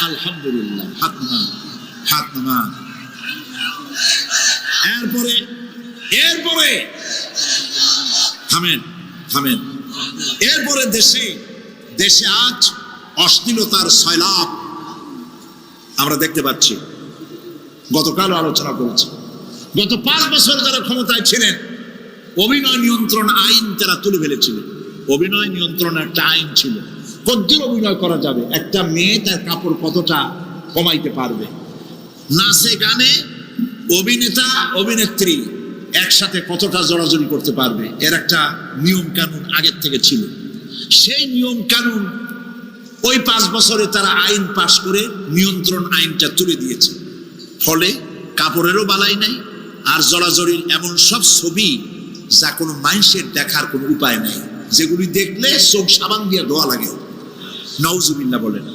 আলহামদুলিল্লাহ। হাত নামান, হাত নামান। এরপরে থামেন। এরপরে দেশে আজ অশ্লীলতার সয়লাব আমরা দেখতে পাচ্ছি। গতকালও আলোচনা করেছি। গত 5 বছর যারা ক্ষমতায় ছিলেন, অভিনয় নিয়ন্ত্রণ আইন তারা তুলে ফেলেছিলেন। অভিনয় নিয়ন্ত্রণ একটা আইন ছিল, কতদূর অভিনয় করা যাবে, একটা মেয়ে তার কাপড় কতটা কমাইতে পারবে, নাচে গানে অভিনেতা অভিনেত্রী একসাথে কতটা জড়াজড়ি করতে পারবে, এর একটা নিয়ম কানুন আগের থেকে ছিল। সেই নিয়ম কানুন ওই 5 বছরে তারা আইন পাশ করে নিয়ন্ত্রণ আইনটা তুলে দিয়েছে। ফলে কাপড়েরও বালাই নাই, আর জড়াজড়ির এমন সব ছবি যা কোনো মানুষের দেখার কোনো উপায় নাই, যেগুলি দেখলে চোখ সাবান দিয়ে ধোয়া লাগে। নাউজুবিল্লাহ বলেন।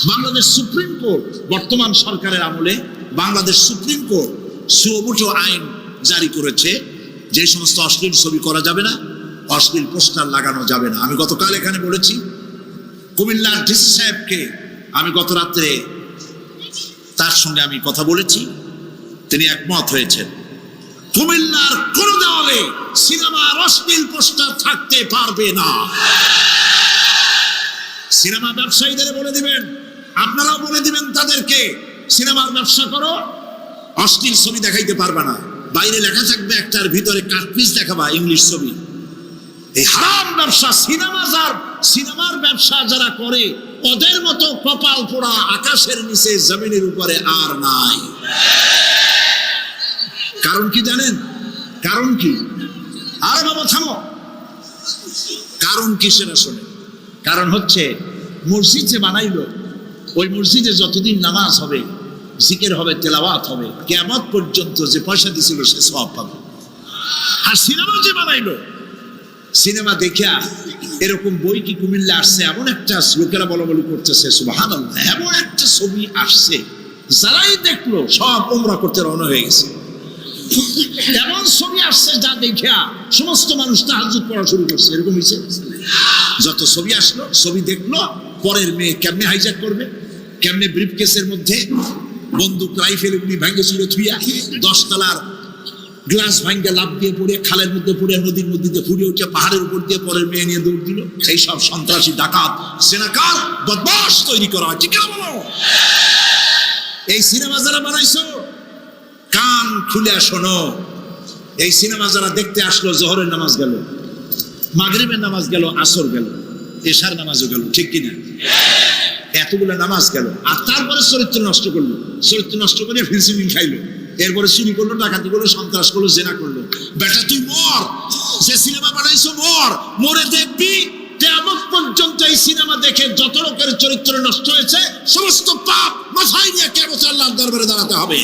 বাংলাদেশ সুপ্রিম কোর্ট, বর্তমান সরকারের আমলে বাংলাদেশ সুপ্রিম কোর্ট সুবুটো আইন জারি করেছে, যে সমস্ত অশ্লীল ছবি করা যাবে না, অশ্লীল পোস্টার লাগানো যাবে না। আমি গতকাল এখানে বলেছি, কুমিল্লার ডিসি সাহেবকে আমি গত রাত্রে তার সঙ্গে আমি কথা বলেছি, তিনি একমত হয়েছেন। কুমিল্লার কোন দেওয়ালে সিনেমার অশ্লীল পোস্টার থাকতে পারবে না। সিনেমা ব্যবসায়ীদের বলে দিবেন, আপনারাও বলে দিবেন তাদেরকে, সিনেমার ব্যবসা করো, অশ্লীল ছবি দেখাইতে পারবে না। বাইরে লেখা থাকবে একটার ভিতরে কাটপিস দেখাবা ইংলিশ ছবি। এই হারাম ব্যবসা, সিনেমার ব্যবসা যারা করে ওদের মতো কপাল পোড়া আকাশের নিচে জমিনের উপরে আর নাই। কারণ কি জানেন? কারণ কি? আর বাবা থামো। কারণ কি সেটা শোনে। কারণ হচ্ছে, মসজিদ যে বানাইলো, ওই মসজিদে যতদিন নামাজ হবে, জিকির হবে, তেলাওয়াত হবে, কিয়ামত পর্যন্ত যে পয়সা দিছিল সে সওয়াব পাবে। আর সিনেমা যে বানাইলো, সিনেমা দেখিয়া এরকম বই কি কুমিল্লা আসছে, এমন একটা লোকেরা বলাবলি করতেছে, সুবহানাল্লাহ, এমন একটা ছবি আসছে, যারাই দেখলো সব উমরা করতে রওনা হয়ে গেছে। এমন ছবি আসছে যা দেখিয়া সমস্ত মানুষ তাহাজ্জুদ পড়া শুরু করছে। এরকম হয়েছে। যত ছবি আসলো, ছবি দেখলো, পরের মেয়ে কেমনে হাইজ্যাক করবে, কেমনে ব্রিফকেসের মধ্যে বন্দুক রাইফেল এগুলি ভেঙে ছিল থুইয়া 10 তলার গ্লাস ভাঙ্গে লাভ দিয়ে পড়ে খালের মধ্যে পড়ে নদীর মধ্যে দিয়ে ফুড়ে উঠে পাহাড়ের উপর দিয়ে পরের মেয়ে নিয়ে দৌড় দিল। সেই সব সন্ত্রাসী ডাকাত সেনাকার বদমাশ তৈরি করা হয়, ঠিক না বলো? এই সিনেমা যারা বানাইছো কান খুলে শোনো, এই সিনেমা যারা দেখতে আসলো, জোহরের নামাজ গেল, মাগরিবের নামাজ গেল, আসর গেল, এশার নামাজও গেল, ঠিক কিনা? এতগুলো নামাজ গেল, আর তারপরে চরিত্র নষ্ট করলো, চরিত্র নষ্ট করে ফিলসিমিন খাইলো, এরপরে চুরি করলো, ডাকাতি করলো, সন্ত্রাস করলো, জেনা করলো। বেটা তুই মর, যে সিনেমা বানাইছো মর, মরে দেখবি কিয়ামত পর্যন্ত এই সিনেমা দেখে যত লোকের চরিত্র নষ্ট হয়েছে সমস্ত পাপ মাথায় নিয়ে কিয়ামতের আল্লাহর দরবারে দাঁড়াতে হবে।